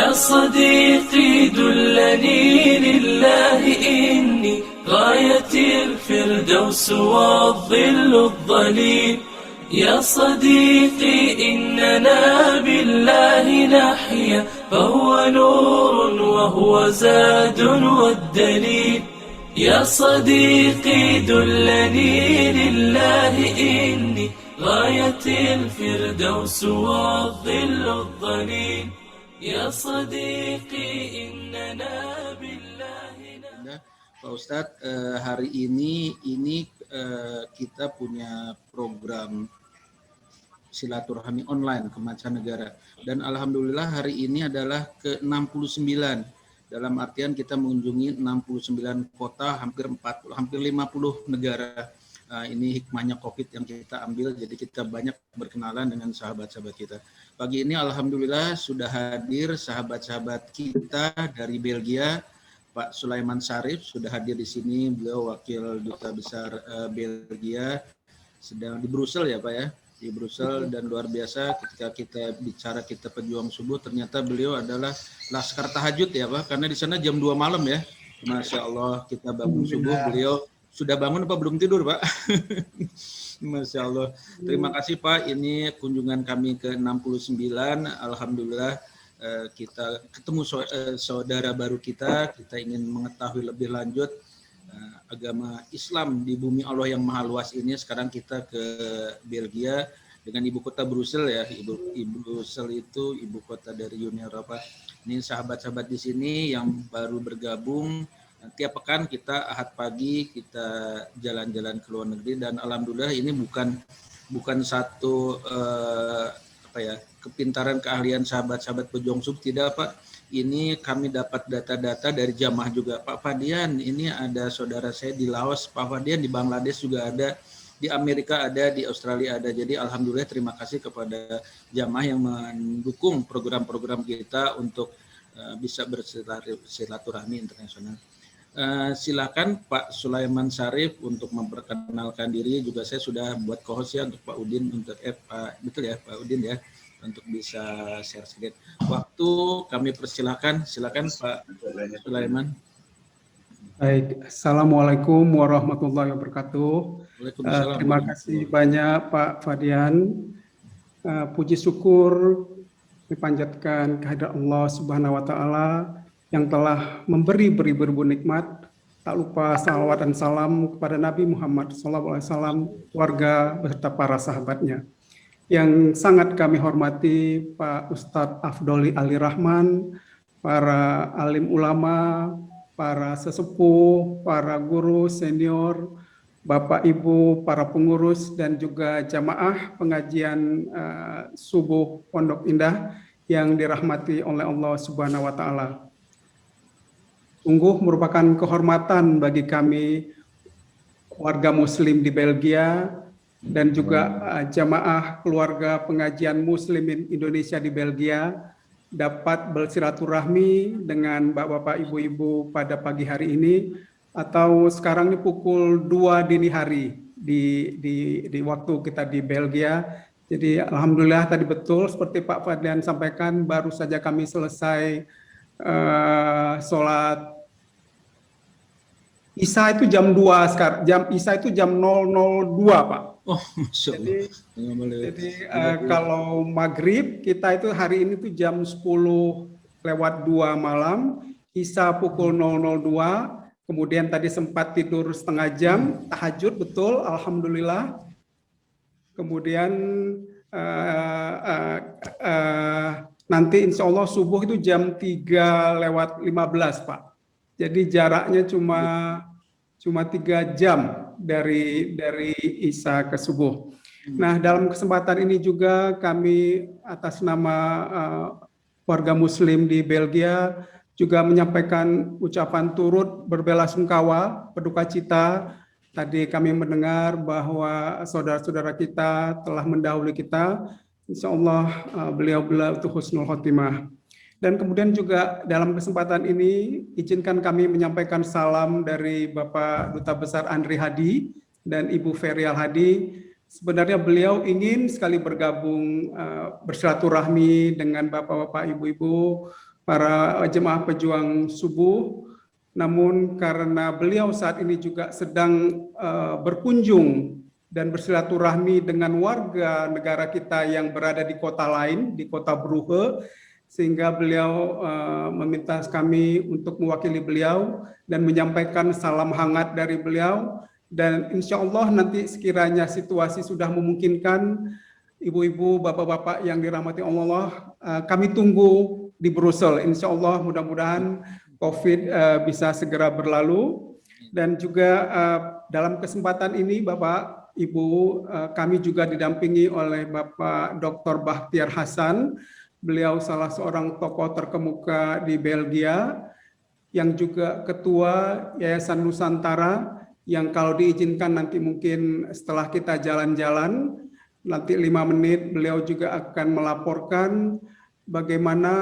يا صديقي دلني لله إني غاية الفردوس والظل الظليل. يا صديقي إننا بالله نحيا فهو نور وهو زاد والدليل. يا صديقي دلني لله إني غاية الفردوس والظل الظليل. يا صديقي إننا بالله نحيا. Pak Ustadz, hari ini kita punya program silaturahmi online ke mancanegara, dan alhamdulillah hari ini adalah ke-69. Dalam artian kita mengunjungi 69 kota, hampir 50 negara. Ini hikmahnya COVID yang kita ambil, jadi kita banyak berkenalan dengan sahabat-sahabat kita. Pagi ini alhamdulillah sudah hadir sahabat-sahabat kita dari Belgia. Pak Sulaiman Sarif sudah hadir di sini, beliau wakil duta besar Belgia, sedang di Brussel ya Pak ya, di Brussel. Dan luar biasa ketika kita bicara kita pejuang subuh, ternyata beliau adalah laskar tahajud ya Pak, karena di sana jam 2 malam ya. Masya Allah, kita bangun subuh, beliau sudah bangun apa belum tidur Pak? Masya Allah. Terima kasih Pak, ini kunjungan kami ke-69, alhamdulillah. Kita ketemu saudara baru kita ingin mengetahui lebih lanjut agama Islam di bumi Allah yang maha luas ini. Sekarang kita ke Belgia dengan ibu kota Brussel ya. Ibu Brussel itu ibu kota dari Uni Eropa. Ini sahabat-sahabat di sini yang baru bergabung. Tiap pekan kita Ahad pagi kita jalan-jalan ke luar negeri, dan alhamdulillah ini bukan satu kepintaran keahlian sahabat-sahabat pejuang subuh, tidak Pak. Ini kami dapat data-data dari jamaah juga. Pak Fadian, ini ada saudara saya di Laos, Pak Fadian di Bangladesh juga ada, di Amerika ada, di Australia ada. Jadi alhamdulillah terima kasih kepada jamaah yang mendukung program-program kita untuk bisa bersilaturahmi internasional. Silakan Pak Sulaiman Sarif untuk memperkenalkan diri. Juga saya sudah buat co-host ya untuk Pak Udin, untuk betul ya Pak Udin ya, untuk bisa share sedikit. Waktu kami persilahkan, silakan Pak Sulaiman. Baik, Assalamualaikum warahmatullahi wabarakatuh. Terima kasih banyak Pak Fadian. Puji syukur dipanjatkan kehadirat Allah Subhanahu wa Ta'ala yang telah memberi beribu-ribu nikmat. Tak lupa salawat dan salam kepada Nabi Muhammad SAW, keluarga beserta para sahabatnya. Yang sangat kami hormati Pak Ustadz Afdoli Ali Rahman, para alim ulama, para sesepuh, para guru senior, Bapak Ibu, para pengurus, dan juga jamaah pengajian subuh Pondok Indah yang dirahmati oleh Allah Subhanahu wa Ta'ala. Sungguh merupakan kehormatan bagi kami warga muslim di Belgia dan juga jamaah keluarga pengajian muslimin Indonesia di Belgia dapat bersilaturahmi dengan bapak-bapak, ibu-ibu pada pagi hari ini, atau sekarang ini pukul 2 dini hari di waktu kita di Belgia. Jadi alhamdulillah tadi betul seperti Pak Fadlian sampaikan, baru saja kami selesai sholat Isya itu jam 2 sekarang, Isya itu jam 002 Pak. Oh, Masya Allah. Jadi kalau maghrib kita itu hari ini tuh jam 10:02 malam, Isya pukul 002, kemudian tadi sempat tidur setengah jam, tahajud betul, alhamdulillah. Kemudian nanti insya Allah subuh itu jam 3:15 Pak. Jadi jaraknya cuma 3 jam dari Isya ke subuh. Nah, dalam kesempatan ini juga kami atas nama warga muslim di Belgia juga menyampaikan ucapan turut berbelasungkawa, berduka cita. Tadi kami mendengar bahwa saudara-saudara kita telah mendahului kita. Insya Allah beliau itu husnul khotimah. Dan kemudian juga dalam kesempatan ini izinkan kami menyampaikan salam dari Bapak Duta Besar Andri Hadi dan Ibu Ferial Hadi. Sebenarnya beliau ingin sekali bergabung bersilaturahmi dengan bapak-bapak, ibu-ibu para jemaah pejuang subuh. Namun karena beliau saat ini juga sedang berkunjung dan bersilaturahmi dengan warga negara kita yang berada di kota lain, di kota Brugge, sehingga beliau meminta kami untuk mewakili beliau dan menyampaikan salam hangat dari beliau. Dan insya Allah nanti sekiranya situasi sudah memungkinkan, ibu-ibu, bapak-bapak yang dirahmati Allah, kami tunggu di Brussel. Insya Allah mudah-mudahan COVID bisa segera berlalu. Dan juga dalam kesempatan ini Bapak, Ibu, kami juga didampingi oleh Bapak Dr. Bahtiar Hasan. Beliau salah seorang tokoh terkemuka di Belgia, yang juga Ketua Yayasan Nusantara, yang kalau diizinkan nanti mungkin setelah kita jalan-jalan, nanti 5 menit beliau juga akan melaporkan bagaimana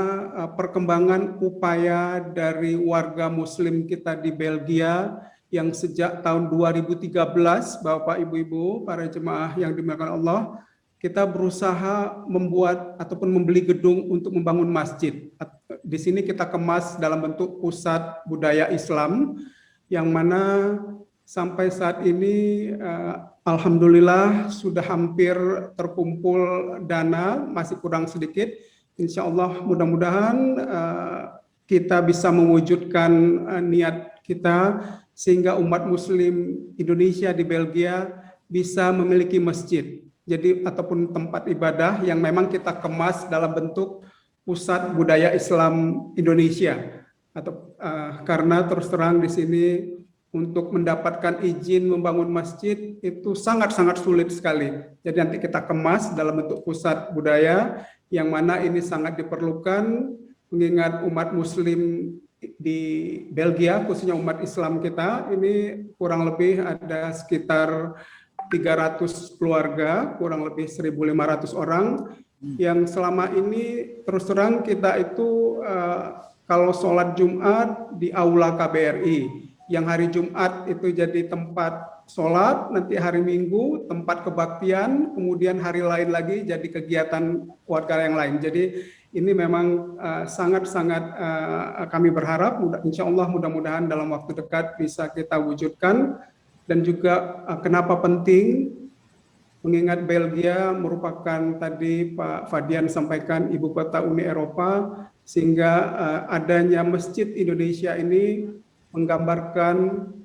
perkembangan upaya dari warga muslim kita di Belgia yang sejak tahun 2013, Bapak Ibu-ibu, para jemaah yang dimuliakan Allah, kita berusaha membuat ataupun membeli gedung untuk membangun masjid. Di sini kita kemas dalam bentuk pusat budaya Islam, yang mana sampai saat ini alhamdulillah sudah hampir terkumpul dana, masih kurang sedikit. Insya Allah mudah-mudahan kita bisa mewujudkan niat kita sehingga umat muslim Indonesia di Belgia bisa memiliki masjid. Jadi ataupun tempat ibadah yang memang kita kemas dalam bentuk pusat budaya Islam Indonesia. Karena terus terang di sini untuk mendapatkan izin membangun masjid itu sangat-sangat sulit sekali. Jadi nanti kita kemas dalam bentuk pusat budaya, yang mana ini sangat diperlukan mengingat umat muslim di Belgia, khususnya umat Islam kita, ini kurang lebih ada sekitar 300 keluarga, kurang lebih 1.500 orang, yang selama ini terus terang kita itu kalau sholat Jumat di Aula KBRI, yang hari Jumat itu jadi tempat sholat, nanti hari Minggu tempat kebaktian, kemudian hari lain lagi jadi kegiatan warga yang lain. Jadi ini memang sangat-sangat kami berharap, insya Allah mudah-mudahan dalam waktu dekat bisa kita wujudkan. Dan juga kenapa penting, mengingat Belgia merupakan tadi Pak Fadian sampaikan ibu kota Uni Eropa, sehingga adanya Masjid Indonesia ini menggambarkan,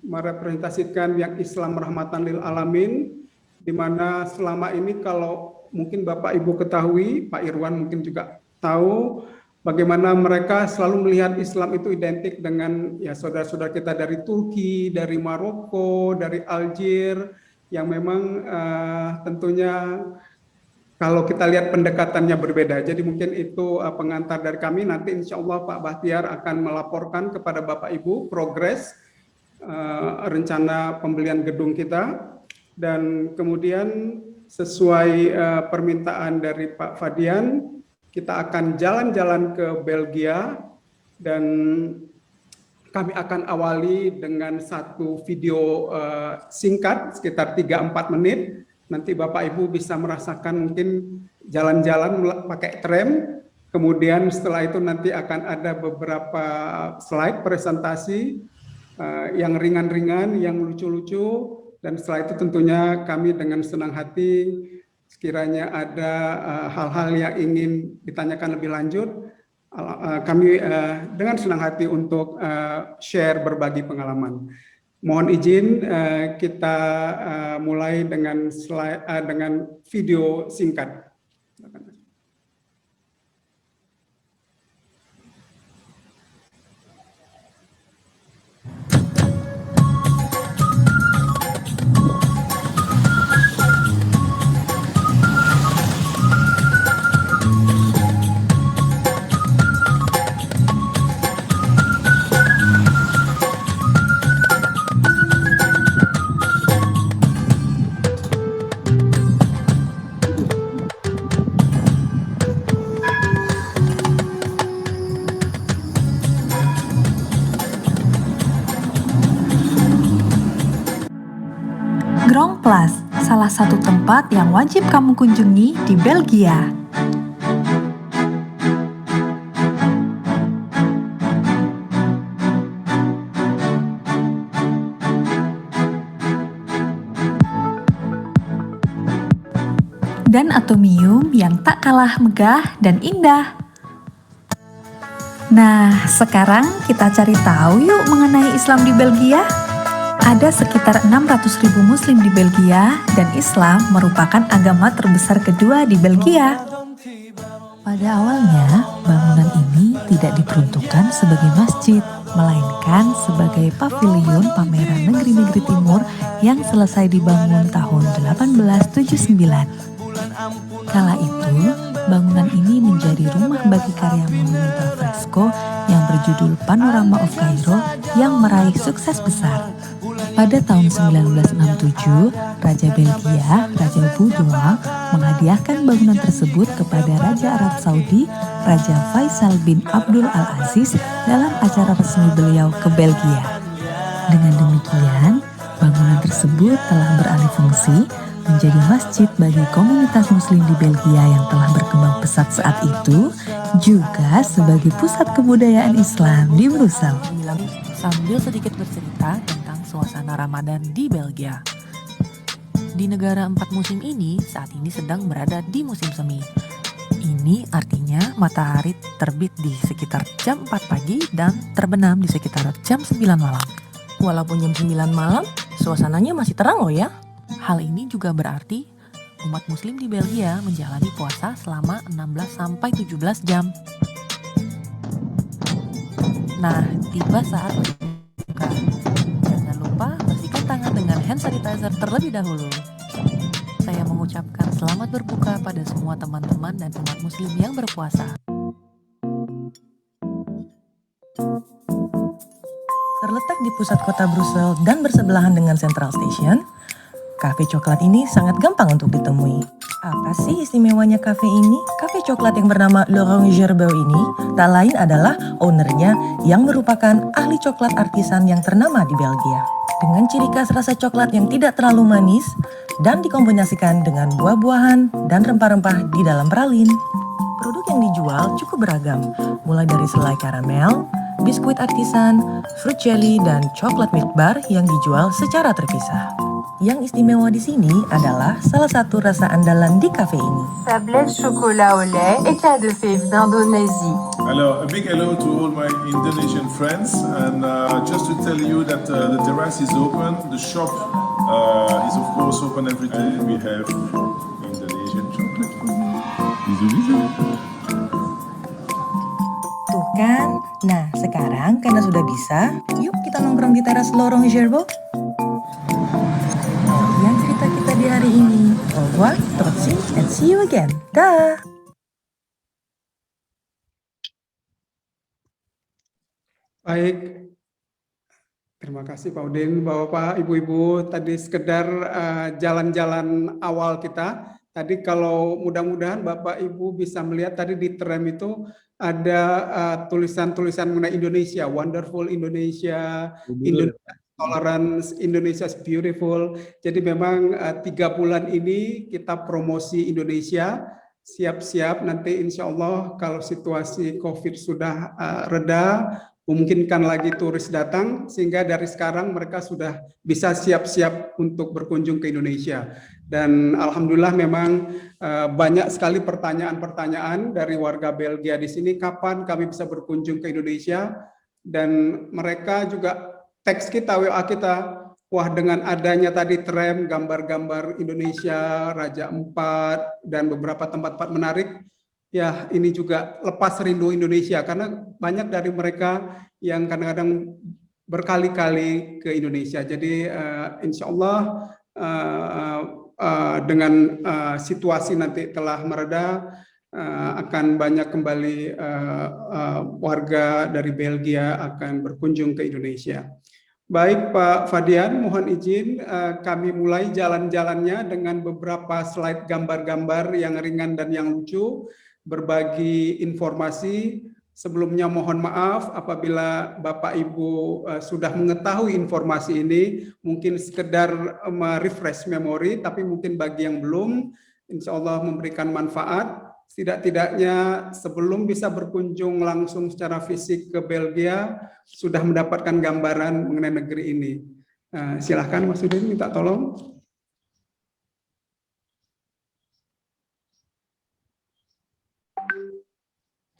merepresentasikan yang Islam rahmatan lil alamin, di mana selama ini kalau mungkin Bapak Ibu ketahui, Pak Irwan mungkin juga tahu, bagaimana mereka selalu melihat Islam itu identik dengan ya saudara-saudara kita dari Turki, dari Maroko, dari Aljazair, yang memang tentunya kalau kita lihat pendekatannya berbeda. Jadi mungkin itu pengantar dari kami. Nanti insya Allah Pak Bahtiar akan melaporkan kepada Bapak Ibu progres rencana pembelian gedung kita. Dan kemudian sesuai permintaan dari Pak Fadian, kita akan jalan-jalan ke Belgia, dan kami akan awali dengan satu video singkat sekitar 3-4 menit. Nanti Bapak Ibu bisa merasakan mungkin jalan-jalan pakai tram. Kemudian setelah itu nanti akan ada beberapa slide presentasi yang ringan-ringan, yang lucu-lucu. Dan setelah itu tentunya kami dengan senang hati, sekiranya ada hal-hal yang ingin ditanyakan lebih lanjut, kami dengan senang hati untuk share berbagi pengalaman. Mohon izin kita mulai dengan dengan video singkat. Grand Place, salah satu tempat yang wajib kamu kunjungi di Belgia. dan atomium yang tak kalah megah dan indah. Nah, sekarang kita cari tahu yuk mengenai Islam di Belgia. Ada sekitar 600.000 Muslim di Belgia dan Islam merupakan agama terbesar kedua di Belgia. Pada awalnya, bangunan ini tidak diperuntukkan sebagai masjid, melainkan sebagai pavilion pameran negeri-negeri timur yang selesai dibangun tahun 1879. Kala itu, bangunan ini menjadi rumah bagi karya monumental fresko yang berjudul Panorama of Cairo yang meraih sukses besar. Pada tahun 1967, Raja Belgia, Raja Boudouin, menghadiahkan bangunan tersebut kepada Raja Arab Saudi, Raja Faisal bin Abdul Al-Aziz dalam acara resmi beliau ke Belgia. Dengan demikian, bangunan tersebut telah beralih fungsi menjadi masjid bagi komunitas muslim di Belgia yang telah berkembang pesat saat itu, juga sebagai pusat kebudayaan Islam di Brussel. Sambil sedikit bercerita tentang suasana Ramadan di Belgia. Di negara 4 musim ini, saat ini sedang berada di musim semi. Ini artinya matahari terbit di sekitar jam 4 pagi dan terbenam di sekitar jam 9 malam. Walaupun jam 9 malam, suasananya masih terang loh ya. Hal ini juga berarti umat muslim di Belgia menjalani puasa selama 16-17 jam. Nah, tiba saat berbuka. Jangan lupa bersihkan tangan dengan hand sanitizer terlebih dahulu. Saya mengucapkan selamat berbuka pada semua teman-teman dan umat muslim yang berpuasa. Terletak di pusat kota Brussel dan bersebelahan dengan Central Station, kafe coklat ini sangat gampang untuk ditemui. Apa sih istimewanya kafe ini? Kafe coklat yang bernama Laurent Gerbeau ini tak lain adalah ownernya yang merupakan ahli coklat artisan yang ternama di Belgia. Dengan ciri khas rasa coklat yang tidak terlalu manis dan dikombinasikan dengan buah-buahan dan rempah-rempah di dalam pralin. Produk yang dijual cukup beragam, mulai dari selai karamel, biskuit artisan, fruit jelly, dan coklat milk bar yang dijual secara terpisah. Yang istimewa di sini adalah salah satu rasa andalan di kafe ini. Tablette chocolat au lait, éclat de fèves d'Indonésie. Hello, a big hello to all my Indonesian friends, and just to tell you that the terrace is open, the shop is of course open every day. We have Indonesian chocolate. Tuh kan? Nah, sekarang karena sudah bisa, yuk kita nongkrong di teras Laurent Gerbeau. Sekian cerita kita di hari ini. Au revoir, merci, and see you again. Dah! Baik, terima kasih Pak Udin, Bapak, Ibu-Ibu. Tadi sekedar jalan-jalan awal kita. Tadi kalau mudah-mudahan Bapak Ibu bisa melihat tadi di tram itu ada tulisan-tulisan mengenai Indonesia, wonderful Indonesia, Indonesia tolerance, Indonesia is beautiful. Jadi memang 3 bulan ini kita promosi Indonesia. Siap-siap nanti insya Allah kalau situasi COVID sudah reda, memungkinkan lagi turis datang, sehingga dari sekarang mereka sudah bisa siap-siap untuk berkunjung ke Indonesia. Dan alhamdulillah memang banyak sekali pertanyaan-pertanyaan dari warga Belgia di sini, kapan kami bisa berkunjung ke Indonesia, dan mereka juga teks kita, WA kita, wah dengan adanya tadi tram, gambar-gambar Indonesia, Raja Ampat, dan beberapa tempat-tempat menarik, ya ini juga lepas rindu Indonesia, karena banyak dari mereka yang kadang-kadang berkali-kali ke Indonesia. Jadi insya Allah dengan situasi nanti telah mereda, akan banyak kembali warga dari Belgia akan berkunjung ke Indonesia. Baik Pak Fadian, mohon izin kami mulai jalan-jalannya dengan beberapa slide gambar-gambar yang ringan dan yang lucu, berbagi informasi. Sebelumnya mohon maaf apabila Bapak Ibu sudah mengetahui informasi ini, mungkin sekedar merefresh memori, tapi mungkin bagi yang belum, insya Allah memberikan manfaat. Tidak-tidaknya sebelum bisa berkunjung langsung secara fisik ke Belgia, sudah mendapatkan gambaran mengenai negeri ini. Silahkan Mas Udin, minta tolong.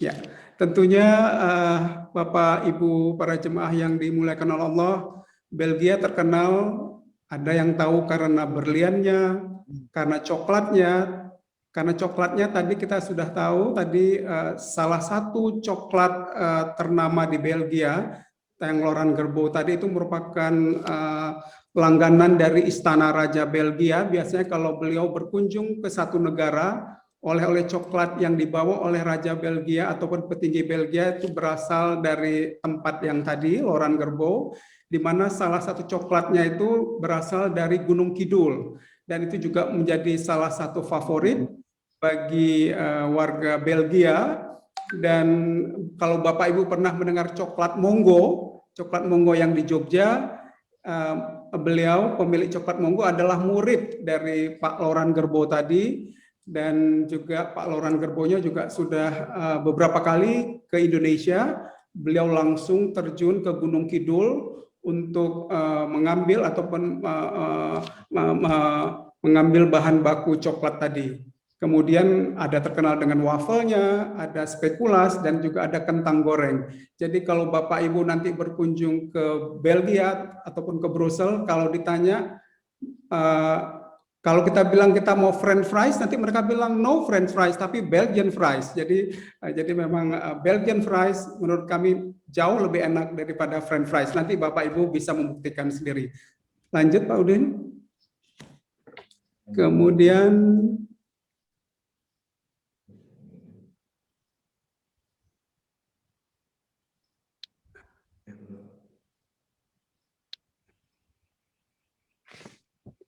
Ya, tentunya Bapak Ibu para jemaah yang dimuliakan oleh Allah, Belgia terkenal, ada yang tahu karena berliannya, karena coklatnya tadi kita sudah tahu tadi salah satu coklat ternama di Belgia, Tengloran Gerbo tadi itu merupakan langganan dari Istana Raja Belgia. Biasanya kalau beliau berkunjung ke satu negara, oleh-oleh coklat yang dibawa oleh Raja Belgia ataupun petinggi Belgia itu berasal dari tempat yang tadi, Loran Gerbo, di mana salah satu coklatnya itu berasal dari Gunung Kidul. Dan itu juga menjadi salah satu favorit bagi warga Belgia. Dan kalau Bapak Ibu pernah mendengar coklat Monggo yang di Jogja, beliau pemilik coklat Monggo adalah murid dari Pak Loran Gerbo tadi. Dan juga Pak Loran Gerbonya juga sudah beberapa kali ke Indonesia. Beliau langsung terjun ke Gunung Kidul untuk mengambil ataupun mengambil bahan baku coklat tadi. Kemudian ada terkenal dengan wafelnya, ada spekulas, dan juga ada kentang goreng. Jadi kalau Bapak Ibu nanti berkunjung ke Belgia ataupun ke Brussels, kalau ditanya, kalau kita bilang kita mau French fries, nanti mereka bilang no French fries, tapi Belgian fries. Jadi memang Belgian fries menurut kami jauh lebih enak daripada French fries. Nanti Bapak Ibu bisa membuktikan sendiri. Lanjut Pak Udin. Kemudian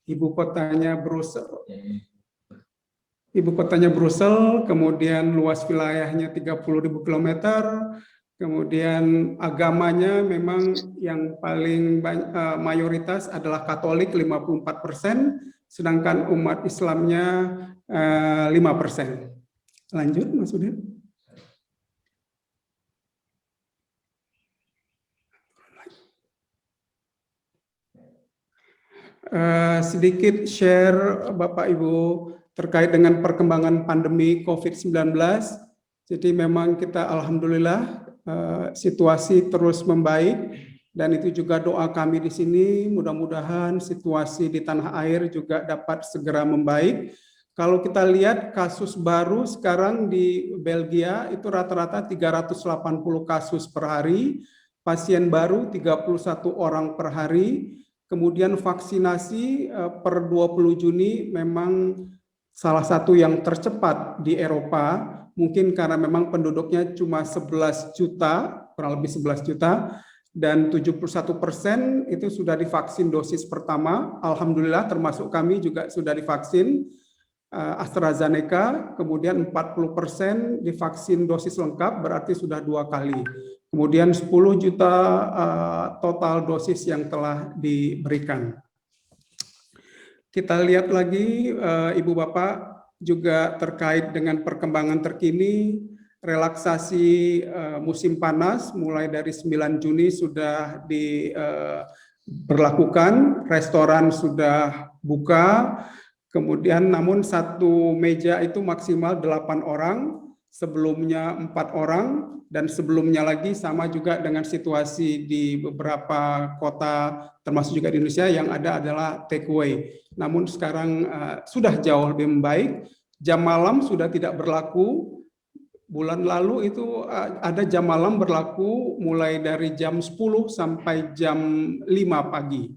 ibu kotanya Brussels, kemudian luas wilayahnya 30.000 km, kemudian agamanya memang yang paling mayoritas adalah Katolik 54%, sedangkan umat Islamnya 5%. Lanjut Mas Udin. Sedikit share Bapak Ibu terkait dengan perkembangan pandemi COVID-19. Jadi memang kita alhamdulillah situasi terus membaik, dan itu juga doa kami di sini, mudah-mudahan situasi di tanah air juga dapat segera membaik. Kalau kita lihat kasus baru sekarang di Belgia itu rata-rata 380 kasus per hari, pasien baru 31 orang per hari. Kemudian vaksinasi per 20 Juni memang salah satu yang tercepat di Eropa, mungkin karena memang penduduknya cuma 11 juta, kurang lebih 11 juta, dan 71% itu sudah divaksin dosis pertama. Alhamdulillah termasuk kami juga sudah divaksin AstraZeneca, kemudian 40% divaksin dosis lengkap, berarti sudah 2 kali. Kemudian 10 juta total dosis yang telah diberikan. Kita lihat lagi Ibu Bapak juga terkait dengan perkembangan terkini, relaksasi musim panas mulai dari 9 Juni sudah diberlakukan, restoran sudah buka, kemudian namun satu meja itu maksimal 8 orang, sebelumnya 4 orang, dan sebelumnya lagi sama juga dengan situasi di beberapa kota termasuk juga di Indonesia yang ada adalah take away. Namun sekarang sudah jauh lebih membaik, jam malam sudah tidak berlaku. Bulan lalu itu ada jam malam berlaku mulai dari jam 10 sampai jam 5 pagi.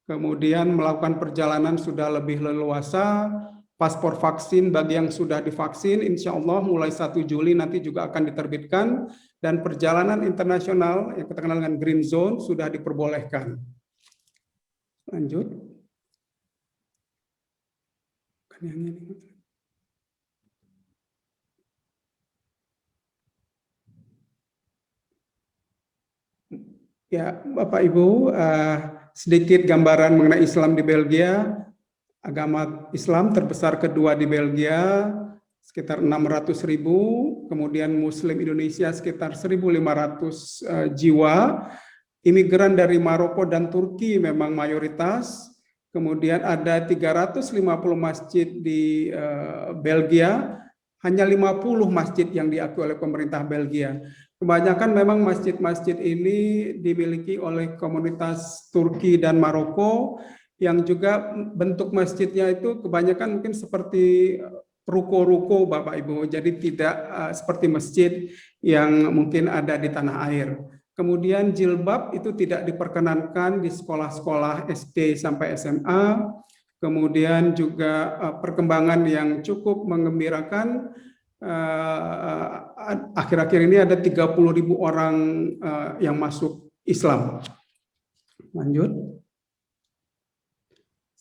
Kemudian melakukan perjalanan sudah lebih leluasa. Paspor vaksin bagi yang sudah divaksin, insya Allah mulai 1 Juli nanti juga akan diterbitkan, dan perjalanan internasional yang kita kenal dengan Green Zone sudah diperbolehkan. Lanjut. Ya, Bapak Ibu, sedikit gambaran mengenai Islam di Belgia. Agama Islam terbesar kedua di Belgia, sekitar 600.000, kemudian Muslim Indonesia sekitar 1.500 jiwa, imigran dari Maroko dan Turki memang mayoritas, kemudian ada 350 masjid di Belgia, hanya 50 masjid yang diakui oleh pemerintah Belgia. Kebanyakan memang masjid-masjid ini dimiliki oleh komunitas Turki dan Maroko, yang juga bentuk masjidnya itu kebanyakan mungkin seperti ruko-ruko Bapak Ibu, jadi tidak seperti masjid yang mungkin ada di tanah air. Kemudian jilbab itu tidak diperkenankan di sekolah-sekolah SD sampai SMA. Kemudian juga perkembangan yang cukup menggembirakan, akhir-akhir ini ada 30.000 orang yang masuk Islam. Lanjut.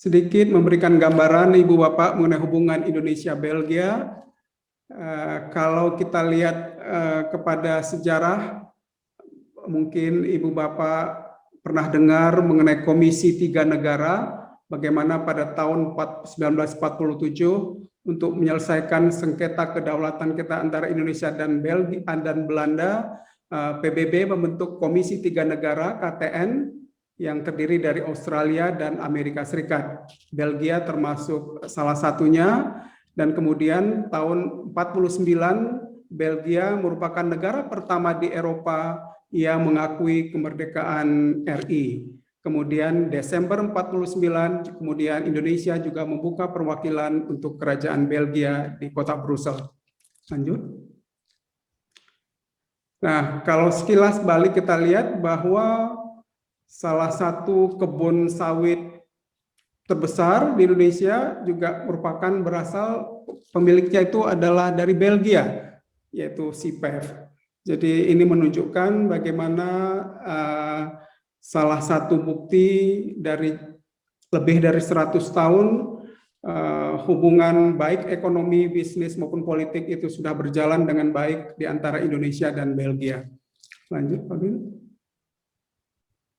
Sedikit memberikan gambaran Ibu Bapak mengenai hubungan Indonesia-Belgia. Kalau kita lihat kepada sejarah, mungkin Ibu Bapak pernah dengar mengenai Komisi 3 Negara, bagaimana pada tahun 1947 untuk menyelesaikan sengketa kedaulatan kita antara Indonesia dan Belgia dan Belanda, PBB membentuk Komisi 3 Negara KTN yang terdiri dari Australia dan Amerika Serikat. Belgia termasuk salah satunya, dan kemudian tahun 49 Belgia merupakan negara pertama di Eropa yang mengakui kemerdekaan RI. Kemudian Desember 49, kemudian Indonesia juga membuka perwakilan untuk kerajaan Belgia di kota Brussel. Lanjut. Nah, kalau sekilas balik kita lihat bahwa salah satu kebun sawit terbesar di Indonesia juga merupakan berasal, pemiliknya itu adalah dari Belgia, yaitu CPEF. Jadi ini menunjukkan bagaimana salah satu bukti dari lebih dari 100 tahun hubungan baik ekonomi, bisnis maupun politik itu sudah berjalan dengan baik di antara Indonesia dan Belgia. Lanjut, Pak Bin.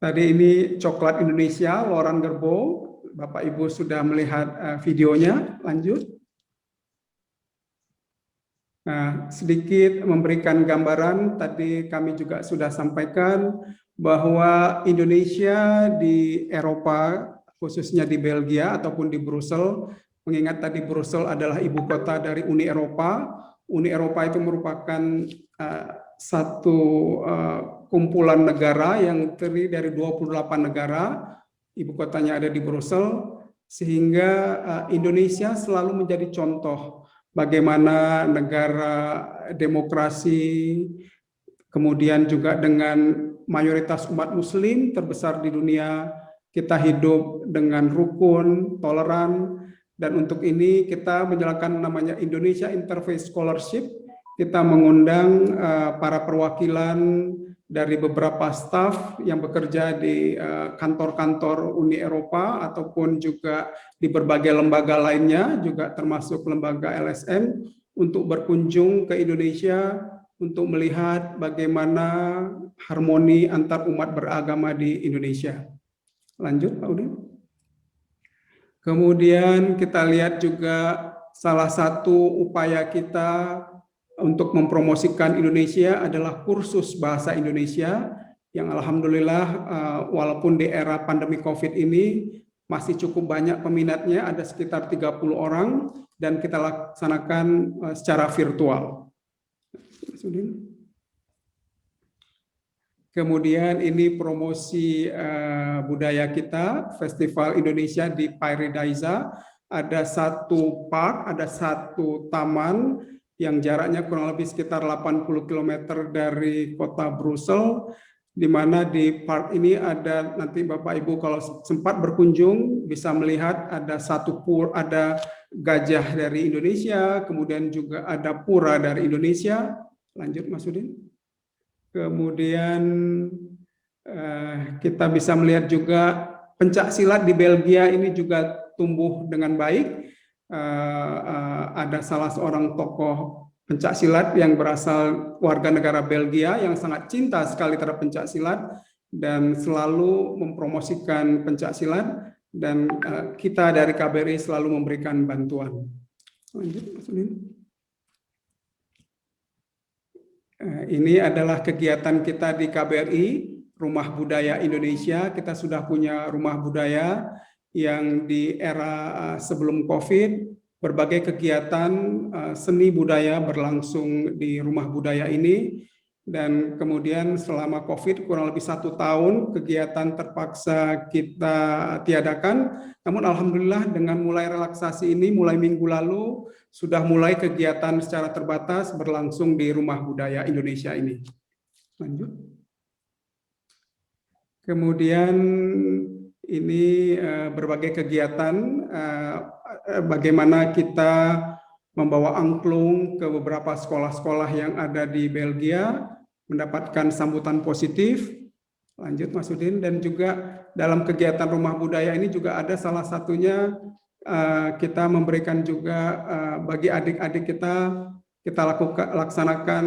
Tadi ini coklat Indonesia, Laurent Gerbaud. Bapak Ibu sudah melihat videonya. Lanjut. Nah, sedikit memberikan gambaran, tadi kami juga sudah sampaikan bahwa Indonesia di Eropa, khususnya di Belgia ataupun di Brussel, mengingat tadi Brussel adalah ibu kota dari Uni Eropa. Uni Eropa itu merupakan satu kumpulan negara yang terdiri dari 28 negara, ibu kotanya ada di Brussel, sehingga Indonesia selalu menjadi contoh bagaimana negara demokrasi, kemudian juga dengan mayoritas umat muslim terbesar di dunia, kita hidup dengan rukun, toleran, dan untuk ini kita menjalankan namanya Indonesia Interfaith Scholarship. Kita mengundang para perwakilan dari beberapa staf yang bekerja di kantor-kantor Uni Eropa ataupun juga di berbagai lembaga lainnya, juga termasuk lembaga LSM, untuk berkunjung ke Indonesia untuk melihat bagaimana harmoni antar umat beragama di Indonesia. Lanjut, Pak Udin. Kemudian kita lihat juga salah satu upaya kita untuk mempromosikan Indonesia adalah kursus bahasa Indonesia, yang alhamdulillah walaupun di era pandemi COVID ini masih cukup banyak peminatnya, ada sekitar 30 orang, dan kita laksanakan secara virtual. Kemudian ini promosi budaya kita, Festival Indonesia di Paradisa. Ada satu park, ada satu taman yang jaraknya kurang lebih sekitar 80 km dari kota Brussel, di mana di park ini ada, nanti Bapak Ibu kalau sempat berkunjung bisa melihat ada ada gajah dari Indonesia, kemudian juga ada pura dari Indonesia. Lanjut, Mas Udin. Kemudian kita bisa melihat juga pencak silat di Belgia ini juga tumbuh dengan baik. Ada salah seorang tokoh pencak silat yang berasal warga negara Belgia yang sangat cinta sekali terhadap pencak silat dan selalu mempromosikan pencak silat, dan kita dari KBRI selalu memberikan bantuan. Lanjut, Mas Udin. Ini adalah kegiatan kita di KBRI, Rumah Budaya Indonesia. Kita sudah punya rumah budaya yang di era sebelum COVID berbagai kegiatan seni budaya berlangsung di rumah budaya ini. Dan kemudian selama COVID kurang lebih 1 tahun kegiatan terpaksa kita tiadakan. Namun alhamdulillah dengan mulai relaksasi ini mulai minggu lalu sudah mulai kegiatan secara terbatas berlangsung di rumah budaya Indonesia ini. Lanjut. Kemudian ini berbagai kegiatan bagaimana kita membawa angklung ke beberapa sekolah-sekolah yang ada di Belgia, mendapatkan sambutan positif. Lanjut Mas Udin. Dan juga dalam kegiatan rumah budaya ini juga ada salah satunya kita memberikan juga bagi adik-adik kita laksanakan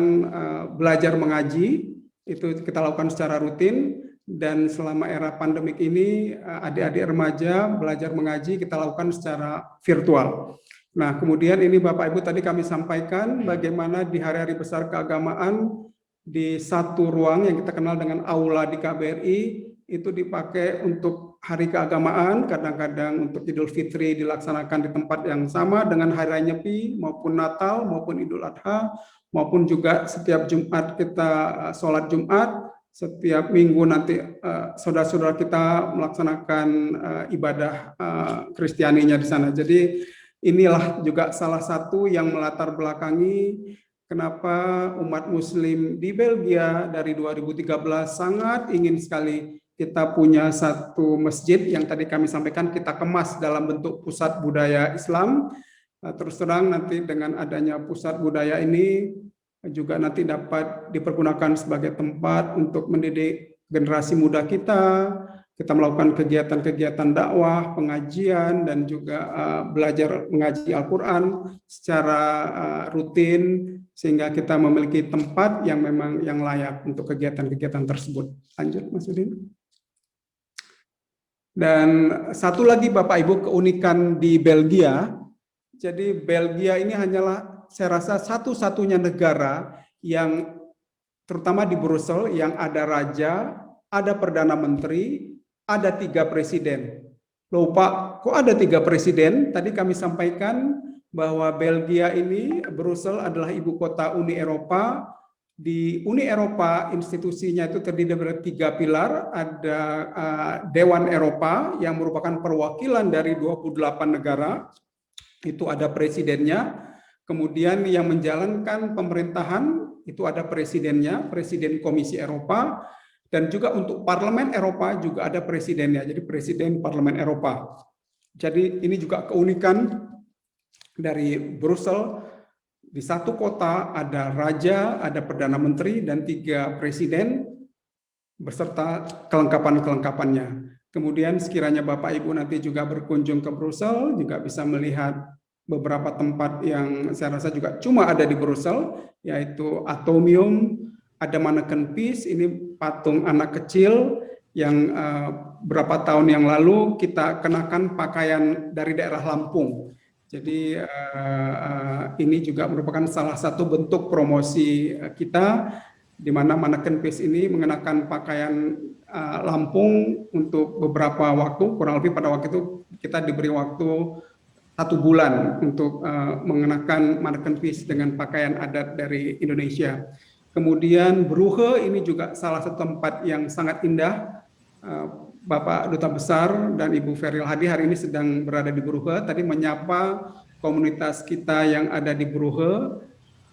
belajar mengaji, itu kita lakukan secara rutin. Dan selama era pandemik ini adik-adik remaja belajar mengaji kita lakukan secara virtual. Nah, kemudian ini Bapak Ibu tadi kami sampaikan bagaimana di hari-hari besar keagamaan di satu ruang yang kita kenal dengan aula di KBRI itu dipakai untuk hari keagamaan, kadang-kadang untuk Idul Fitri dilaksanakan di tempat yang sama dengan Hari Raya Nyepi maupun Natal maupun Idul Adha, maupun juga setiap Jumat kita sholat Jumat, setiap minggu nanti saudara-saudara kita melaksanakan ibadah Kristianinya di sana. Jadi inilah juga salah satu yang melatar belakangi kenapa umat Muslim di Belgia dari 2013 sangat ingin sekali kita punya satu masjid yang tadi kami sampaikan kita kemas dalam bentuk pusat budaya Islam. Terus terang nanti dengan adanya pusat budaya ini juga nanti dapat dipergunakan sebagai tempat untuk mendidik generasi muda kita melakukan kegiatan-kegiatan dakwah, pengajian, dan juga belajar mengaji Al-Quran secara rutin, sehingga kita memiliki tempat yang memang yang layak untuk kegiatan-kegiatan tersebut. Lanjut, Mas Udin. Dan satu lagi Bapak Ibu keunikan di Belgia, jadi Belgia ini hanyalah saya rasa satu-satunya negara yang terutama di Brussel yang ada raja, ada perdana menteri, ada 3 presiden. Loh Pak, kok ada 3 presiden? Tadi kami sampaikan bahwa Belgia ini, Brussel adalah ibu kota Uni Eropa. Di Uni Eropa institusinya itu terdiri dari 3 pilar, ada Dewan Eropa yang merupakan perwakilan dari 28 negara, itu ada presidennya. Kemudian yang menjalankan pemerintahan itu ada presidennya, Presiden Komisi Eropa. Dan juga untuk Parlemen Eropa juga ada presidennya, jadi Presiden Parlemen Eropa. Jadi ini juga keunikan dari Brussel, di satu kota ada raja, ada perdana menteri, dan 3 presiden beserta kelengkapan-kelengkapannya. Kemudian sekiranya Bapak Ibu nanti juga berkunjung ke Brussel, juga bisa melihat beberapa tempat yang saya rasa juga cuma ada di Brussel, yaitu Atomium, ada Manneken Pis, ini patung anak kecil yang berapa tahun yang lalu kita kenakan pakaian dari daerah Lampung. Jadi ini juga merupakan salah satu bentuk promosi kita, di mana Manneken Pis ini mengenakan pakaian Lampung untuk beberapa waktu, kurang lebih pada waktu itu kita diberi waktu 1 bulan untuk mengenakan Manneken Pis dengan pakaian adat dari Indonesia. Kemudian Brugge ini juga salah satu tempat yang sangat indah. Bapak Duta Besar dan Ibu Feril Hadi hari ini sedang berada di Brugge. Tadi menyapa komunitas kita yang ada di Brugge.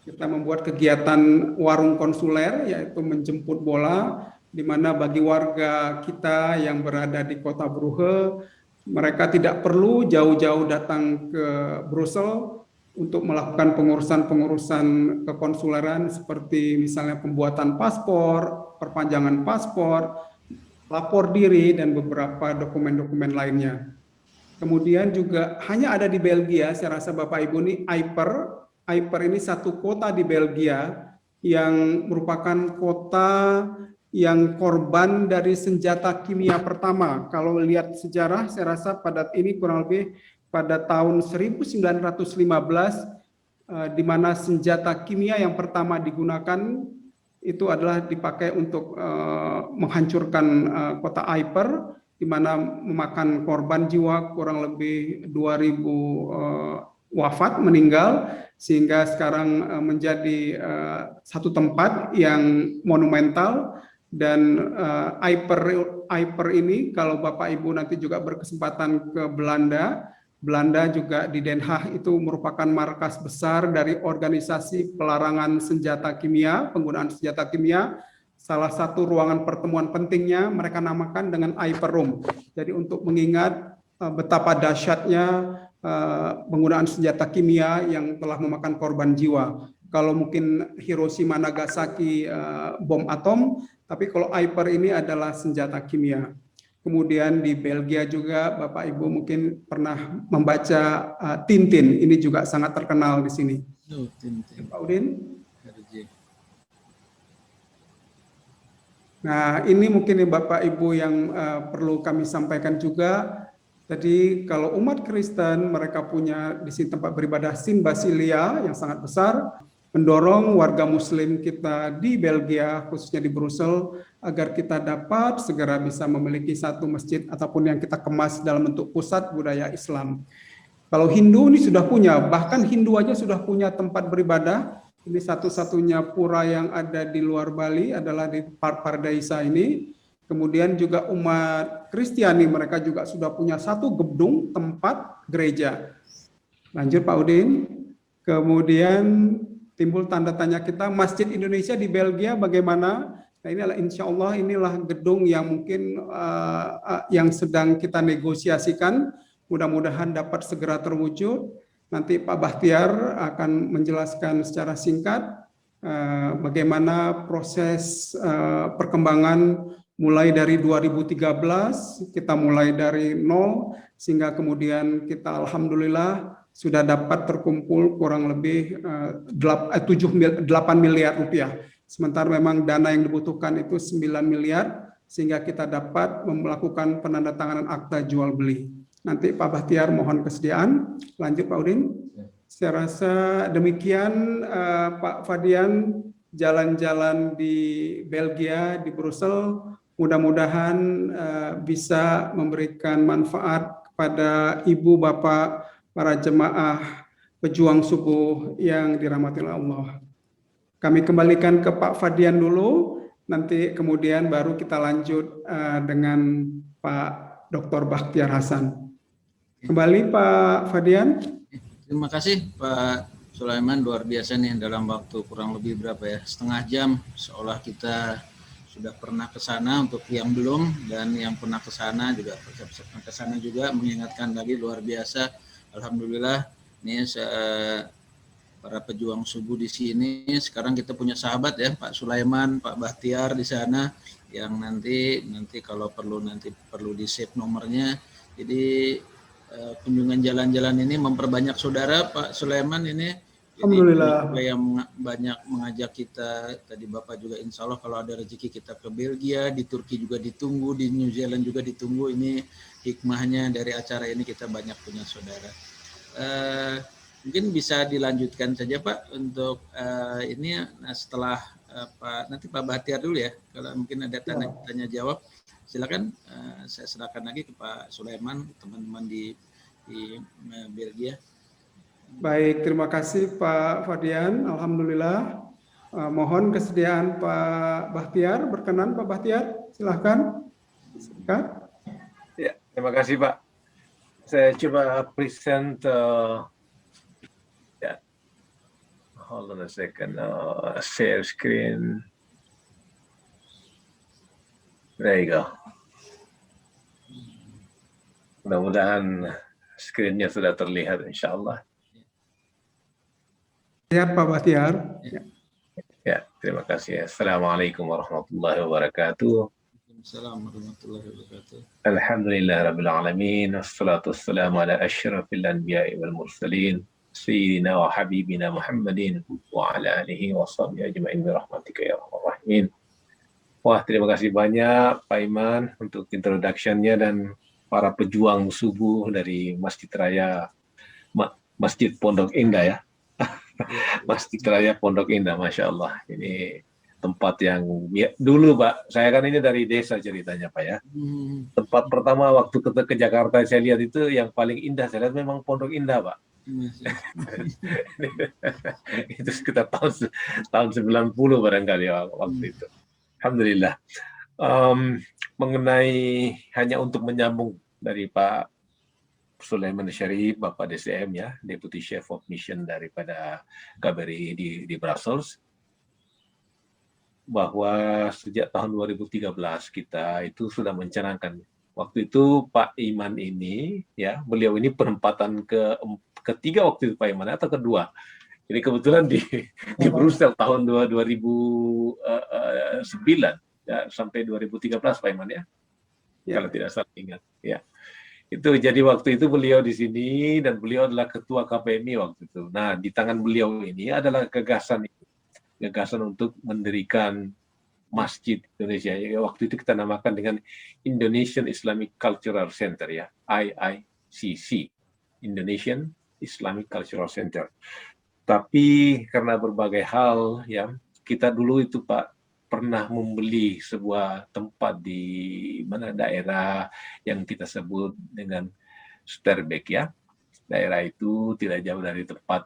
Kita membuat kegiatan warung konsuler, yaitu menjemput bola, di mana bagi warga kita yang berada di kota Brugge, mereka tidak perlu jauh-jauh datang ke Brussel untuk melakukan pengurusan-pengurusan kekonsuleran seperti misalnya pembuatan paspor, perpanjangan paspor, lapor diri, dan beberapa dokumen-dokumen lainnya. Kemudian juga hanya ada di Belgia, saya rasa Bapak Ibu ini Yper. Yper ini satu kota di Belgia yang merupakan kota yang korban dari senjata kimia pertama. Kalau lihat sejarah, saya rasa pada ini kurang lebih pada tahun 1915, di mana senjata kimia yang pertama digunakan itu adalah dipakai untuk menghancurkan kota Yper, di mana memakan korban jiwa kurang lebih 2.000 wafat, meninggal, sehingga sekarang menjadi satu tempat yang monumental. Dan Eiper ini, kalau Bapak Ibu nanti juga berkesempatan ke Belanda juga di Den Haag itu merupakan markas besar dari organisasi pelarangan senjata kimia, penggunaan senjata kimia. Salah satu ruangan pertemuan pentingnya mereka namakan dengan Eiper Room. Jadi untuk mengingat betapa dahsyatnya penggunaan senjata kimia yang telah memakan korban jiwa. Kalau mungkin Hiroshima, Nagasaki bom atom, tapi kalau Eiper ini adalah senjata kimia. Kemudian di Belgia juga Bapak Ibu mungkin pernah membaca Tintin, ini juga sangat terkenal di sini. Oh, Tintin. Pak Udin. Nah, ini mungkin Bapak Ibu yang perlu kami sampaikan juga. Jadi kalau umat Kristen mereka punya di sini tempat beribadah Sint Basilia yang sangat besar, mendorong warga Muslim kita di Belgia khususnya di Brussel agar kita dapat segera bisa memiliki satu masjid ataupun yang kita kemas dalam bentuk pusat budaya Islam. Kalau Hindu ini sudah punya, bahkan Hindu aja sudah punya tempat beribadah. Ini satu-satunya pura yang ada di luar Bali adalah di Park Paradisa ini. Kemudian juga umat Kristiani mereka juga sudah punya satu gedung tempat gereja. Lanjut Pak Udin. Kemudian timbul tanda tanya kita, Masjid Indonesia di Belgia bagaimana? Nah ini adalah insya Allah inilah gedung yang mungkin yang sedang kita negosiasikan. Mudah-mudahan dapat segera terwujud. Nanti Pak Bahtiar akan menjelaskan secara singkat bagaimana proses perkembangan mulai dari 2013, kita mulai dari nol, sehingga kemudian kita alhamdulillah sudah dapat terkumpul kurang lebih 8 miliar rupiah. Sementara memang dana yang dibutuhkan itu 9 miliar, sehingga kita dapat melakukan penandatanganan akta jual beli. Nanti Pak Bahtiar mohon kesediaan. Lanjut Pak Udin. Saya rasa demikian Pak Fadian, jalan-jalan di Belgia, di Brussel, mudah-mudahan bisa memberikan manfaat kepada ibu bapak para jemaah pejuang subuh yang dirahmati Allah. Kami kembalikan ke Pak Fadian dulu, nanti kemudian baru kita lanjut dengan Pak Dr. Bakhtiar Hasan. Kembali Pak Fadian. Terima kasih Pak Sulaiman, luar biasa nih dalam waktu kurang lebih berapa ya, setengah jam, seolah kita sudah pernah ke sana untuk yang belum, dan yang pernah ke sana juga mengingatkan lagi, luar biasa. Alhamdulillah nih para pejuang subuh di sini sekarang kita punya sahabat ya, Pak Sulaiman, Pak Bahtiar di sana yang nanti kalau perlu di save nomornya. Jadi kunjungan jalan-jalan ini memperbanyak saudara Pak Sulaiman ini. Alhamdulillah. Yang banyak mengajak kita, tadi Bapak juga insya Allah kalau ada rezeki kita ke Belgia, di Turki juga ditunggu, di New Zealand juga ditunggu. Ini hikmahnya dari acara ini, kita banyak punya saudara. Mungkin bisa dilanjutkan saja Pak untuk ini setelah nanti Pak Bahtiar dulu ya, kalau mungkin ada tanya jawab. Silakan, saya serahkan lagi ke Pak Sulaiman, teman-teman di Belgia. Baik, terima kasih Pak Fadian. Alhamdulillah. Mohon kesediaan Pak Bahtiar, berkenan Pak Bahtiar, silahkan. Ya, terima kasih Pak. Saya coba present. Ya, hold on a second. Share screen. There you go. Mudah-mudahan screen-nya sudah terlihat insya Allah. Lihat Pak Bahtiar. Ya, terima kasih. Assalamualaikum warahmatullahi wabarakatuh. Assalamualaikum warahmatullahi wabarakatuh. Alhamdulillah rabbil alamin. Wassalatu wassalamu ala asyrafil anbiya'i wal mursalin. Sayyidina wa habibina Muhammadin wa ala alihi wa sahbihi ajma'in bi rahmatika ya arhamar rahimin. Wah, terima kasih banyak Pak Iman untuk introduction-nya dan para pejuang subuh dari Masjid Raya Masjid Pondok Indah ya. Masjid Raya Pondok Indah, Masya Allah. Ini tempat yang dulu Pak, saya kan ini dari desa ceritanya Pak ya. Tempat pertama waktu ke Jakarta saya lihat itu yang paling indah, saya lihat memang Pondok Indah Pak. Itu sekitar tahun 90 barangkali waktu itu. Alhamdulillah. Mengenai hanya untuk menyambung dari Pak Sulaiman Syarif, Bapak DCM ya, Deputy Chief of Mission daripada KBRI di Brussels, bahwa sejak tahun 2013 kita itu sudah mencanangkan. Waktu itu Pak Iman ini, ya, beliau ini penempatan ketiga waktu itu Pak Iman atau kedua. Jadi kebetulan di Brussels tahun 2009 ya, sampai 2013 Pak Iman ya, kalau tidak salah ingat. Ya. Itu jadi waktu itu beliau di sini dan beliau adalah ketua KPMI waktu itu. Nah, di tangan beliau ini adalah gagasan untuk mendirikan Masjid Indonesia. Ya, waktu itu kita namakan dengan Indonesian Islamic Cultural Center ya, IICC, Indonesian Islamic Cultural Center. Tapi karena berbagai hal ya, kita dulu itu Pak pernah membeli sebuah tempat di mana daerah yang kita sebut dengan Sterbeek ya. Daerah itu tidak jauh dari tempat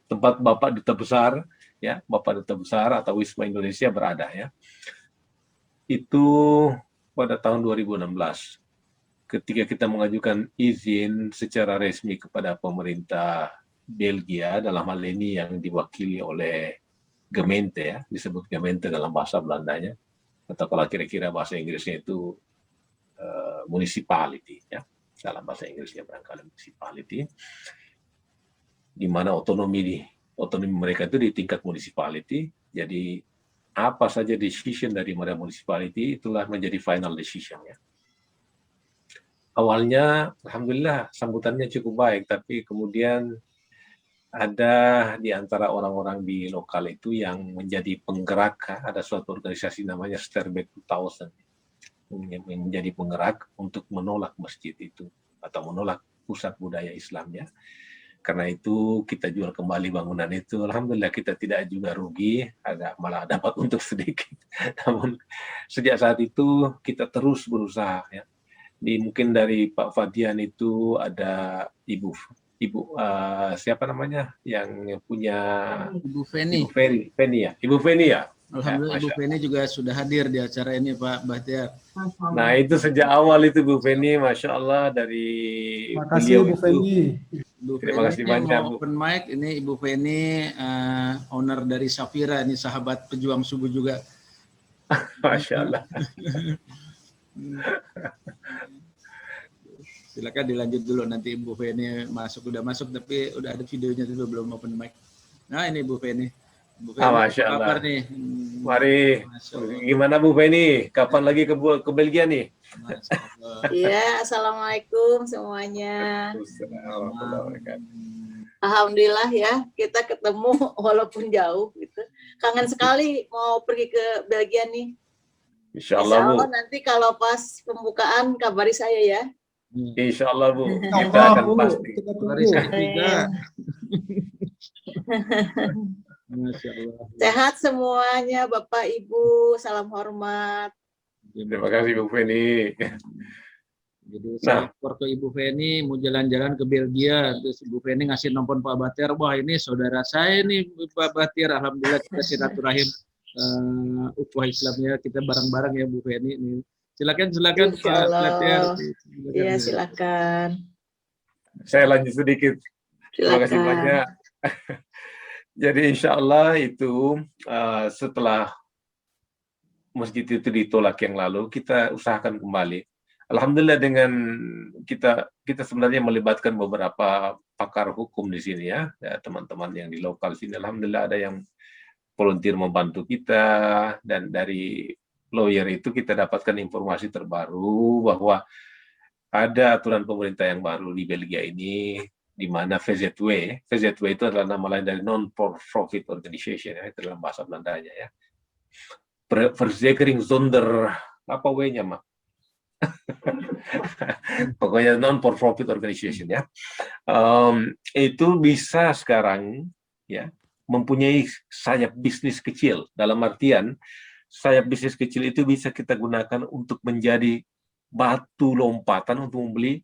tempat Bapak Duta Besar ya, Bapak Duta Besar atau Wisma Indonesia berada ya. Itu pada tahun 2016 ketika kita mengajukan izin secara resmi kepada pemerintah Belgia, dalam hal ini yang diwakili oleh Gemeente ya, disebut Gemeente dalam bahasa Belandanya, atau kalau kira-kira bahasa Inggrisnya itu municipality ya, dalam bahasa Inggrisnya barangkali municipality, di mana otonomi mereka itu di tingkat municipality. Jadi apa saja decision dari municipality itulah menjadi final decision ya. Awalnya alhamdulillah sambutannya cukup baik, tapi kemudian ada di antara orang-orang di lokal itu yang menjadi penggerak, ada suatu organisasi namanya Sterbeek 2000 yang menjadi penggerak untuk menolak masjid itu atau menolak pusat budaya Islamnya. Karena itu kita jual kembali bangunan itu. Alhamdulillah kita tidak juga rugi, malah dapat untung sedikit. Namun sejak saat itu kita terus berusaha ya. Mungkin dari Pak Fadian itu ada Ibu siapa namanya yang punya Ibu Feni. Ibu Feni ya. Alhamdulillah Ibu Feni juga sudah hadir di acara ini Pak Bahtiar. Nah itu sejak awal itu Bu Feni, Masya Allah dari Terima kasih Bu Feni. Terima kasih banyak Bu. Open mic ini Ibu Feni, owner dari Safira, ini sahabat pejuang subuh juga. Masya Allah. Silakan dilanjut dulu, nanti Ibu Feni udah masuk tapi udah ada videonya dulu, belum open mic. Nah ini Bu Feni. Bu Feni, Masya Allah. kabar nih? Mari, gimana Bu Feni? Kapan lagi ke Belgia nih? Iya, assalamualaikum semuanya. Alhamdulillah ya, kita ketemu walaupun jauh gitu. Kangen sekali mau pergi ke Belgia nih. Insya Allah Bu. Nanti kalau pas pembukaan kabari saya ya. Insya Allah Bu, kita akan pasti. Sehat semuanya Bapak Ibu, salam hormat. Terima kasih Bu Feni. Jadi saya ke Ibu Feni mau jalan-jalan ke Belgia, terus Ibu Feni ngasih nomor Pak Bahtiar, wah ini saudara saya nih Pak Bahtiar, alhamdulillah kita silaturahim ukhuwah Islamnya kita bareng-bareng ya Bu Feni ini. Silakan Pak Bahtiar. Iya silakan. Saya lanjut sedikit. Terima kasih banyak. Jadi insya Allah itu setelah masjid itu ditolak yang lalu, kita usahakan kembali. Alhamdulillah dengan kita sebenarnya melibatkan beberapa pakar hukum di sini ya, teman-teman yang di lokal sini. Alhamdulillah ada yang volunteer membantu kita, dan dari lawyer itu kita dapatkan informasi terbaru bahwa ada aturan pemerintah yang baru di Belgia ini, di mana VZW itu adalah nama lain dari non-profit organization ya, itu dalam bahasa Belandanya ya. Verzekering zonder apa W-nya Mak? Pokoknya non-profit organization ya. Itu bisa sekarang ya mempunyai sayap bisnis kecil, dalam artian sayap bisnis kecil itu bisa kita gunakan untuk menjadi batu lompatan untuk membeli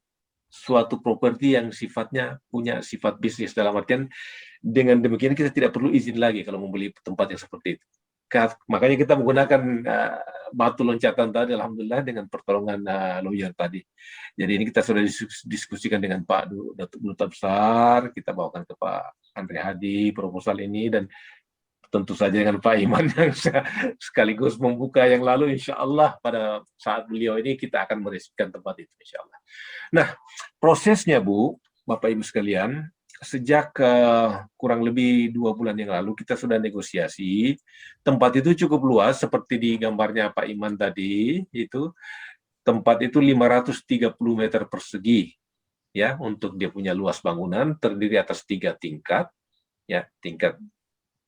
suatu properti yang sifatnya punya sifat bisnis, dalam artian dengan demikian kita tidak perlu izin lagi kalau membeli tempat yang seperti itu. Makanya kita menggunakan batu loncatan tadi, alhamdulillah, dengan pertolongan lawyer tadi. Jadi ini kita sudah diskusikan dengan Pak Duta Besar, kita bawakan ke Pak Andre Hadi proposal ini, dan tentu saja dengan Pak Iman yang sekaligus membuka yang lalu, insya Allah pada saat beliau ini kita akan meresmikan tempat itu, insya Allah. Nah, prosesnya Bu, Bapak Ibu sekalian, sejak kurang lebih 2 bulan yang lalu kita sudah negosiasi. Tempat itu cukup luas, seperti di gambarnya Pak Iman tadi, itu tempat itu 530 meter persegi, ya, untuk dia punya luas bangunan, terdiri atas 3 tingkat, ya, tingkat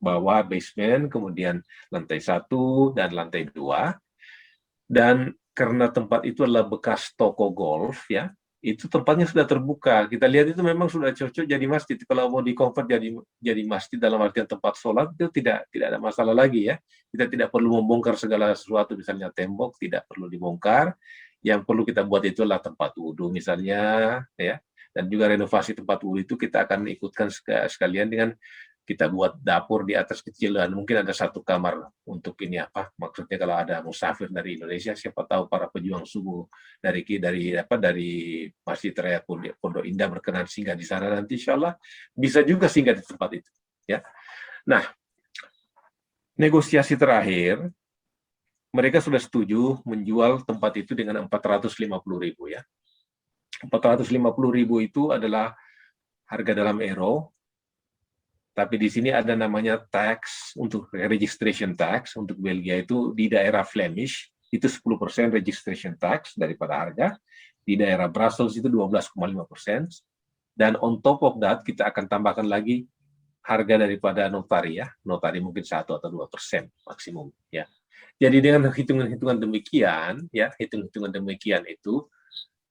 bawah basement, kemudian lantai 1 dan lantai 2. Dan karena tempat itu adalah bekas toko golf, ya, itu tempatnya sudah terbuka. Kita lihat itu memang sudah cocok jadi masjid. Kalau mau di-convert jadi masjid dalam artian tempat sholat, itu tidak ada masalah lagi, ya. Kita tidak perlu membongkar segala sesuatu, misalnya tembok tidak perlu dibongkar. Yang perlu kita buat itu adalah tempat wudhu misalnya, ya. Dan juga renovasi tempat wudhu itu kita akan ikutkan sekalian dengan kita buat dapur di atas kecil, dan mungkin ada 1 kamar untuk ini apa, maksudnya kalau ada musafir dari Indonesia, siapa tahu para pejuang subuh dari Masjid Raya Pondok Indah berkenan singgah di sana nanti, insya Allah bisa juga singgah di tempat itu, ya. Nah, negosiasi terakhir mereka sudah setuju menjual tempat itu dengan 450.000, ya. 450.000 itu adalah harga dalam euro. Tapi di sini ada namanya tax, untuk registration tax untuk Belgia itu di daerah Flemish itu 10% registration tax daripada harga, di daerah Brussels itu 12,5%, dan on top of that kita akan tambahkan lagi harga daripada notari, ya, notari mungkin 1 atau 2% maksimum, ya. Jadi dengan hitungan-hitungan demikian, ya, hitung-hitungan demikian itu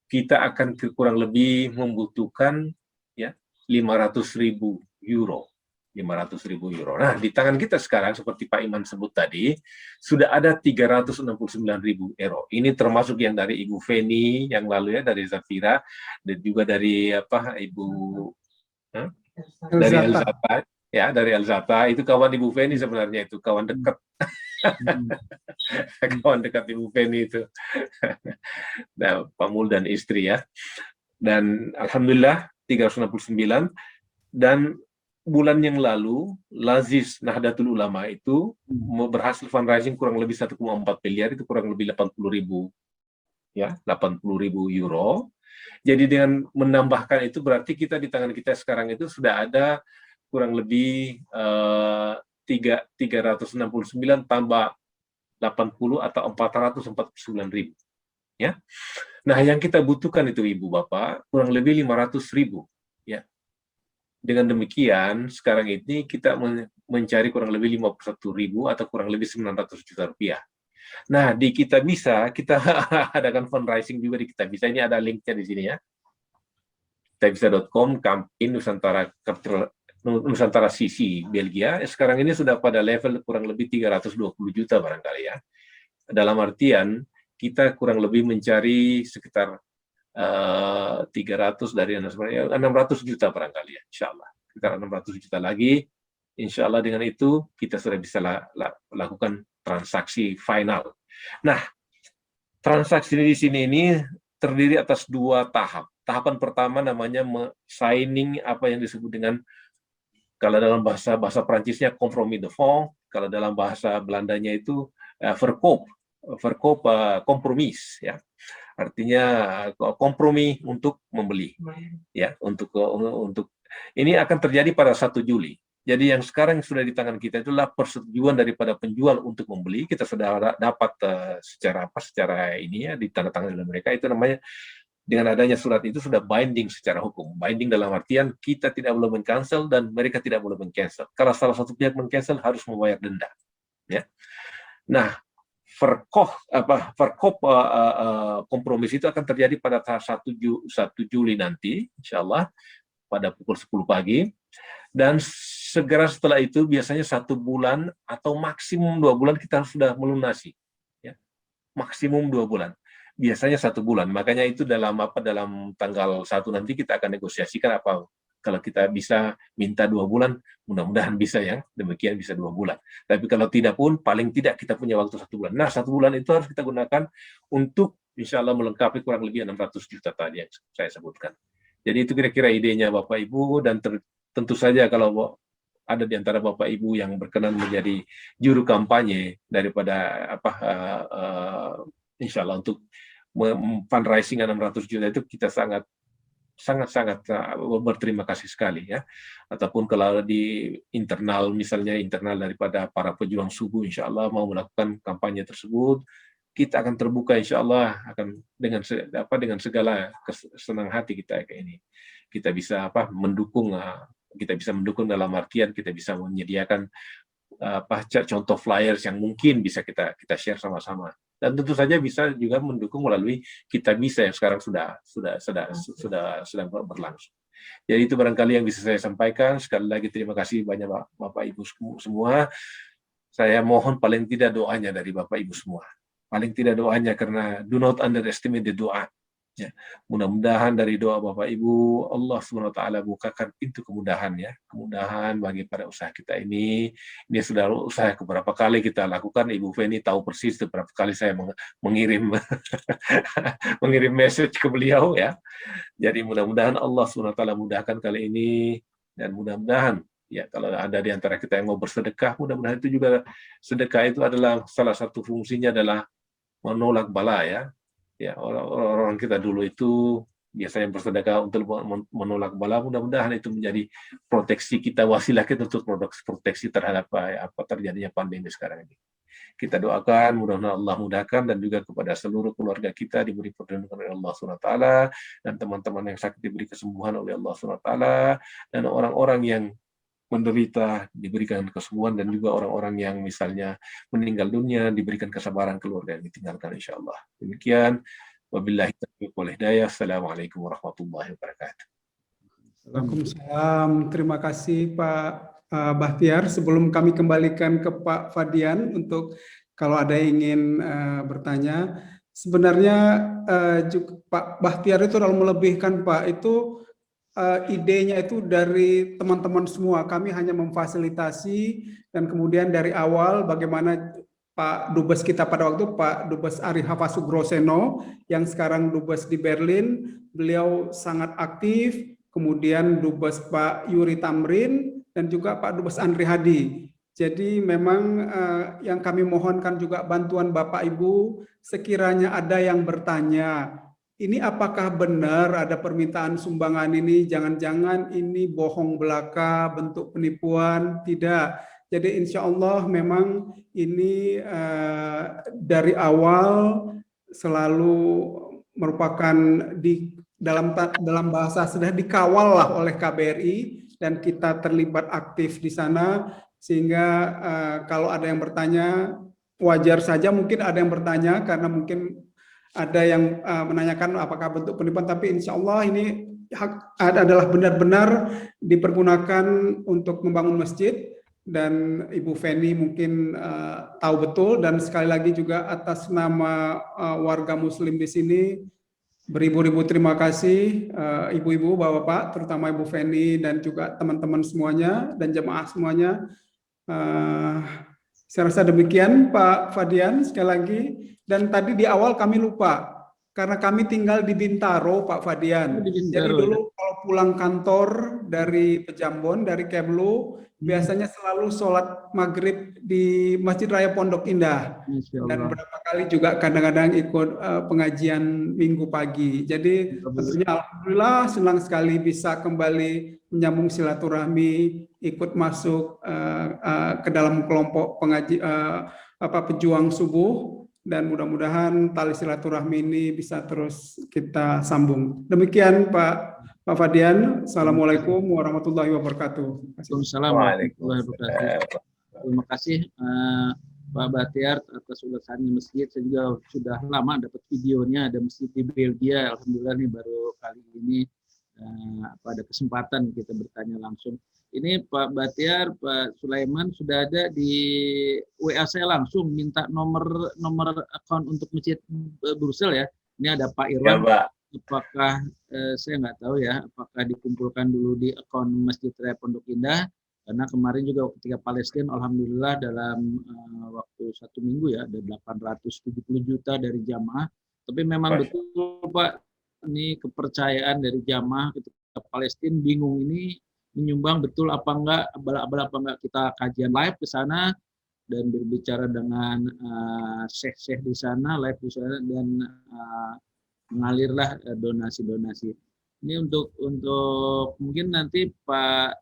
kita akan kurang lebih membutuhkan, ya, 500.000 euro. 500.000 euro. Nah, di tangan kita sekarang, seperti Pak Iman sebut tadi, sudah ada 369.000 euro. Ini termasuk yang dari Ibu Feni yang lalu, ya, dari Zafira, dan juga dari Ibu dari Elzata, ya, dari Elzata. Itu kawan Ibu Feni sebenarnya, itu kawan dekat. Kawan dekat Ibu Feni itu. Nah, Pak Mul dan istri, ya. Dan alhamdulillah 369, dan bulan yang lalu, Lazis Nahdlatul Ulama itu berhasil fundraising kurang lebih 1,4 miliar, itu kurang lebih 80.000, ya, 80.000 euro. Jadi dengan menambahkan itu berarti kita di tangan kita sekarang itu sudah ada kurang lebih 369 tambah 80 atau 449.000, ya. Nah, yang kita butuhkan itu Ibu Bapak kurang lebih 500.000, ya. Dengan demikian, sekarang ini kita mencari kurang lebih 51.000 atau kurang lebih 900 juta rupiah. Nah, di Kitabisa, kita adakan fundraising juga di Kitabisa. Ini ada linknya di sini, ya. Kitabisa.com, campaign Nusantara Sisi Belgia. Sekarang ini sudah pada level kurang lebih 320 juta barangkali, ya. Dalam artian, kita kurang lebih mencari sekitar 300 dari 600 juta barangkali, ya, insya Allah. Sekitar 600 juta lagi, insya Allah dengan itu kita sudah bisa lakukan transaksi final. Nah, transaksi di sini ini terdiri atas 2 tahap. Tahapan pertama namanya signing apa yang disebut dengan, kalau dalam bahasa Perancisnya compromis de fonds, kalau dalam bahasa Belandanya itu verkoop kompromis, ya. Artinya kompromi untuk membeli, ya, untuk ini akan terjadi pada 1 Juli. Jadi yang sekarang sudah di tangan kita itulah persetujuan daripada penjual untuk membeli. Kita sudah dapat secara ini, ya, ditandatangani oleh mereka. Itu namanya, dengan adanya surat itu sudah binding secara hukum. Binding dalam artian kita tidak boleh men-cancel dan mereka tidak boleh men-cancel. Kalau salah satu pihak men-cancel harus membayar denda, ya. Nah, verkoop kompromis itu akan terjadi pada 1 Juli nanti, insya Allah, pada pukul 10 pagi. Dan segera setelah itu, biasanya 1 bulan atau maksimum 2 bulan kita sudah melunasi, ya. Maksimum 2 bulan. biasanya 1 bulan. Makanya itu dalam tanggal 1 nanti kita akan negosiasikan apa. Kalau kita bisa minta 2 bulan, mudah-mudahan bisa ya, demikian bisa 2 bulan. Tapi kalau tidak pun, paling tidak kita punya waktu 1 bulan. Nah, 1 bulan itu harus kita gunakan untuk insya Allah melengkapi kurang lebih 600 juta tadi yang saya sebutkan. Jadi itu kira-kira idenya Bapak Ibu, dan tentu saja kalau ada di antara Bapak Ibu yang berkenan menjadi juru kampanye daripada insya Allah untuk fundraising 600 juta itu, kita sangat berterima kasih sekali ya. Ataupun kalau di internal, misalnya internal daripada para pejuang subuh, insya Allah mau melakukan kampanye tersebut, kita akan terbuka insya Allah, akan dengan segala senang hati kita kayak ini. Kita bisa mendukung, kita bisa mendukung dalam artian kita bisa menyediakan contoh flyers yang mungkin bisa kita share sama-sama. Dan tentu saja bisa juga mendukung melalui Kita Bisa yang sekarang sedang berlangsung. Jadi itu barangkali yang bisa saya sampaikan. Sekali lagi terima kasih banyak Bapak Ibu semua. Saya mohon paling tidak doanya dari Bapak Ibu semua. Paling tidak doanya, karena do not underestimate the doa. Ya, mudah-mudahan dari doa Bapak Ibu, Allah SWT bukakan pintu kemudahan ya, kemudahan bagi pada usaha kita ini. Ini sudah usaha beberapa kali kita lakukan. Ibu Feni tahu persis beberapa kali saya mengirim mengirim message ke beliau ya. Jadi mudah-mudahan Allah SWT mudahkan kali ini, dan mudah-mudahan ya kalau ada di antara kita yang mau bersedekah, mudah-mudahan itu juga, sedekah itu adalah salah satu fungsinya adalah menolak bala ya. Ya, orang kita dulu itu biasanya bersedekah untuk menolak bala. Mudah-mudahan itu menjadi proteksi kita, wasilah kita untuk proteksi terhadap apa terjadinya pandemi sekarang ini. Kita doakan mudah-mudahan Allah mudahkan, dan juga kepada seluruh keluarga kita diberi perlindungan oleh Allah SWT, dan teman-teman yang sakit diberi kesembuhan oleh Allah SWT, dan orang-orang yang menderita diberikan kesembuhan, dan juga orang-orang yang misalnya meninggal dunia diberikan kesabaran keluarga yang ditinggalkan insya Allah. Demikian, wabillahi taufiq wal hidayah. Assalamualaikum warahmatullahi wabarakatuh. Waalaikumsalam. Terima kasih Pak Bahtiar. Sebelum kami kembalikan ke Pak Fadian untuk kalau ada yang ingin bertanya, sebenarnya Pak Bahtiar itu kalau melebihkan Pak itu idenya itu dari teman-teman semua. Kami hanya memfasilitasi, dan kemudian dari awal bagaimana Pak Dubes kita pada waktu, Pak Dubes Ari Hafasugroseno yang sekarang Dubes di Berlin, beliau sangat aktif. Kemudian Dubes Pak Yuri Tamrin, dan juga Pak Dubes Andri Hadi. Jadi memang yang kami mohonkan juga bantuan Bapak Ibu, sekiranya ada yang bertanya, ini apakah benar ada permintaan sumbangan ini? Jangan-jangan ini bohong belaka, bentuk penipuan? Tidak. Jadi insya Allah memang ini dari awal selalu merupakan dalam bahasa sudah dikawal lah oleh KBRI, dan kita terlibat aktif di sana, sehingga kalau ada yang bertanya wajar saja mungkin ada yang bertanya, karena mungkin ada yang menanyakan apakah bentuk penipuan, tapi insya Allah ini adalah benar-benar dipergunakan untuk membangun masjid, dan Ibu Feni mungkin tahu betul. Dan sekali lagi juga atas nama warga Muslim di sini, beribu-ribu terima kasih ibu-ibu, bapak-bapak, terutama Ibu Feni dan juga teman-teman semuanya dan jemaah semuanya. Saya rasa demikian Pak Fadian sekali lagi. Dan tadi di awal kami lupa, karena kami tinggal di Bintaro Pak Fadian. Jadi dulu kalau pulang kantor dari Pejambon, dari Kemlu, biasanya selalu sholat maghrib di Masjid Raya Pondok Indah. Dan beberapa kali juga kadang-kadang ikut pengajian minggu pagi. Jadi tentunya alhamdulillah senang sekali bisa kembali menyambung silaturahmi, ikut masuk ke dalam kelompok pejuang subuh. Dan mudah-mudahan tali silaturahmi ini bisa terus kita sambung. Demikian Pak Fadian. Assalamualaikum warahmatullahi wabarakatuh. Assalamualaikum warahmatullahi wabarakatuh. Terima kasih Pak Bahtiar atas ulasannya masjid. Saya juga sudah lama dapat videonya, ada masjid di Belgia. Alhamdulillah nih baru kali ini pada kesempatan kita bertanya langsung. Ini Pak Bahtiar, Pak Sulaiman sudah ada di WA saya langsung minta nomor account untuk masjid Brussels ya. Ini ada Pak Ya, Irwan. Pak. Apakah saya nggak tahu ya, apakah dikumpulkan dulu di akun Masjid Raya Pondok Indah? Karena kemarin juga ketika Palestina, alhamdulillah dalam waktu 1 minggu ya ada 870 juta dari jamaah. Tapi memang betul Pak, ini kepercayaan dari jamaah ketika Palestina bingung ini menyumbang betul apa enggak, abal-abal apa enggak, kita kajian live ke sana dan berbicara dengan syekh-syekh di sana, live di sana, dan mengalirlah donasi-donasi. Ini untuk mungkin nanti Pak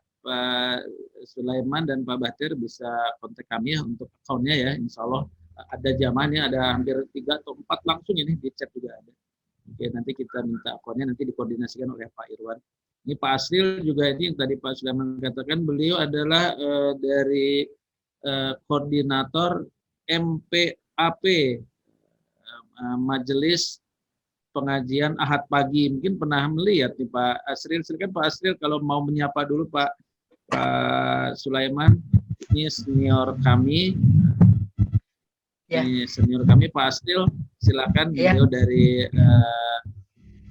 Sulaiman dan Pak Bahtiar bisa kontak kami ya untuk akunnya ya, insya Allah ada zamannya, ada hampir 3 atau 4 langsung ini di chat juga ada. Oke, nanti kita minta akunnya, nanti dikoordinasikan oleh Pak Irwan. Ini Pak Asril juga, ini yang tadi Pak Sulaiman katakan, beliau adalah dari koordinator MPAP, Majelis Pengajian Ahad Pagi. Mungkin pernah melihat nih Pak Asril. Silakan Pak Asril kalau mau menyapa dulu Pak Sulaiman. Ini senior kami. Ya. Ini senior kami Pak Asril. Silakan, beliau dari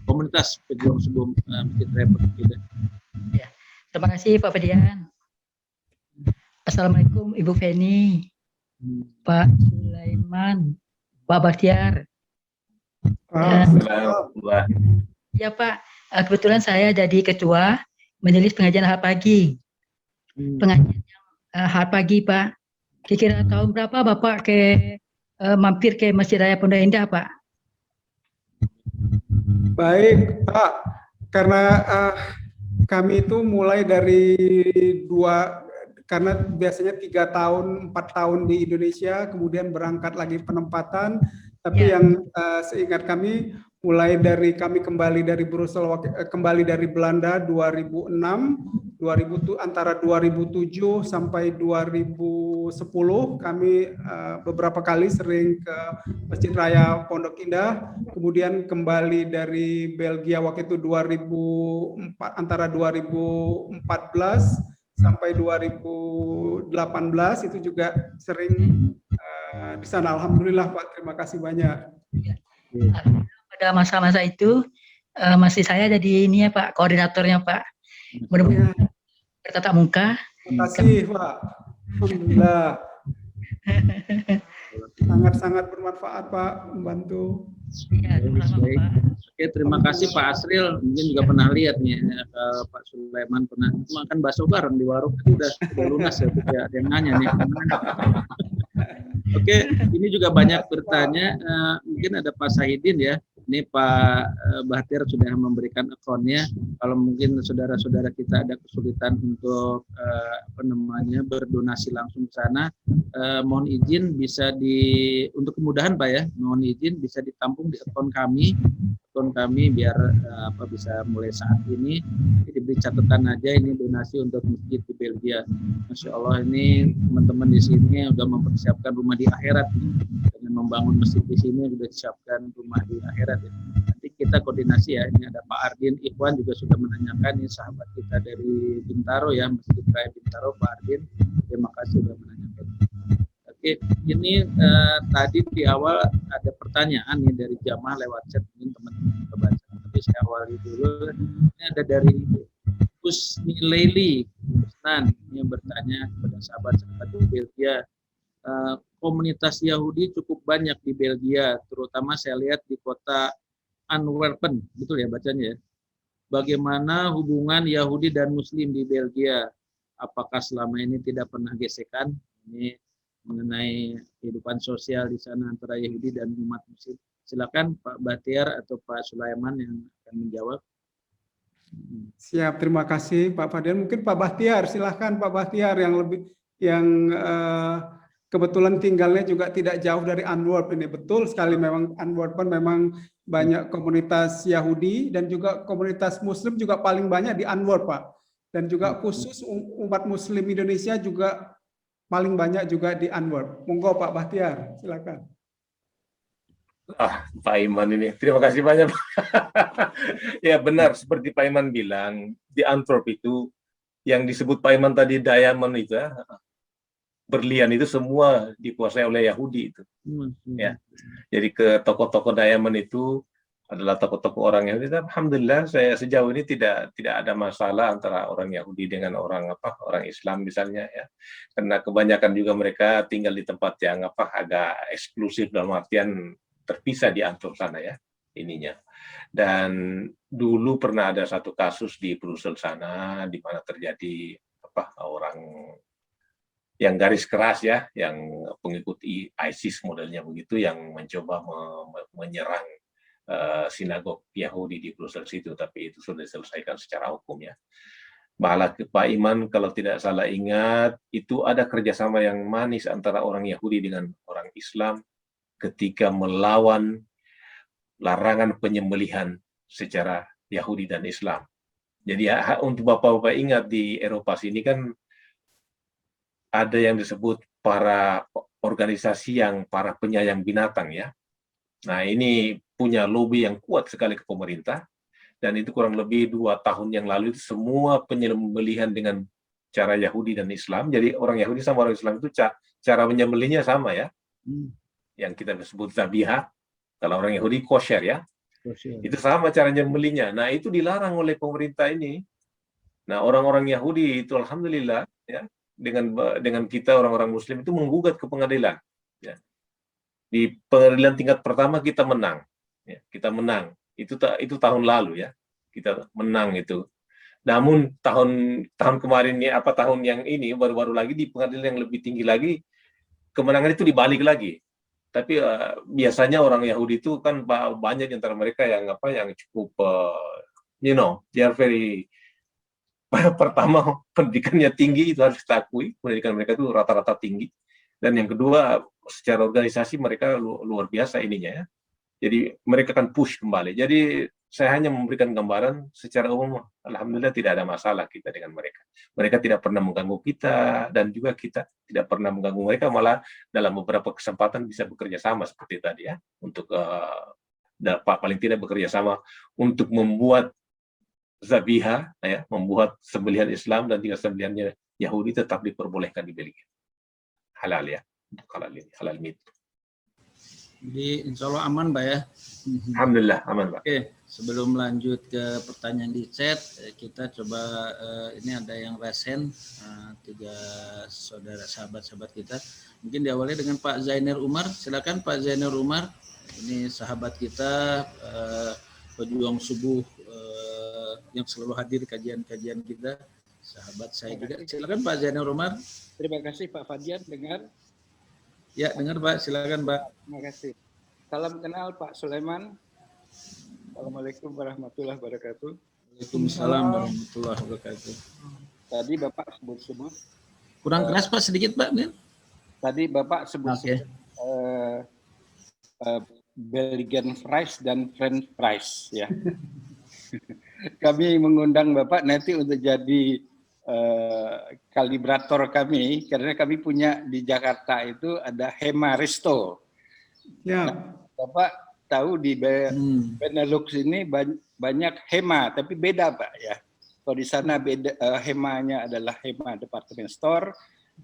komunitas pejuang subuh Masjid Raya Pondok Indah. Ya. Terima kasih Pak Fadian. Assalamualaikum Ibu Feni, Pak Sulaiman, Pak Bahtiar. Ya Pak, kebetulan saya jadi ketua Majelis Pengajian Ahad Pagi. Pengajian Ahad Pagi Pak. Kira-kira tahun berapa Bapak mampir ke Masjid Raya Pondok Indah Pak? Baik Pak, karena kami itu mulai dari karena biasanya 3 tahun, 4 tahun di Indonesia, kemudian berangkat lagi penempatan. Tapi yang seingat kami, mulai dari kami kembali dari Brussels, kembali dari Belanda 2006, antara 2007 sampai 2010, kami beberapa kali sering ke Masjid Raya Pondok Indah. Kemudian kembali dari Belgia waktu itu antara 2014 sampai 2018 itu juga sering di sana. Alhamdulillah Pak, terima kasih banyak. Pada masa-masa itu masih saya jadi ini ya Pak, koordinatornya Pak. Mudah-mudahan bertatap muka. Terima kasih Pak. Alhamdulillah. Sangat-sangat bermanfaat Pak, membantu. Ya, Baik. Oke, terima kasih Pak Asril. Mungkin juga pernah lihat nih Pak Sulaiman pernah makan bakso bareng di warung. Itu udah lunas ya, ada yang nanya nih. Oke, ini juga banyak bertanya. Mungkin ada Pak Sahidin ya. Ini Pak Bahtiar sudah memberikan akunnya. Kalau mungkin saudara-saudara kita ada kesulitan untuk berdonasi langsung ke sana, mohon izin bisa untuk kemudahan Pak ya. Mohon izin bisa ditampung di akun kami. Akun kami biar bisa mulai saat ini diberi catatan aja ini donasi untuk masjid di Belgia. Masya Allah, ini teman-teman di sini sudah mempersiapkan rumah di akhirat nih. Dengan membangun masjid di sini sudah disiapkan rumah di akhirat ya. Nanti kita koordinasi ya. Ini ada Pak Ardin Ikhwan juga sudah menanyakan, ini sahabat kita dari Bintaro ya, Masjid Raya Bintaro, Pak Ardin. Terima kasih sudah menanyakan. Oke, ini tadi di awal ada pertanyaan nih dari jamaah lewat chat, mungkin teman-teman juga baca. Tapi saya awali dulu. Ini ada dari Husni Leili Husnan yang bertanya kepada sahabat-sahabat di Belgia. Komunitas Yahudi cukup banyak di Belgia, terutama saya lihat di kota Antwerpen, betul ya bacanya ya. Bagaimana hubungan Yahudi dan Muslim di Belgia? Apakah selama ini tidak pernah gesekan? Ini mengenai kehidupan sosial di sana antara Yahudi dan umat Muslim. Silakan Pak Bahtiar atau Pak Sulaiman yang akan menjawab. Siap, terima kasih Pak Fadian. Mungkin Pak Bahtiar, silakan Pak Bahtiar yang kebetulan tinggalnya juga tidak jauh dari Antwerp ini. Betul sekali, memang Antwerpen memang banyak komunitas Yahudi dan juga komunitas Muslim juga paling banyak di Antwerp Pak. Dan juga khusus umat Muslim Indonesia juga paling banyak juga di Antwerp. Monggo Pak Bahtiar, silakan. Pak Iman ini, terima kasih banyak. Ya benar, seperti Pak Iman bilang, di Antwerp itu, yang disebut Pak Iman tadi diamond itu, berlian itu semua dikuasai oleh Yahudi itu. Ya. Jadi ke toko-toko diamond itu adalah tokoh-tokoh orang Yahudi. Alhamdulillah saya sejauh ini tidak ada masalah antara orang Yahudi dengan orang Islam misalnya ya. Karena kebanyakan juga mereka tinggal di tempat yang agak eksklusif dalam artian terpisah di Ancol sana ya ininya. Dan dulu pernah ada satu kasus di Brussels sana di mana terjadi orang yang garis keras ya, yang pengikut ISIS modelnya begitu yang mencoba menyerang sinagog Yahudi di Brussels itu, tapi itu sudah diselesaikan secara hukum ya. Malah Pak Iman kalau tidak salah ingat itu ada kerjasama yang manis antara orang Yahudi dengan orang Islam ketika melawan larangan penyembelihan secara Yahudi dan Islam. Jadi untuk Bapak-Bapak ingat di Eropa sini kan ada yang disebut para organisasi yang para penyayang binatang ya. Nah ini punya lobby yang kuat sekali ke pemerintah, dan itu kurang lebih 2 tahun yang lalu itu semua penyembelihan dengan cara Yahudi dan Islam. Jadi orang Yahudi sama orang Islam itu cara menyembelihnya sama ya. Yang kita sebut zabiha, kalau orang Yahudi kosher ya. Itu sama cara menyembelihnya. Nah itu dilarang oleh pemerintah ini. Nah orang-orang Yahudi itu alhamdulillah ya dengan kita orang-orang Muslim itu menggugat ke pengadilan. Ya. Di pengadilan tingkat pertama kita menang. Ya, kita menang. Itu tahun lalu ya. Kita menang itu. Namun tahun kemarin tahun yang ini baru-baru lagi di pengadilan yang lebih tinggi lagi kemenangan itu dibalik lagi. Tapi biasanya orang Yahudi itu kan banyak di antara mereka yang cukup they are very pertama pendidikannya tinggi, itu harus kita akui, pendidikan mereka itu rata-rata tinggi. Dan yang kedua secara organisasi mereka luar biasa ininya ya. Jadi mereka akan push kembali. Jadi saya hanya memberikan gambaran secara umum, alhamdulillah tidak ada masalah kita dengan mereka. Mereka tidak pernah mengganggu kita, dan juga kita tidak pernah mengganggu mereka, malah dalam beberapa kesempatan bisa bekerja sama seperti tadi ya, untuk paling tidak bekerja sama untuk membuat zabiha, ya, membuat sembelihan Islam dan juga sembelihannya Yahudi tetap diperbolehkan di Belgia. Halal ya, halal meat. Jadi insya Allah aman Pak ya. Alhamdulillah aman Pak. Oke, sebelum lanjut ke pertanyaan di chat, kita coba ini ada yang resen 3 sahabat-sahabat kita. Mungkin diawali dengan Pak Zainer Umar. Silakan Pak Zainer Umar. Ini sahabat kita, pejuang subuh yang selalu hadir kajian-kajian kita. Sahabat saya juga. Silakan Pak Zainer Umar. Terima kasih Pak Fadian, dengar? Ya, dengar Pak. Silakan Pak. Terima kasih. Salam kenal Pak Sulaiman. Assalamualaikum warahmatullahi wabarakatuh. Waalaikumsalam warahmatullahi wabarakatuh. Tadi Bapak sebut-sebut. Kurang keras Pak, sedikit Pak. Tadi Bapak sebut-sebut Belgian fries dan French fries ya. Kami mengundang Bapak nanti untuk jadi kalibrator kami, karena kami punya di Jakarta itu ada Hema Resto. Ya. Nah, Bapak tahu di Benelux ini banyak Hema, tapi beda Pak ya. Kalau di sana beda, Hemanya adalah Hema department store.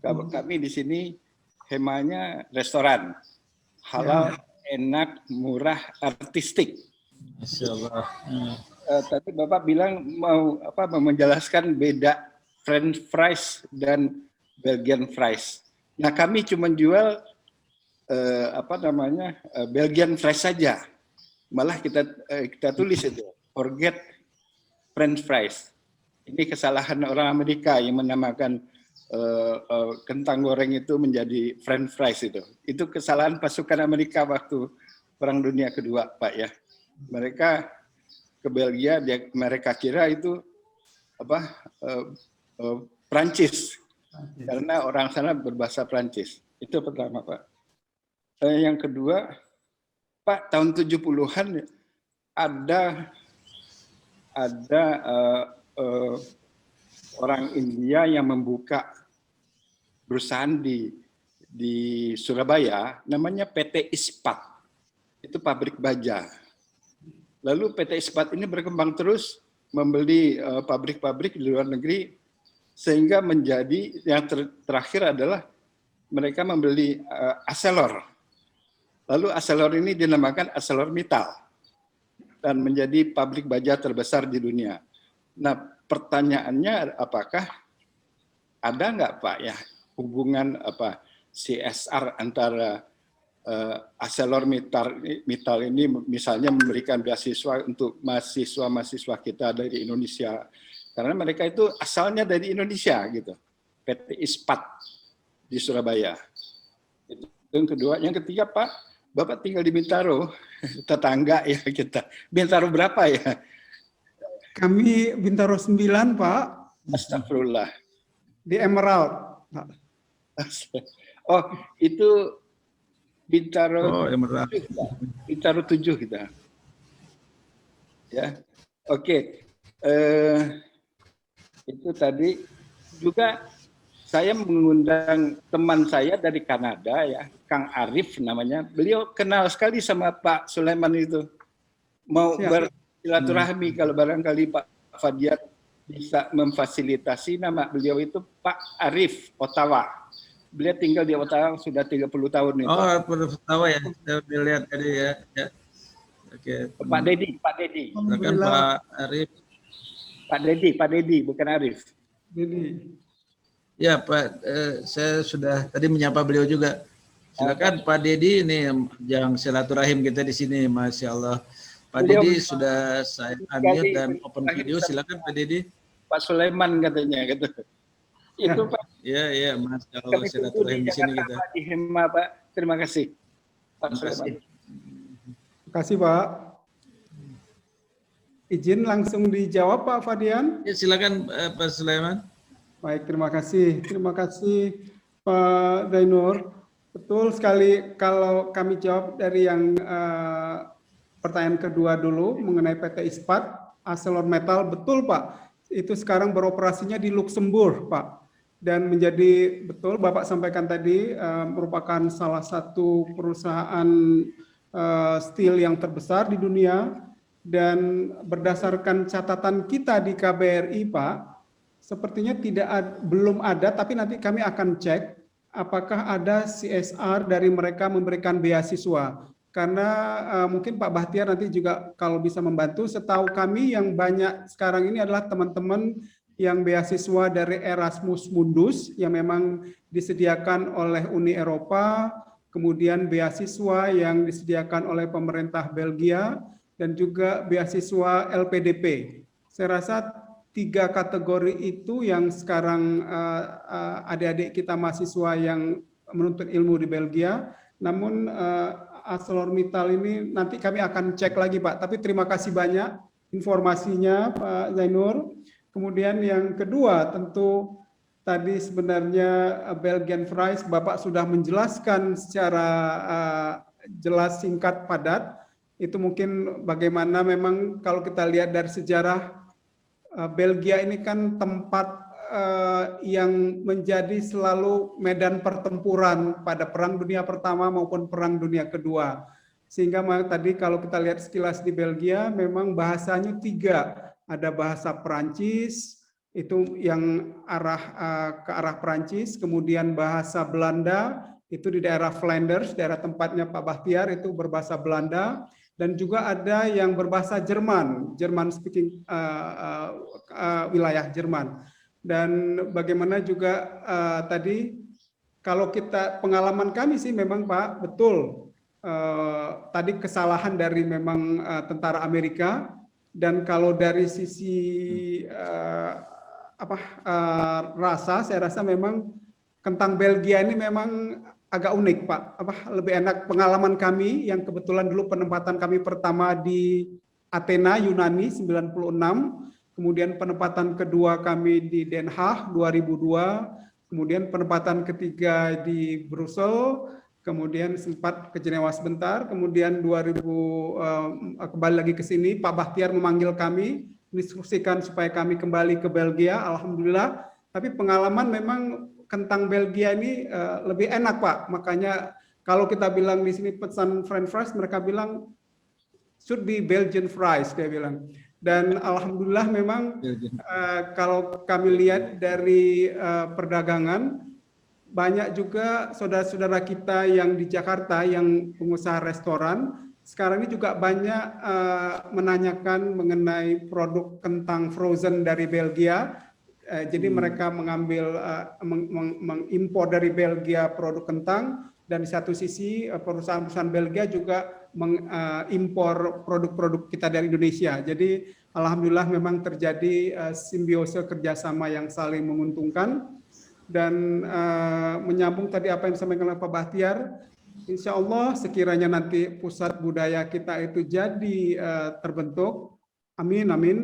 Kalau kami di sini Hemanya restoran, halal, enak, murah, artistik. Masya Allah. Tadi Bapak bilang mau menjelaskan beda French fries dan Belgian fries. Nah kami cuma jual Belgian fries saja. Malah kita tulis itu forget French fries. Ini kesalahan orang Amerika yang menamakan kentang goreng itu menjadi French fries itu. Itu kesalahan pasukan Amerika waktu Perang Dunia Kedua, Pak ya. Mereka ke Belgia, mereka kira itu Prancis, karena orang sana berbahasa Prancis. Itu pertama Pak. Yang kedua, Pak, tahun 70-an ada orang India yang membuka perusahaan di Surabaya, namanya PT Ispat. Itu pabrik baja. Lalu PT Ispat ini berkembang terus, membeli pabrik-pabrik di luar negeri, sehingga menjadi yang terakhir adalah mereka membeli Arcelor. Lalu Arcelor ini dinamakan ArcelorMittal. dan menjadi pabrik baja terbesar di dunia. Nah, pertanyaannya apakah ada nggak Pak ya hubungan CSR antara ArcelorMittal ini misalnya memberikan beasiswa untuk mahasiswa-mahasiswa kita dari Indonesia, karena mereka itu asalnya dari Indonesia gitu, PT Ispat di Surabaya. Itu yang kedua. Yang ketiga Pak, Bapak tinggal di Bintaro, tetangga ya kita. Bintaro berapa ya? Kami Bintaro 9 Pak. Astagfirullah. Di Emerald Pak. Oh itu Bintaro, Emerald. Bintaro 7 kita. Ya, oke. Itu tadi juga saya mengundang teman saya dari Kanada ya, Kang Arif namanya. Beliau kenal sekali sama Pak Sulaiman itu. Mau bersilaturahmi kalau barangkali Pak Fadian bisa memfasilitasi. Nama beliau itu Pak Arif, Ottawa. Beliau tinggal di Ottawa sudah 30 tahun nih. Oh, Ottawa ya. Saya lihat tadi ya. Oke. Pak Dedi. Silakan Pak Arif. Pak Dedi, bukan Arif. Dedi. Ya Pak, saya sudah tadi menyapa beliau juga. Silakan Pak Dedi, ini yang silaturahim kita di sini, Masya Allah. Pak Dedi sudah saya unmute dan open video. Silakan Pak Dedi. Pak Sulaiman katanya gitu. Itu Pak. Iya, Masya Allah, silaturahim di sini kita. Di Hema Pak, terima kasih. Pak Sulaiman. Terima kasih Pak. Izin langsung dijawab Pak Fadian. Ya, silakan Pak Sulaiman. Baik, terima kasih. Terima kasih Pak Zainur. Betul sekali kalau kami jawab dari yang pertanyaan kedua dulu mengenai PT Ispat, ArcelorMittal, betul Pak. Itu sekarang beroperasinya di Luxembourg Pak. Dan menjadi betul Bapak sampaikan tadi merupakan salah satu perusahaan steel yang terbesar di dunia. Dan berdasarkan catatan kita di KBRI Pak, sepertinya belum ada, tapi nanti kami akan cek apakah ada CSR dari mereka memberikan beasiswa. Karena mungkin Pak Bahtiar nanti juga kalau bisa membantu, setahu kami yang banyak sekarang ini adalah teman-teman yang beasiswa dari Erasmus Mundus yang memang disediakan oleh Uni Eropa, kemudian beasiswa yang disediakan oleh pemerintah Belgia, dan juga beasiswa LPDP. Saya rasa 3 kategori itu yang sekarang adik-adik kita mahasiswa yang menuntut ilmu di Belgia. Namun ArcelorMittal ini nanti kami akan cek lagi Pak. Tapi terima kasih banyak informasinya Pak Zainur. Kemudian yang kedua tentu tadi sebenarnya Belgian Fries Bapak sudah menjelaskan secara jelas, singkat, padat. Itu mungkin bagaimana memang kalau kita lihat dari sejarah Belgia ini kan tempat yang menjadi selalu medan pertempuran pada Perang Dunia Pertama maupun Perang Dunia Kedua. Sehingga tadi kalau kita lihat sekilas di Belgia memang bahasanya 3. Ada bahasa Perancis, itu yang ke arah Perancis, kemudian bahasa Belanda, itu di daerah Flanders, daerah tempatnya Pak Bahtiar itu berbahasa Belanda, dan juga ada yang berbahasa Jerman speaking wilayah Jerman. Dan bagaimana juga tadi kalau kita pengalaman kami sih memang Pak betul tadi kesalahan dari memang tentara Amerika, dan kalau dari sisi rasa saya rasa memang kentang Belgia ini memang agak unik Pak, lebih enak pengalaman kami yang kebetulan dulu penempatan kami pertama di Athena Yunani 96, kemudian penempatan kedua kami di Den Haag 2002, kemudian penempatan ketiga di Brussel, kemudian sempat ke Jenewa sebentar, kemudian 2000 kembali lagi ke sini, Pak Bahtiar memanggil kami, diskusikan supaya kami kembali ke Belgia, alhamdulillah. Tapi pengalaman memang kentang Belgia ini lebih enak Pak, makanya kalau kita bilang di sini pesan French fries, mereka bilang should be Belgian fries, dia bilang. Dan alhamdulillah memang kalau kami lihat dari perdagangan, banyak juga saudara-saudara kita yang di Jakarta yang pengusaha restoran sekarang ini juga banyak menanyakan mengenai produk kentang frozen dari Belgia. Jadi mereka mengambil mengimpor dari Belgia produk kentang, dan di satu sisi perusahaan-perusahaan Belgia juga mengimpor produk-produk kita dari Indonesia. Jadi alhamdulillah memang terjadi simbiose kerjasama yang saling menguntungkan. Dan menyambung tadi apa yang disampaikan oleh Pak Bahtiar, insya Allah sekiranya nanti pusat budaya kita itu jadi terbentuk, amin amin.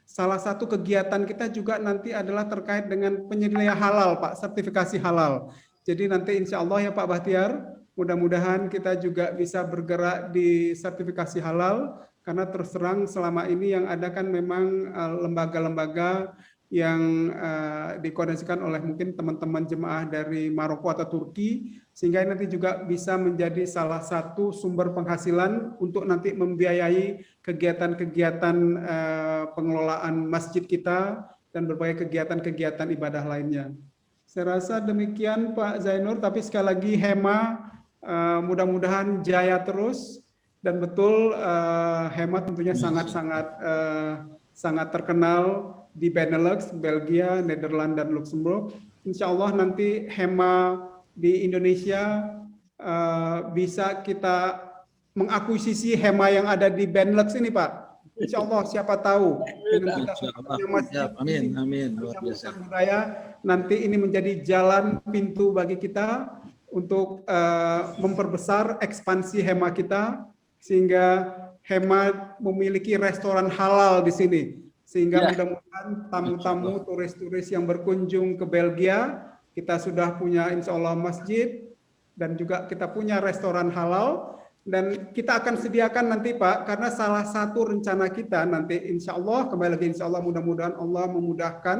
Salah satu kegiatan kita juga nanti adalah terkait dengan penyedia halal, Pak, sertifikasi halal. Jadi nanti insya Allah ya Pak Bahtiar, mudah-mudahan kita juga bisa bergerak di sertifikasi halal, karena terus terang selama ini yang ada kan memang lembaga-lembaga yang dikoordinasikan oleh mungkin teman-teman jemaah dari Maroko atau Turki, sehingga nanti juga bisa menjadi salah satu sumber penghasilan untuk nanti membiayai kegiatan-kegiatan pengelolaan masjid kita dan berbagai kegiatan-kegiatan ibadah lainnya. Saya rasa demikian Pak Zainur, tapi sekali lagi HEMA mudah-mudahan jaya terus, dan betul HEMA tentunya sangat terkenal di Benelux, Belgia, Nederland, dan Luxembourg. Insya Allah nanti HEMA di Indonesia bisa kita mengakuisisi HEMA yang ada di Benelux ini, Pak. Insya Allah, siapa tahu dengan kita amin, luar biasa. Budaya, nanti ini menjadi jalan pintu bagi kita untuk memperbesar ekspansi HEMA kita, sehingga HEMA memiliki restoran halal di sini. Sehingga mudah-mudahan tamu-tamu, turis-turis yang berkunjung ke Belgia, kita sudah punya insya Allah masjid, dan juga kita punya restoran halal, dan kita akan sediakan nanti Pak, karena salah satu rencana kita nanti insya Allah, kembali lagi insya Allah, mudah-mudahan Allah memudahkan,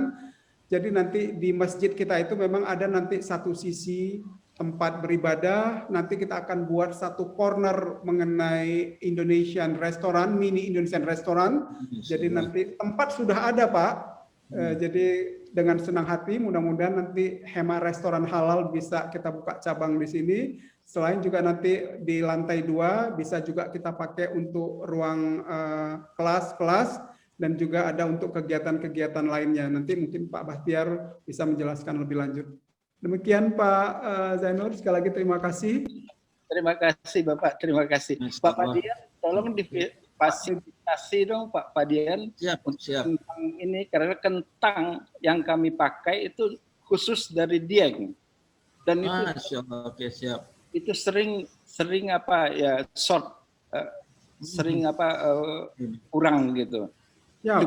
jadi nanti di masjid kita itu memang ada nanti satu sisi tempat beribadah, nanti kita akan buat satu corner mengenai Indonesian restoran, mini Indonesian restoran. Jadi nanti tempat sudah ada Pak. Jadi dengan senang hati mudah-mudahan nanti HEMA restoran halal bisa kita buka cabang di sini. Selain juga nanti di lantai 2 bisa juga kita pakai untuk ruang kelas-kelas, dan juga ada untuk kegiatan-kegiatan lainnya. Nanti mungkin Pak Bahtiar bisa menjelaskan lebih lanjut. Demikian Pak Zainur, sekali lagi terima kasih. Terima kasih Bapak, terima kasih. Pak Padian, tolong difasilitasi dong Pak Padian. Siap. Kentang ini, karena kentang yang kami pakai itu khusus dari Dieng. Dan itu, oke, siap. Itu sering kurang gitu. Ya,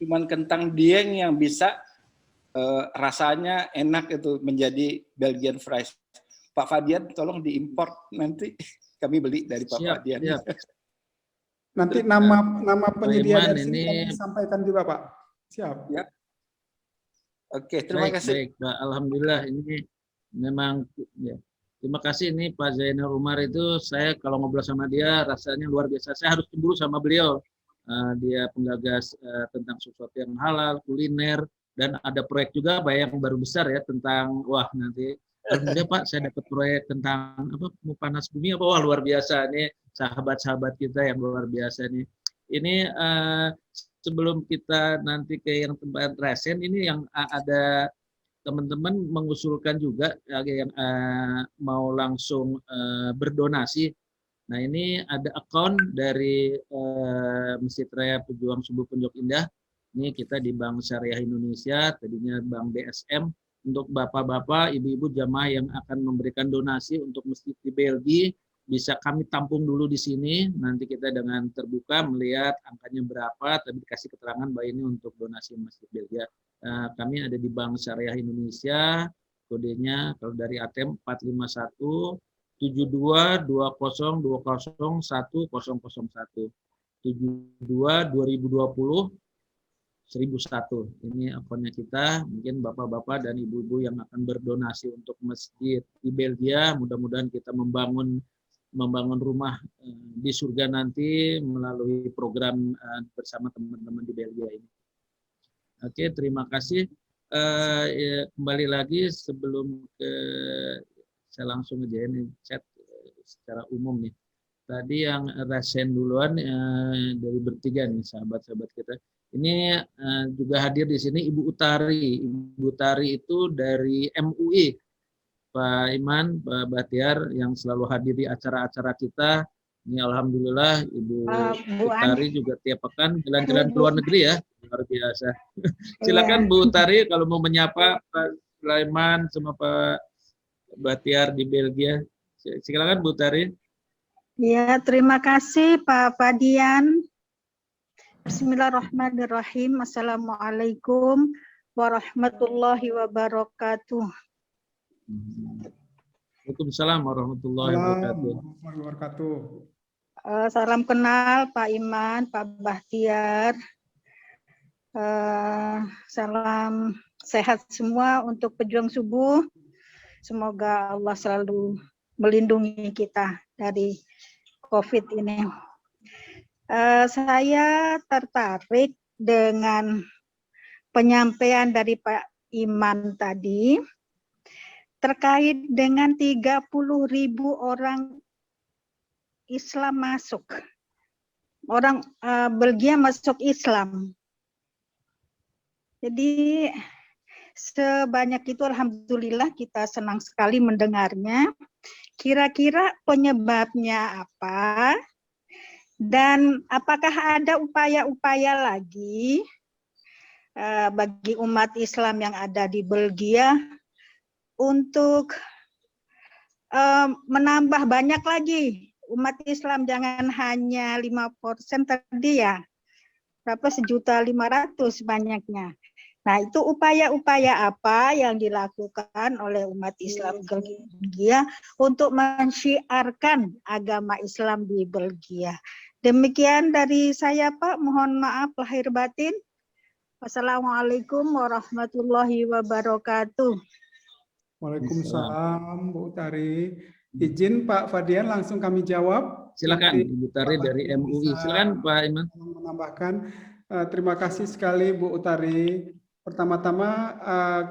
cuman kentang Dieng yang bisa rasanya enak itu menjadi Belgian fries. Pak Fadian tolong diimport, nanti kami beli dari Pak Fadian. Siap. Nanti nama penyedia dari sini disampaikan juga Pak. Siap. Ya. Oke, terima kasih. Baik, Pak. Alhamdulillah ini memang ya. Terima kasih ini Pak Zainur Umar itu, saya kalau ngobrol sama dia rasanya luar biasa. Saya harus cemburu sama beliau. Dia penggagas tentang sesuatu yang halal, kuliner, dan ada proyek juga Pak yang baru besar ya tentang nanti alhamdulillah Pak saya dapat proyek tentang mau panas bumi wah luar biasa nih sahabat-sahabat kita yang luar biasa nih. Ini sebelum kita nanti ke yang tempat resen ini yang ada teman-teman mengusulkan juga yang mau langsung berdonasi. Nah ini ada akun dari Masjid Raya Pejuang Subuh Pondok Indah. Ini kita di Bank Syariah Indonesia, tadinya Bank BSM, untuk bapak-bapak, ibu-ibu jamaah yang akan memberikan donasi untuk masjid di Belgia, bisa kami tampung dulu di sini, nanti kita dengan terbuka melihat angkanya berapa, tapi dikasih keterangan bahwa ini untuk donasi masjid Belgia. Kami ada di Bank Syariah Indonesia, kodenya kalau dari ATM 451 72 20 20 1001 72 2020 1001. Ini akunnya kita, mungkin bapak-bapak dan ibu-ibu yang akan berdonasi untuk masjid di Belgia, mudah-mudahan kita membangun rumah di surga nanti melalui program bersama teman-teman di Belgia ini. Oke, terima kasih. Kembali lagi sebelum saya langsung aja ini chat secara umum nih. Tadi yang rasen duluan dari bertiga nih sahabat-sahabat kita. Ini juga hadir di sini Ibu Utari. Ibu Utari itu dari MUI. Pak Iman, Pak Bahtiar yang selalu hadir di acara-acara kita. Ini alhamdulillah Ibu Utari juga tiap pekan jalan-jalan ke luar negeri ya. Luar biasa. Silakan Bu Utari kalau mau menyapa Pak Sulaiman sama Pak Bahtiar di Belgia. Silakan Bu Utari. Ya, terima kasih Pak Fadian. Bismillahirrahmanirrahim. Assalamualaikum warahmatullahi wabarakatuh. Waalaikumsalam warahmatullahi wabarakatuh. Salam kenal Pak Iman, Pak Bahtiar. Salam sehat semua untuk pejuang subuh. Semoga Allah selalu melindungi kita dari COVID ini. Saya tertarik dengan penyampaian dari Pak Iman tadi terkait dengan 30.000 orang Islam masuk. Orang Belgia masuk Islam. Jadi sebanyak itu alhamdulillah kita senang sekali mendengarnya. Kira-kira penyebabnya apa? Dan apakah ada upaya-upaya lagi bagi umat Islam yang ada di Belgia untuk menambah banyak lagi umat Islam, jangan hanya 5% tadi ya, berapa 1.500.000 banyaknya. Nah, itu upaya-upaya apa yang dilakukan oleh umat Islam Belgia untuk mensyiarkan agama Islam di Belgia. Demikian dari saya Pak, mohon maaf lahir batin. Wassalamualaikum warahmatullahi wabarakatuh. Waalaikumsalam Bu Utari. Izin Pak Fadian langsung kami jawab. Silakan Ibu Utari dari MUI. Silakan Pak Iman. Menambahkan terima kasih sekali Bu Utari. Pertama-tama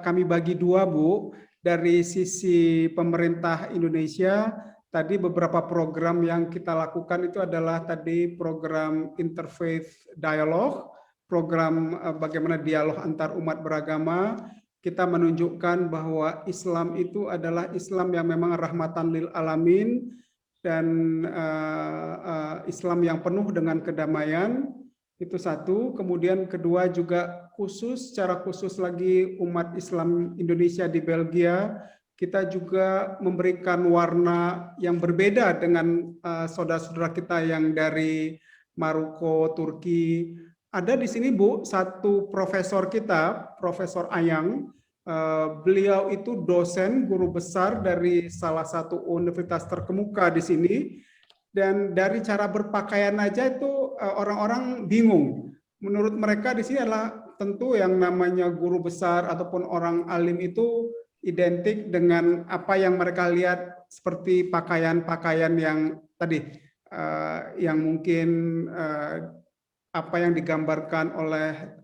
kami bagi dua Bu, dari sisi pemerintah Indonesia. Tadi beberapa program yang kita lakukan itu adalah tadi program Interfaith Dialogue, program bagaimana dialog antar umat beragama. Kita menunjukkan bahwa Islam itu adalah Islam yang memang rahmatan lil alamin dan Islam yang penuh dengan kedamaian. Itu satu. Kemudian kedua juga secara khusus lagi umat Islam Indonesia di Belgia, kita juga memberikan warna yang berbeda dengan saudara-saudara kita yang dari Maroko, Turki. Ada di sini Bu, satu profesor kita, Profesor Ayang. Beliau itu dosen, guru besar dari salah satu universitas terkemuka di sini. Dan dari cara berpakaian aja itu orang-orang bingung. Menurut mereka di sini adalah tentu yang namanya guru besar ataupun orang alim itu identik dengan apa yang mereka lihat seperti pakaian-pakaian yang tadi yang mungkin apa yang digambarkan oleh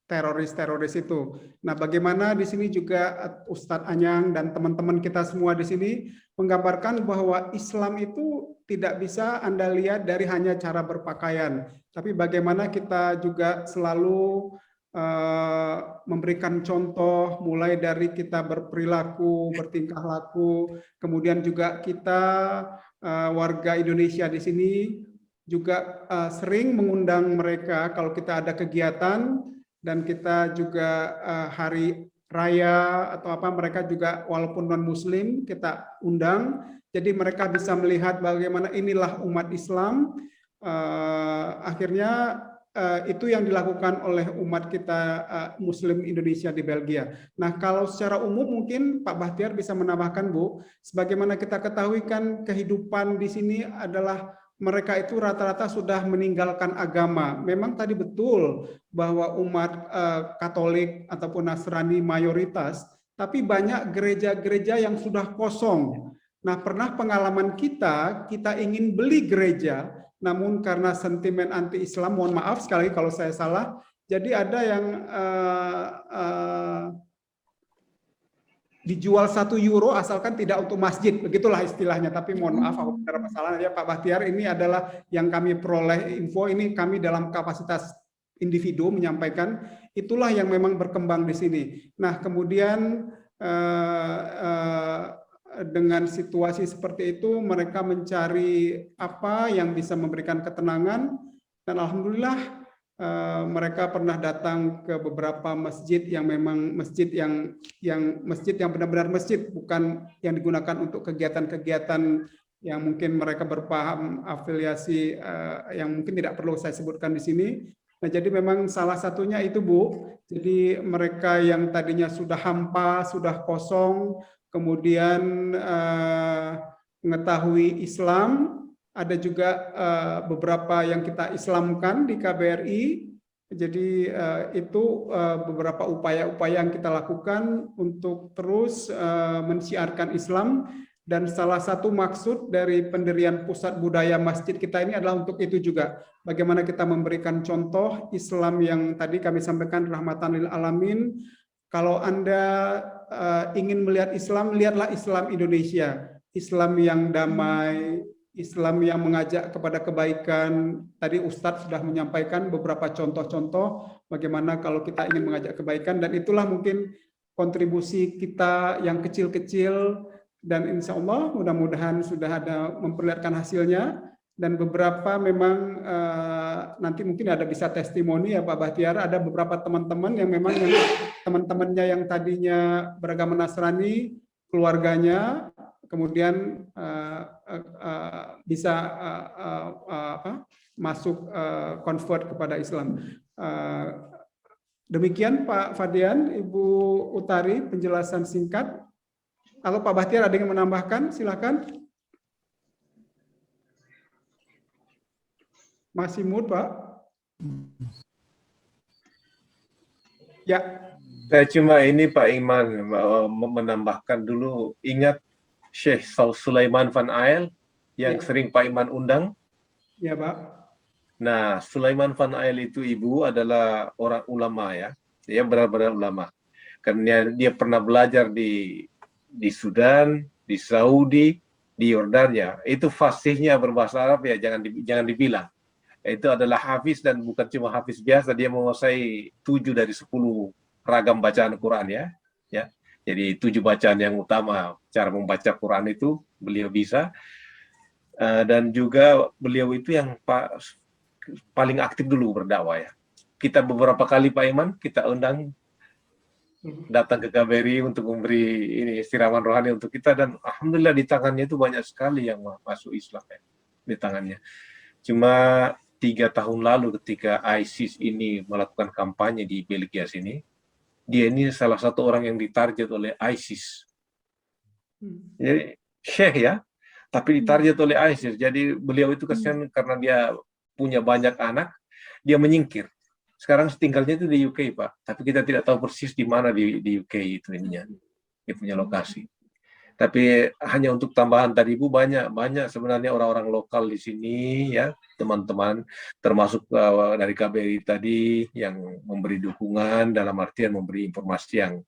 teroris-teroris itu. Nah, bagaimana di sini juga Ustadz Anyang dan teman-teman kita semua di sini menggambarkan bahwa Islam itu tidak bisa Anda lihat dari hanya cara berpakaian, tapi bagaimana kita juga selalu memberikan contoh mulai dari kita berperilaku, bertingkah laku, kemudian juga kita warga Indonesia di sini juga sering mengundang mereka kalau kita ada kegiatan dan kita juga hari raya atau apa, mereka juga walaupun non muslim kita undang, jadi mereka bisa melihat bagaimana inilah umat Islam. Akhirnya itu yang dilakukan oleh umat kita Muslim Indonesia di Belgia. Nah, kalau secara umum mungkin Pak Bahtiar bisa menambahkan Bu, sebagaimana kita ketahui kan kehidupan di sini adalah mereka itu rata-rata sudah meninggalkan agama. Memang tadi betul bahwa umat Katolik ataupun Nasrani mayoritas, tapi banyak gereja-gereja yang sudah kosong. Nah, pernah pengalaman kita ingin beli gereja, namun karena sentimen anti-Islam, mohon maaf sekali kalau saya salah, jadi ada yang dijual 1 euro asalkan tidak untuk masjid, begitulah istilahnya. Tapi mohon maaf aku bicara masalah ya Pak Bahtiar, ini adalah yang kami peroleh info, ini kami dalam kapasitas individu menyampaikan, itulah yang memang berkembang di sini. Nah kemudian dengan situasi seperti itu mereka mencari apa yang bisa memberikan ketenangan, dan alhamdulillah mereka pernah datang ke beberapa masjid yang memang masjid yang benar-benar masjid, bukan yang digunakan untuk kegiatan-kegiatan yang mungkin mereka berpaham afiliasi yang mungkin tidak perlu saya sebutkan di sini. Nah, jadi memang salah satunya itu Bu. Jadi mereka yang tadinya sudah hampa, sudah kosong, kemudian mengetahui Islam. Ada juga beberapa yang kita Islamkan di KBRI. Jadi itu beberapa upaya-upaya yang kita lakukan untuk terus mensiarkan Islam. Dan salah satu maksud dari pendirian pusat budaya masjid kita ini adalah untuk itu juga. Bagaimana kita memberikan contoh Islam yang tadi kami sampaikan rahmatan lil alamin. Kalau Anda ingin melihat Islam, lihatlah Islam Indonesia. Islam yang damai, Islam yang mengajak kepada kebaikan. Tadi Ustadz sudah menyampaikan beberapa contoh-contoh bagaimana kalau kita ingin mengajak kebaikan, dan itulah mungkin kontribusi kita yang kecil-kecil, dan insya Allah mudah-mudahan sudah ada memperlihatkan hasilnya. Dan beberapa memang nanti mungkin ada bisa testimoni ya Pak Bahtiar, ada beberapa teman-teman yang memang teman-temannya yang tadinya beragama Nasrani, keluarganya kemudian bisa masuk convert kepada Islam. Demikian Pak Fadian, Ibu Utari penjelasan singkat. Kalau Pak Bahtiar ada yang menambahkan, silakan. Masih mute Pak? Ya. Saya cuma ini Pak Iman menambahkan dulu, ingat Syekh Sulaiman Van Ail yang sering Pak Iman undang. Ya Pak. Nah, Sulaiman Van Ail itu ibu adalah orang ulama ya. Dia benar-benar ulama. Karena dia pernah belajar di Sudan, di Saudi, di Yordania. Itu fasihnya berbahasa Arab ya, jangan dibilang. Itu adalah hafiz, dan bukan cuma hafiz biasa, dia menguasai 7 dari 10 ragam bacaan Quran ya. Jadi 7 bacaan yang utama cara membaca Quran itu beliau bisa. Dan juga beliau itu yang paling aktif dulu berdakwah ya. Kita beberapa kali Pak Iman kita undang datang ke KBRI untuk memberi ini siraman rohani untuk kita, dan alhamdulillah di tangannya itu banyak sekali yang masuk Islam ya, di tangannya. Cuma 3 tahun lalu ketika ISIS ini melakukan kampanye di Belgia sini, dia ini salah satu orang yang ditarget oleh ISIS. Jadi Syekh ya, tapi ditarget oleh ISIS. Jadi beliau itu kasihan karena dia punya banyak anak, dia menyingkir. Sekarang tinggalnya itu di UK Pak, tapi kita tidak tahu persis di mana di UK itu ininya, dia punya lokasi. Tapi hanya untuk tambahan tadi Bu, banyak sebenarnya orang-orang lokal di sini ya, teman-teman, termasuk dari KBRI tadi yang memberi dukungan dalam artian memberi informasi yang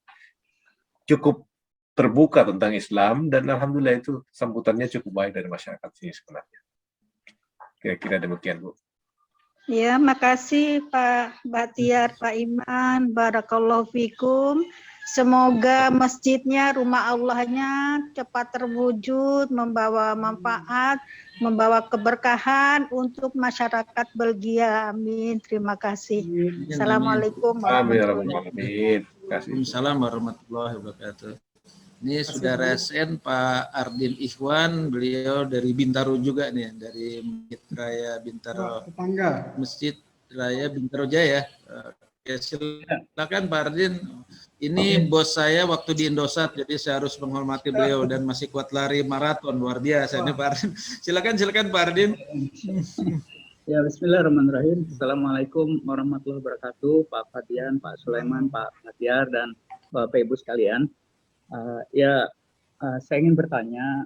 cukup terbuka tentang Islam, dan alhamdulillah itu sambutannya cukup baik dari masyarakat sini sebenarnya. Kira-kira demikian Bu. Ya, makasih Pak Bahtiar, Pak Iman, barakallahu fikum. Semoga masjidnya, rumah Allahnya cepat terwujud, membawa manfaat, membawa keberkahan untuk masyarakat Belgia. Amin. Terima kasih. Assalamualaikum warahmatullahi wabarakatuh. Waalaikumsalam warahmatullahi wabarakatuh. Ini saudara SN Pak Ardin Ikhwan, beliau dari Bintaro juga nih, dari Masjid Raya Bintaro. Masjid Raya Bintaro Jaya. Ya, silakan Pak Ardin. Ini bos saya waktu di Indosat, jadi saya harus menghormati beliau dan masih kuat lari maraton, luar biasa ini Pak Ardin. Silakan Pak Ardin. Ya, bismillahirrahmanirrahim. Assalamualaikum warahmatullahi wabarakatuh, Pak Fadian, Pak Sulaiman, Pak Bahtiar, dan Bapak Ibu sekalian. Saya ingin bertanya,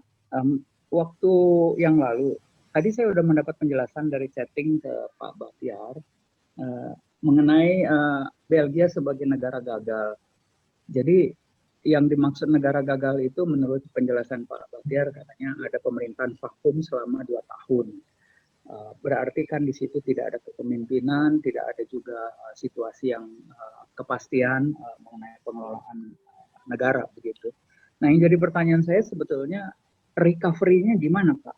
waktu yang lalu, tadi saya sudah mendapat penjelasan dari chatting ke Pak Bahtiar mengenai Belgia sebagai negara gagal. Jadi yang dimaksud negara gagal itu menurut penjelasan Pak Bahtiar katanya ada pemerintahan vakum selama 2 tahun. Berarti kan di situ tidak ada kepemimpinan, tidak ada juga situasi yang kepastian mengenai pengelolaan negara begitu. Nah, yang jadi pertanyaan saya sebetulnya recovery-nya gimana, Pak?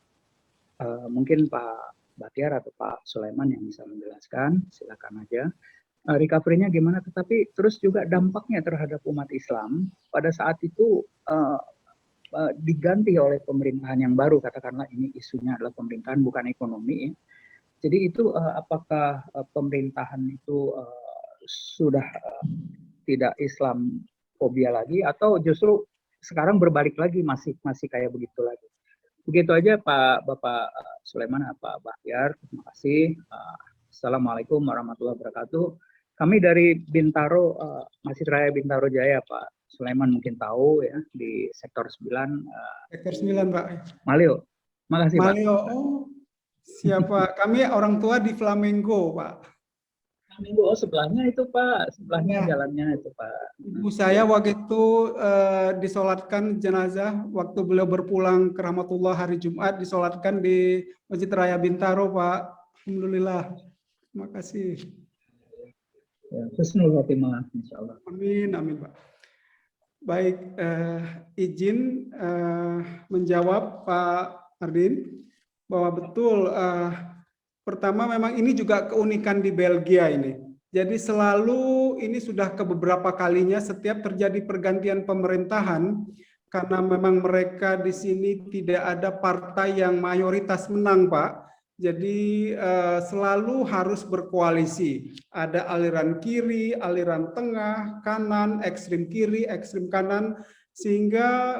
Mungkin Pak Bahtiar atau Pak Sulaiman yang bisa menjelaskan, silakan aja. Recovery-nya gimana, tetapi terus juga dampaknya terhadap umat Islam pada saat itu diganti oleh pemerintahan yang baru, katakanlah ini isunya adalah pemerintahan bukan ekonomi. Jadi itu apakah pemerintahan itu sudah tidak Islam fobia lagi atau justru sekarang berbalik lagi masih kayak begitu lagi? Begitu aja Bapak Sulaiman, Pak Bahtiar, terima kasih. Assalamualaikum warahmatullahi wabarakatuh. Kami dari Bintaro, Masjid Raya Bintaro Jaya, Pak Sulaiman mungkin tahu ya, di sektor 9. Sektor 9, Pak. Malio. Makasih, Pak. Malio, oh, siapa? Kami orang tua di Flamengo, Pak. Flamengo, oh sebelahnya itu, Pak. Sebelahnya jalannya itu, Pak. Ibu saya waktu itu disolatkan jenazah, waktu beliau berpulang ke Rahmatullah hari Jumat, disolatkan di Masjid Raya Bintaro, Pak. Alhamdulillah. Terima kasih. Ya, husnul khotimah, insyaallah. Amin, amin, Pak. Baik, izin menjawab Pak Ardin bahwa betul. Pertama, memang ini juga keunikan di Belgia ini. Jadi selalu ini sudah ke beberapa kalinya setiap terjadi pergantian pemerintahan, karena memang mereka di sini tidak ada partai yang mayoritas menang, Pak. Jadi selalu harus berkoalisi. Ada aliran kiri, aliran tengah, kanan, ekstrim kiri, ekstrim kanan, sehingga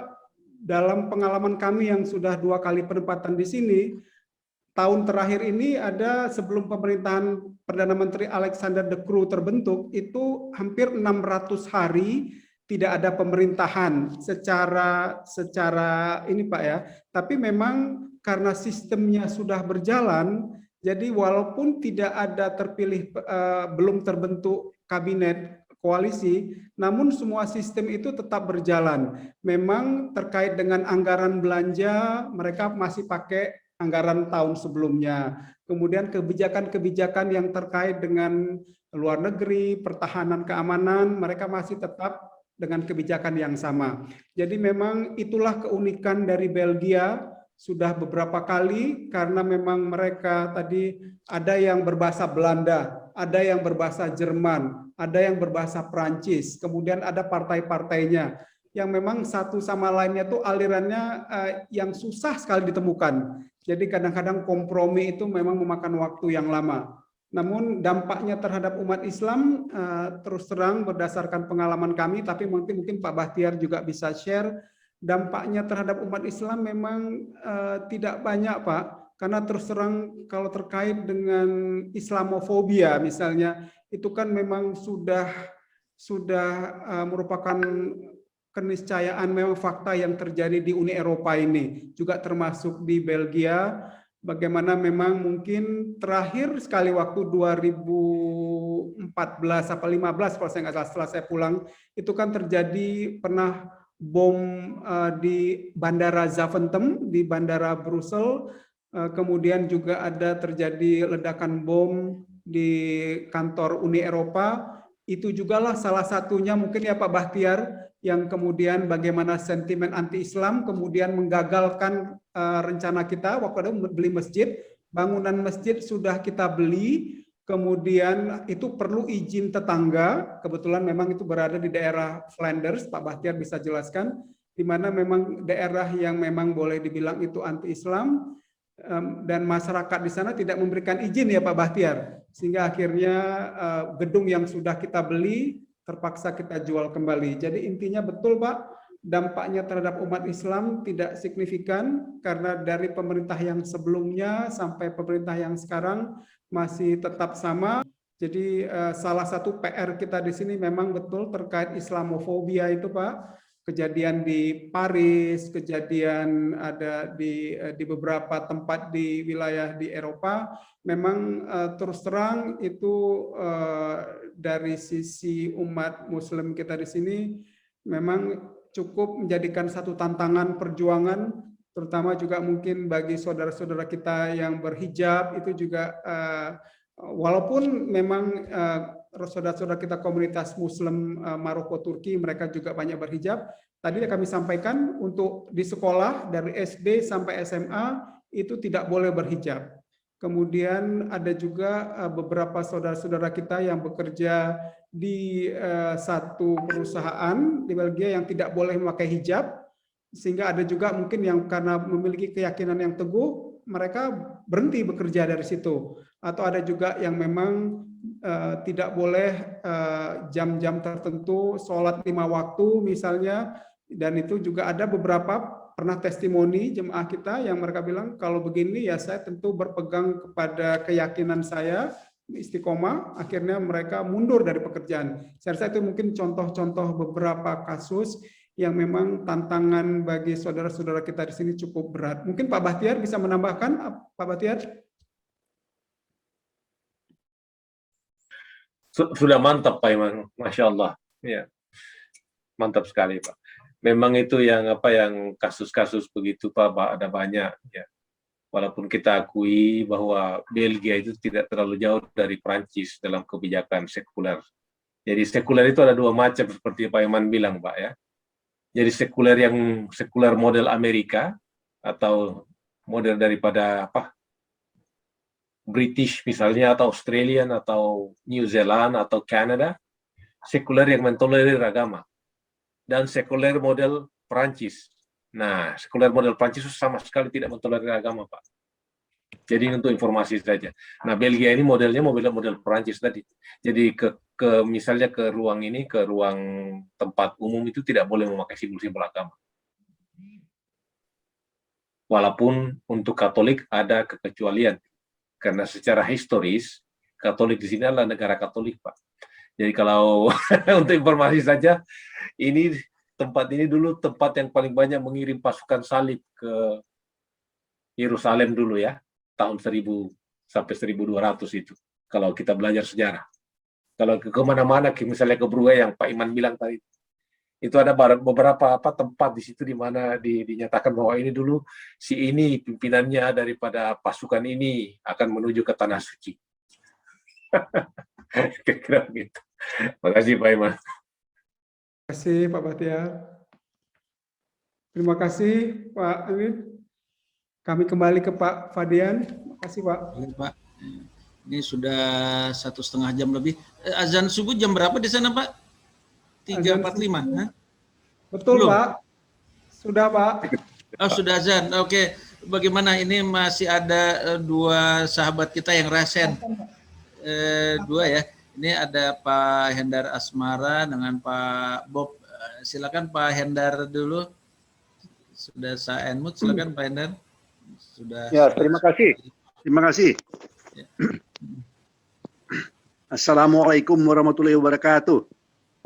dalam pengalaman kami yang sudah 2 kali penempatan di sini, tahun terakhir ini ada sebelum pemerintahan Perdana Menteri Alexander De Croo terbentuk, itu hampir 600 hari tidak ada pemerintahan secara ini, Pak ya. Tapi memang karena sistemnya sudah berjalan, jadi walaupun tidak ada terpilih, belum terbentuk kabinet koalisi, namun semua sistem itu tetap berjalan. Memang terkait dengan anggaran belanja, mereka masih pakai anggaran tahun sebelumnya. Kemudian kebijakan-kebijakan yang terkait dengan luar negeri, pertahanan, keamanan, mereka masih tetap dengan kebijakan yang sama. Jadi memang itulah keunikan dari Belgia. Sudah beberapa kali, karena memang mereka tadi ada yang berbahasa Belanda, ada yang berbahasa Jerman, ada yang berbahasa Prancis, kemudian ada partai-partainya yang memang satu sama lainnya tuh alirannya yang susah sekali ditemukan. Jadi kadang-kadang kompromi itu memang memakan waktu yang lama. Namun dampaknya terhadap umat Islam terus terang berdasarkan pengalaman kami, tapi mungkin Pak Bahtiar juga bisa share. Dampaknya terhadap umat Islam memang tidak banyak, Pak, karena terus terang kalau terkait dengan Islamofobia misalnya, itu kan memang sudah merupakan keniscayaan, memang fakta yang terjadi di Uni Eropa ini, juga termasuk di Belgia, bagaimana memang mungkin terakhir sekali waktu 2014 atau 15 kalau saya nggak salah, setelah saya pulang, itu kan terjadi pernah bom di Bandara Zaventem, di Bandara Brussel, kemudian juga ada terjadi ledakan bom di kantor Uni Eropa. Itu jugalah salah satunya mungkin ya Pak Bahtiar, yang kemudian bagaimana sentimen anti-Islam kemudian menggagalkan rencana kita waktu itu beli masjid. Bangunan masjid sudah kita beli, kemudian itu perlu izin tetangga, kebetulan memang itu berada di daerah Flanders, Pak Bahtiar bisa jelaskan, di mana memang daerah yang memang boleh dibilang itu anti-Islam, dan masyarakat di sana tidak memberikan izin ya Pak Bahtiar, sehingga akhirnya gedung yang sudah kita beli terpaksa kita jual kembali. Jadi intinya betul Pak, dampaknya terhadap umat Islam tidak signifikan, karena dari pemerintah yang sebelumnya sampai pemerintah yang sekarang masih tetap sama. Jadi salah satu PR kita di sini memang betul terkait Islamofobia itu Pak. Kejadian di Paris, kejadian ada di beberapa tempat di wilayah di Eropa, memang terus terang itu dari sisi umat Muslim kita di sini memang cukup menjadikan satu tantangan perjuangan, terutama juga mungkin bagi saudara-saudara kita yang berhijab itu juga walaupun memang saudara-saudara kita komunitas Muslim Maroko Turki mereka juga banyak berhijab. Tadi kami sampaikan untuk di sekolah dari SD sampai SMA itu tidak boleh berhijab. Kemudian ada juga beberapa saudara-saudara kita yang bekerja di satu perusahaan di Belgia yang tidak boleh memakai hijab, sehingga ada juga mungkin yang karena memiliki keyakinan yang teguh mereka berhenti bekerja dari situ. Atau ada juga yang memang tidak boleh jam-jam tertentu, sholat 5 waktu misalnya, dan itu juga ada beberapa pernah testimoni jemaah kita yang mereka bilang kalau begini ya saya tentu berpegang kepada keyakinan saya istiqomah, akhirnya mereka mundur dari pekerjaan. Saya rasa itu mungkin contoh-contoh beberapa kasus yang memang tantangan bagi saudara-saudara kita di sini cukup berat. Mungkin Pak Bahtiar bisa menambahkan, Pak Bahtiar? Sudah mantap Pak Iman, Masya Allah. Ya, mantap sekali Pak. Memang itu yang kasus-kasus begitu Pak, ada banyak ya. Walaupun kita akui bahwa Belgia itu tidak terlalu jauh dari Prancis dalam kebijakan sekuler. Jadi sekuler itu ada dua macam seperti Pak Iman bilang Pak ya. Jadi sekuler model Amerika atau model daripada British misalnya atau Australian atau New Zealand atau Canada, sekuler yang mentolerir agama. Dan sekuler model Prancis. Nah, sekuler model Prancis sama sekali tidak mentolerir agama, Pak. Jadi untuk informasi saja. Nah, Belgia ini modelnya model Prancis tadi. Jadi misalnya ke ruang tempat umum itu tidak boleh memakai simbol-simbol agama. Walaupun untuk Katolik ada kekecualian. Karena secara historis, Katolik di sini adalah negara Katolik, Pak. Jadi kalau untuk informasi saja, tempat ini dulu tempat yang paling banyak mengirim pasukan salib ke Yerusalem dulu ya, tahun 1000 sampai 1200 itu. Kalau kita belajar sejarah. Kalau ke mana-mana, misalnya ke Brunei yang Pak Iman bilang tadi, itu ada beberapa tempat di situ di mana dinyatakan bahwa ini dulu ini pimpinannya daripada pasukan ini akan menuju ke tanah suci. Kira-kira gitu. Terima kasih Pak Iman. Terima kasih Pak Bahtiar. Terima kasih Pak Amin. Kami kembali ke Pak Fadian. Terima kasih Pak. Pak, ini sudah 1,5 jam lebih. Azan subuh jam berapa di sana Pak? 3.45. Betul belum? Pak. Sudah Pak. Oh sudah azan. Oke. Bagaimana ini masih ada dua sahabat kita yang rasen. Dua ya. Ini ada Pak Hendar Asmara dengan Pak Bob. Silakan Pak Hendar dulu. Sudah saya unmute. Silakan Pak Hendar. Sudah. Ya, terima kasih. Terima kasih. Ya. Assalamualaikum warahmatullahi wabarakatuh.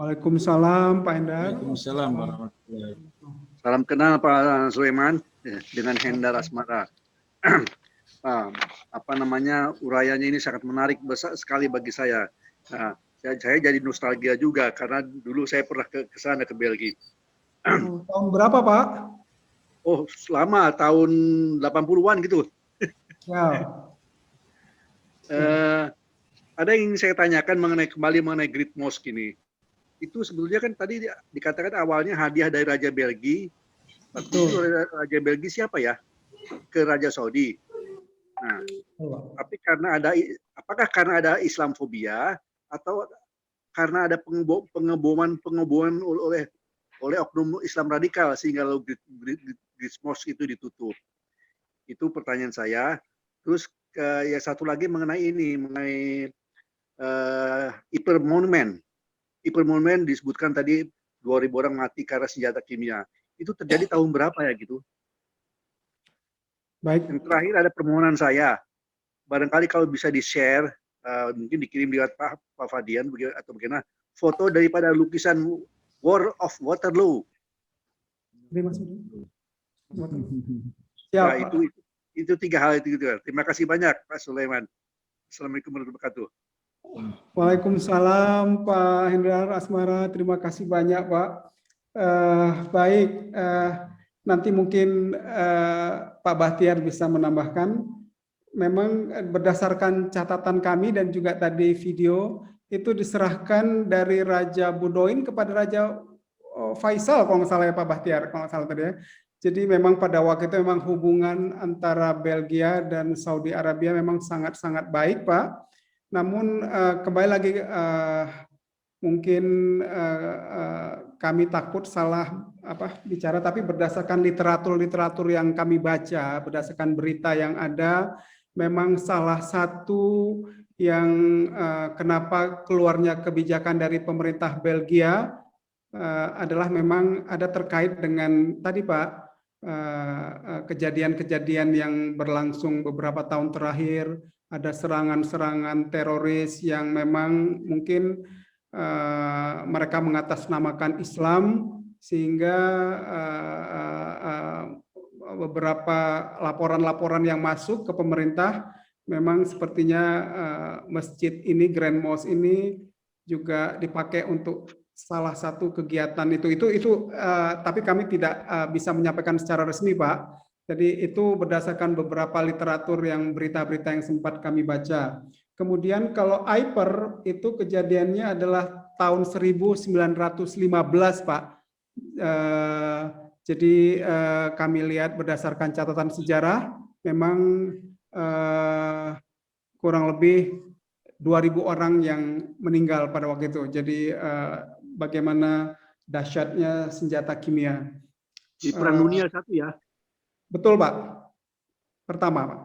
Waalaikumsalam Pak Hendar. Waalaikumsalam warahmatullahi wabarakatuh. Salam kenal Pak Sulaiman dengan Hendar Asmara. Urayanya ini sangat menarik besar sekali bagi saya. Nah, saya jadi nostalgia juga karena dulu saya pernah ke sana ke Belgia. Tahun berapa Pak? Oh, lama, tahun 80-an gitu. Ya. Ada yang ingin saya tanyakan mengenai Great Mosque ini. Itu sebetulnya kan tadi dikatakan awalnya hadiah dari Raja Belgia. Itu Raja Belgia siapa ya? Ke Raja Saudi. Nah, tapi apakah karena ada Islamfobia atau karena ada pengeboman oleh oknum Islam radikal sehingga Great Mosque itu ditutup? Itu pertanyaan saya. Terus yang satu lagi mengenai Ypres Monument. Ypres Monument disebutkan tadi 2.000 orang mati karena senjata kimia. Itu terjadi tahun berapa ya gitu? Baik. Yang terakhir ada permohonan saya. Barangkali kalau bisa di-share, mungkin dikirim lewat Pak Fadian atau bagaimana, foto daripada lukisan War of Waterloo. Nah, itu 3 hal itu. Terima kasih banyak Pak Sulaiman. Assalamualaikum warahmatullahi wabarakatuh. Waalaikumsalam Pak Hendar Asmara. Terima kasih banyak Pak. Baik, nanti mungkin Pak Bahtiar bisa menambahkan. Memang berdasarkan catatan kami dan juga tadi video itu diserahkan dari Raja Budoin kepada Raja Faisal kalau nggak salah ya Pak Bahtiar, kalau nggak salah tadi ya. Jadi memang pada waktu itu memang hubungan antara Belgia dan Saudi Arabia memang sangat-sangat baik Pak. Namun kembali lagi mungkin kami takut salah bicara, tapi berdasarkan literatur yang kami baca, berdasarkan berita yang ada, memang salah satu yang kenapa keluarnya kebijakan dari pemerintah Belgia adalah memang ada terkait dengan tadi Pak, kejadian-kejadian yang berlangsung beberapa tahun terakhir, ada serangan-serangan teroris yang memang mungkin mereka mengatasnamakan Islam, sehingga beberapa laporan-laporan yang masuk ke pemerintah memang sepertinya masjid ini, Grand Mosque ini juga dipakai untuk salah satu kegiatan itu tapi kami tidak bisa menyampaikan secara resmi Pak. Jadi itu berdasarkan beberapa literatur yang berita-berita yang sempat kami baca. Kemudian kalau Aiper itu kejadiannya adalah tahun 1915 Pak. Jadi kami lihat berdasarkan catatan sejarah memang kurang lebih 2.000 orang yang meninggal pada waktu itu. Jadi bagaimana dahsyatnya senjata kimia. Di Perang Dunia I ya? Betul Pak. Pertama Pak.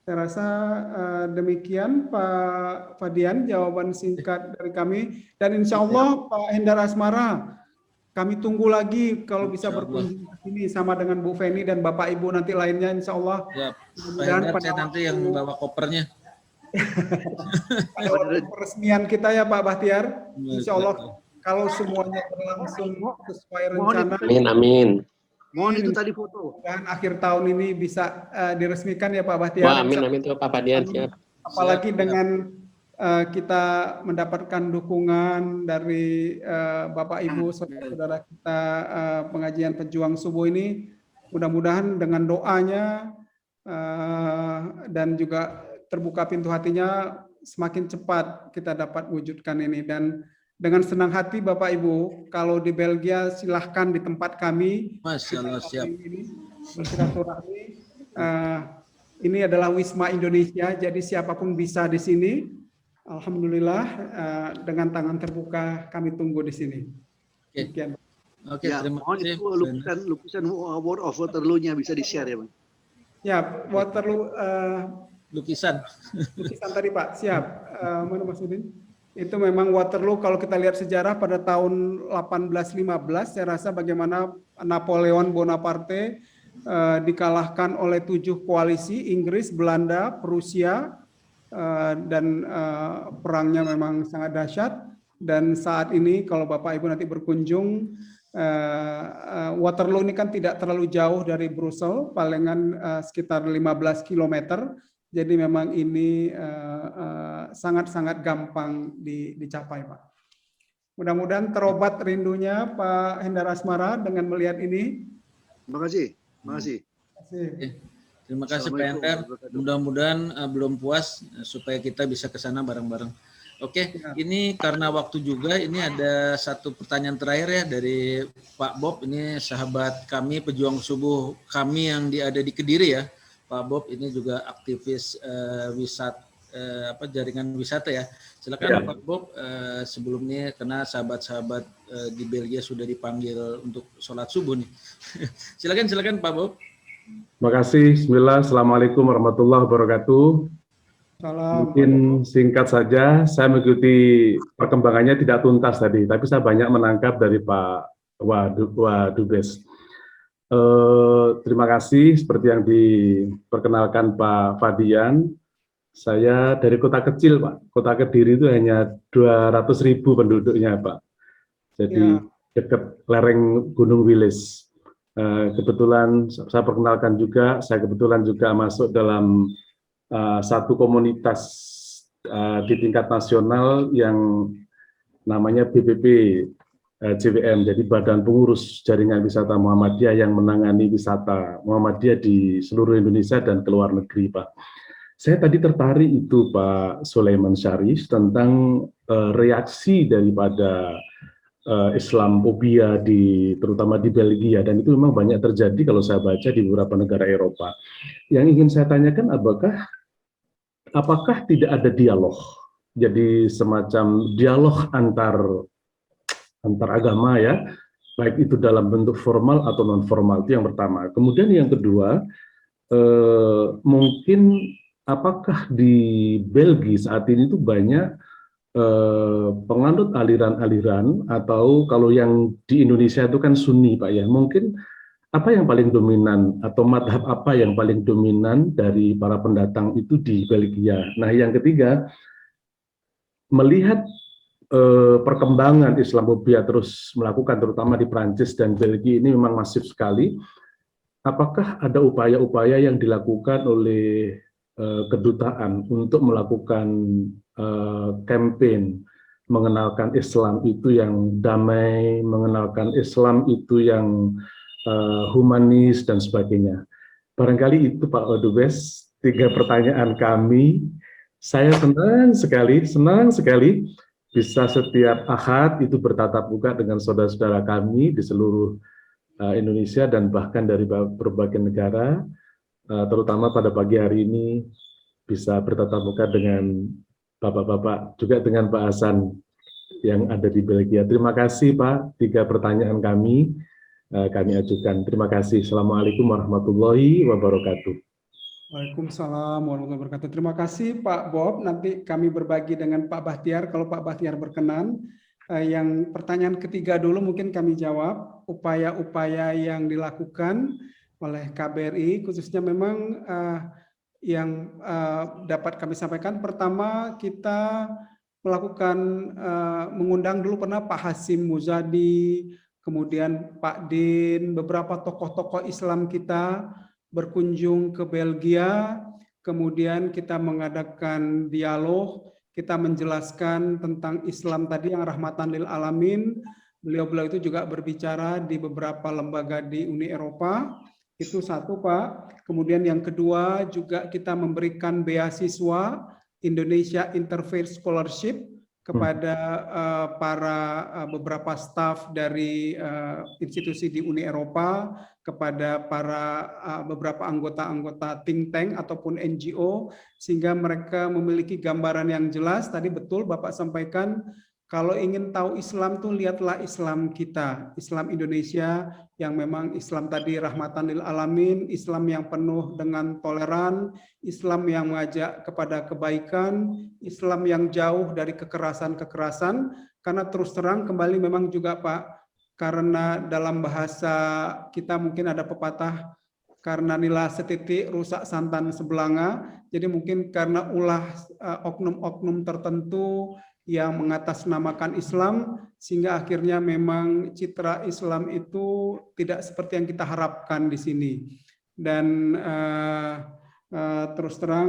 Saya rasa demikian Pak Fadian jawaban singkat dari kami, dan insya Allah Pak Hendar Asmara kami tunggu lagi kalau bisa berkunjung ke sini sama dengan Bu Feni dan Bapak Ibu nanti lainnya insya Allah. Ya, Pak Hendar saya nanti yang bawa kopernya. Pada waktu peresmian kita ya Pak Bahtiar, insya Allah kalau semuanya berlangsung sesuai rencana. Amin. Mohon itu tadi foto. Dan akhir tahun ini bisa diresmikan ya Pak Bahtiar. Wah, amin tuh Pak Fadian, siap. Apalagi dengan kita mendapatkan dukungan dari Bapak Ibu saudara kita pengajian pejuang subuh ini, mudah-mudahan dengan doanya dan juga terbuka pintu hatinya semakin cepat kita dapat wujudkan ini. Dan dengan senang hati Bapak Ibu, kalau di Belgia silahkan di tempat kami. Masya Allah, siap. Bersilaturahmi. Ini adalah Wisma Indonesia, jadi siapapun bisa di sini. Alhamdulillah dengan tangan terbuka kami tunggu di sini. Oke, ya, terima kasih. Lukisan War of Waterloo-nya bisa di-share ya Bang? Ya, Waterloo lukisan tadi Pak, siap. Mana Mas Udin? Itu memang Waterloo kalau kita lihat sejarah pada tahun 1815, saya rasa bagaimana Napoleon Bonaparte dikalahkan oleh 7 koalisi, Inggris, Belanda, Prusia, dan perangnya memang sangat dahsyat. Dan saat ini kalau Bapak Ibu nanti berkunjung, Waterloo ini kan tidak terlalu jauh dari Brussels, palingan sekitar 15 km. Jadi memang ini sangat-sangat gampang dicapai, Pak. Mudah-mudahan terobat rindunya Pak Hendar Asmara dengan melihat ini. Terima kasih. Terima kasih. Terima kasih Pak Hendar. Mudah-mudahan belum puas supaya kita bisa ke sana bareng-bareng. Oke, ini karena waktu juga, ini ada satu pertanyaan terakhir ya dari Pak Bob. Ini sahabat kami, pejuang subuh kami yang ada di Kediri ya. Pak Bob ini juga aktivis jaringan wisata ya. Silakan ya. Pak Bob, sebelumnya karena sahabat-sahabat di Belgia sudah dipanggil untuk sholat subuh nih. Silakan Pak Bob. Terima kasih. Bismillah. Assalamualaikum warahmatullahi wabarakatuh. Salam. Mungkin singkat saja, saya mengikuti perkembangannya tidak tuntas tadi, tapi saya banyak menangkap dari Pak Wadubes. Terima kasih, seperti yang diperkenalkan Pak Fadian. Saya dari kota kecil, Pak. Kota Kediri itu hanya 200.000 penduduknya, Pak. Jadi dekat lereng Gunung Wilis. Kebetulan saya perkenalkan juga, saya kebetulan juga masuk dalam satu komunitas di tingkat nasional yang namanya BPP JWM, jadi Badan Pengurus Jaringan Wisata Muhammadiyah yang menangani wisata Muhammadiyah di seluruh Indonesia dan ke luar negeri, Pak. Saya tadi tertarik itu Pak Sulaiman Syarif tentang reaksi daripada Islamophobia terutama di Belgia, dan itu memang banyak terjadi kalau saya baca di beberapa negara Eropa. Yang ingin saya tanyakan, apakah tidak ada dialog? Jadi semacam dialog antar agama ya, baik itu dalam bentuk formal atau non formal, itu yang pertama. Kemudian yang kedua, mungkin apakah di Belgia saat ini itu banyak penganut aliran-aliran, atau kalau yang di Indonesia itu kan Sunni Pak ya, mungkin apa yang paling dominan atau madhab apa yang paling dominan dari para pendatang itu di Belgia? Nah yang ketiga, melihat perkembangan Islamophobia terus melakukan terutama di Prancis dan Belgia ini memang masif sekali. Apakah ada upaya-upaya yang dilakukan oleh kedutaan untuk melakukan campaign mengenalkan Islam itu yang damai, mengenalkan Islam itu yang humanis dan sebagainya? Barangkali itu Pak Dubes 3 pertanyaan kami. Saya senang sekali bisa setiap Ahad itu bertatap muka dengan saudara-saudara kami di seluruh Indonesia dan bahkan dari berbagai negara, terutama pada pagi hari ini bisa bertatap muka dengan Bapak-Bapak, juga dengan Pak Hasan yang ada di Belgia. Terima kasih Pak, 3 pertanyaan kami ajukan. Terima kasih. Assalamualaikum warahmatullahi wabarakatuh. Waalaikumsalam warahmatullahi wabarakatuh. Terima kasih Pak Bob. Nanti kami berbagi dengan Pak Bahtiar kalau Pak Bahtiar berkenan. Yang pertanyaan ketiga dulu mungkin kami jawab. Upaya-upaya yang dilakukan oleh KBRI khususnya memang yang dapat kami sampaikan. Pertama, kita melakukan mengundang dulu pernah Pak Hasim Muzadi, kemudian Pak Din, beberapa tokoh-tokoh Islam kita berkunjung ke Belgia, kemudian kita mengadakan dialog, kita menjelaskan tentang Islam tadi yang rahmatan lil alamin. Beliau-beliau itu juga berbicara di beberapa lembaga di Uni Eropa. Itu satu Pak. Kemudian yang kedua juga kita memberikan beasiswa Indonesia Interfaith Scholarship kepada para beberapa staf dari institusi di Uni Eropa, kepada para beberapa anggota-anggota think tank ataupun NGO, sehingga mereka memiliki gambaran yang jelas. Tadi betul Bapak sampaikan, kalau ingin tahu Islam tuh lihatlah Islam kita, Islam Indonesia yang memang Islam tadi rahmatan lil alamin, Islam yang penuh dengan toleran, Islam yang mengajak kepada kebaikan, Islam yang jauh dari kekerasan-kekerasan. Karena terus terang kembali memang juga Pak, karena dalam bahasa kita mungkin ada pepatah, karena nila setitik rusak santan sebelanga. Jadi mungkin karena ulah oknum-oknum tertentu yang mengatasnamakan Islam, sehingga akhirnya memang citra Islam itu tidak seperti yang kita harapkan di sini. Dan terus terang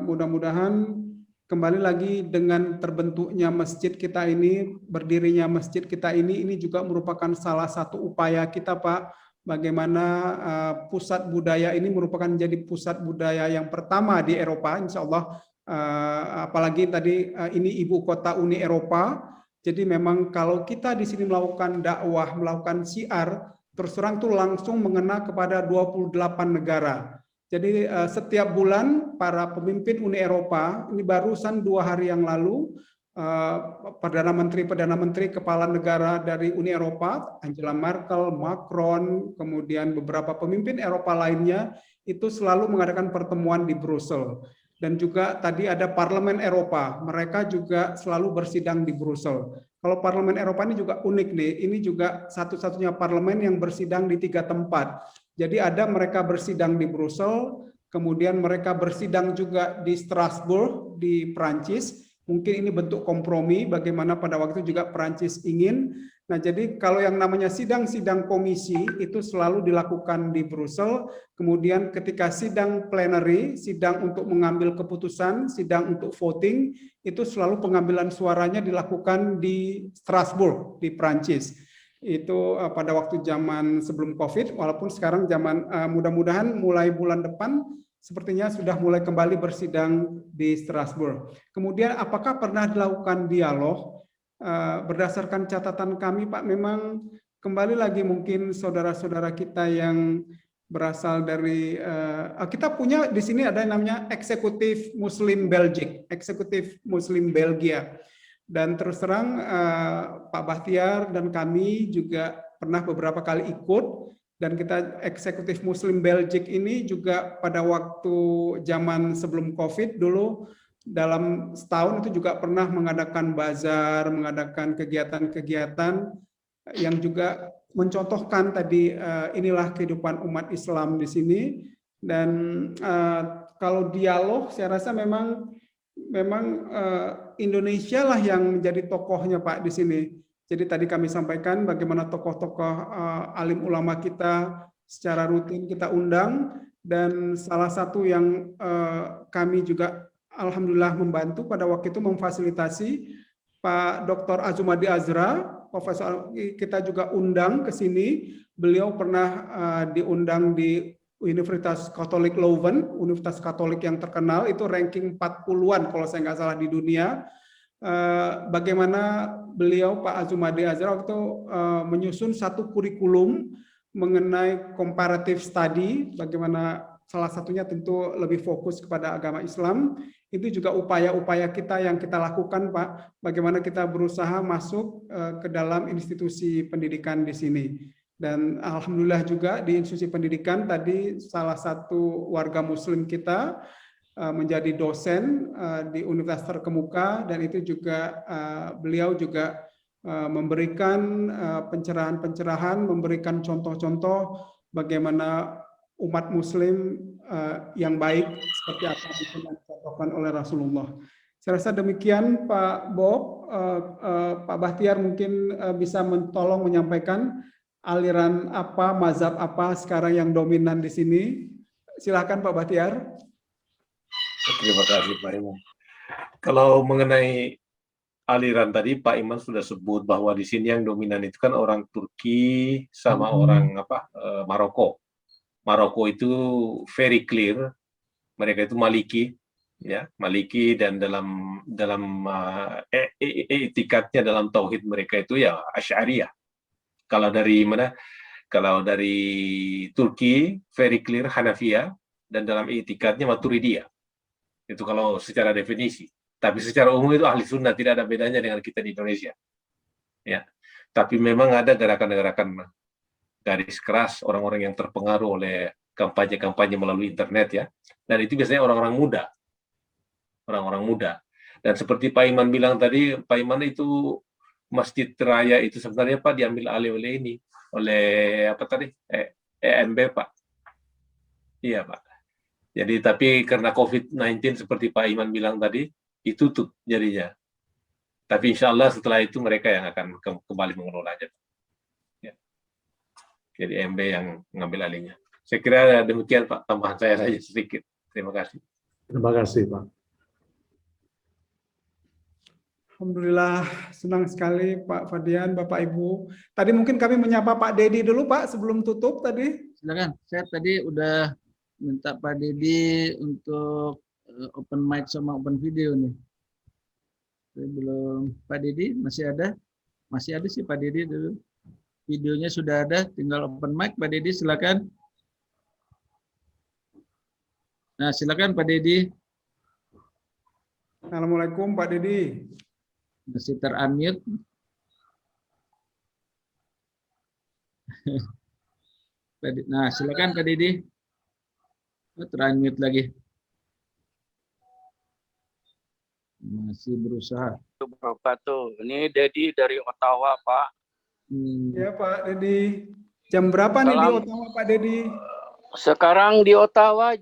mudah-mudahan kembali lagi dengan terbentuknya masjid kita ini, berdirinya masjid kita ini juga merupakan salah satu upaya kita Pak, bagaimana pusat budaya ini merupakan menjadi pusat budaya yang pertama di Eropa, insya Allah. Apalagi tadi ini ibu kota Uni Eropa, jadi memang kalau kita di sini melakukan dakwah, melakukan syiar, terus terang itu langsung mengena kepada 28 negara. Jadi setiap bulan para pemimpin Uni Eropa, ini barusan 2 hari yang lalu, Perdana Menteri, kepala negara dari Uni Eropa, Angela Merkel, Macron, kemudian beberapa pemimpin Eropa lainnya, itu selalu mengadakan pertemuan di Brussel. Dan juga tadi ada Parlemen Eropa, mereka juga selalu bersidang di Brussel. Kalau Parlemen Eropa ini juga unik nih, ini juga satu-satunya parlemen yang bersidang di 3 tempat. Jadi ada mereka bersidang di Brussel, kemudian mereka bersidang juga di Strasbourg, di Prancis. Mungkin ini bentuk kompromi, bagaimana pada waktu juga Prancis ingin Nah, jadi kalau yang namanya sidang-sidang komisi itu selalu dilakukan di Brussel, kemudian ketika sidang plenary, sidang untuk mengambil keputusan, sidang untuk voting, itu selalu pengambilan suaranya dilakukan di Strasbourg, di Prancis. Itu pada waktu zaman sebelum COVID, walaupun sekarang zaman mudah-mudahan mulai bulan depan sepertinya sudah mulai kembali bersidang di Strasbourg. Kemudian apakah pernah dilakukan dialog? Berdasarkan catatan kami, Pak, memang kembali lagi mungkin saudara-saudara kita yang berasal dari kita punya di sini ada yang namanya Eksekutif Muslim Belgique, Eksekutif Muslim Belgia. Dan terus terang Pak Bahtiar dan kami juga pernah beberapa kali ikut, dan kita Eksekutif Muslim Belgique ini juga pada waktu zaman sebelum COVID dulu dalam setahun itu juga pernah mengadakan bazar, mengadakan kegiatan-kegiatan yang juga mencontohkan tadi inilah kehidupan umat Islam di sini. Dan kalau dialog, saya rasa memang Indonesia lah yang menjadi tokohnya, Pak, di sini. Jadi tadi kami sampaikan bagaimana tokoh-tokoh alim ulama kita secara rutin kita undang, dan salah satu yang kami juga alhamdulillah membantu pada waktu itu memfasilitasi Pak Dr. Azumadi Azra, profesor kita juga undang ke sini. Beliau pernah diundang di Universitas Katolik Leuven, Universitas Katolik yang terkenal, itu ranking 40-an kalau saya nggak salah di dunia. Bagaimana beliau Pak Azumadi Azra waktu menyusun satu kurikulum mengenai comparative study, bagaimana salah satunya tentu lebih fokus kepada agama Islam. Itu juga upaya-upaya kita yang kita lakukan, Pak, bagaimana kita berusaha masuk ke dalam institusi pendidikan di sini. Dan alhamdulillah juga di institusi pendidikan tadi salah satu warga muslim kita menjadi dosen di universitas terkemuka, dan itu juga beliau juga memberikan pencerahan-pencerahan, memberikan contoh-contoh bagaimana umat muslim yang baik seperti apa yang dicontohkan oleh Rasulullah. Saya rasa demikian, Pak Bob. Pak Bahtiar mungkin bisa tolong menyampaikan aliran apa, mazhab apa sekarang yang dominan di sini. Silakan Pak Bahtiar. Terima kasih Pak Iman. Kalau mengenai aliran tadi Pak Iman sudah sebut bahwa di sini yang dominan itu kan orang Turki sama orang Maroko. Maroko itu very clear, mereka itu Maliki, ya Maliki, dan dalam etikatnya dalam tauhid mereka itu ya Asy'ariyah. Kalau dari mana? Kalau dari Turki very clear Hanafiyah, dan dalam etikatnya Maturidiyah. Itu kalau secara definisi. Tapi secara umum itu ahli sunnah, tidak ada bedanya dengan kita di Indonesia. Ya, tapi memang ada gerakan-gerakan garis keras orang-orang yang terpengaruh oleh kampanye-kampanye melalui internet, ya. Dan itu biasanya orang-orang muda. Dan seperti Pak Iman bilang tadi, Pak Iman itu Masjid Raya itu sebenarnya Pak diambil alih oleh ini, oleh apa tadi? EMB, Pak. Iya, Pak. Jadi tapi karena COVID-19 seperti Pak Iman bilang tadi, ditutup jadinya. Tapi insya Allah setelah itu mereka yang akan kembali mengelolanya. Jadi MB yang mengambil alihnya. Saya kira demikian Pak, tambahan saya saja sedikit. Terima kasih. Terima kasih Pak. Alhamdulillah, senang sekali Pak Fadian, Bapak Ibu. Tadi mungkin kami menyapa Pak Dedi dulu Pak sebelum tutup tadi. Silakan, saya tadi udah minta Pak Dedi untuk open mic sama open video nih. Saya belum, Pak Dedi masih ada? Masih ada sih Pak Dedi dulu. Videonya sudah ada, tinggal open mic. Pak Dedi silakan. Nah, silakan Pak Dedi. Assalamualaikum Pak Dedi. Masih ter-unmute. Nah, silakan Pak Dedi. Ter-unmute lagi. Masih berusaha. Ini Dedi dari Ottawa, Pak. Ya Pak Dedi. Jam berapa nih di Ottawa Pak Dedi? Sekarang di Ottawa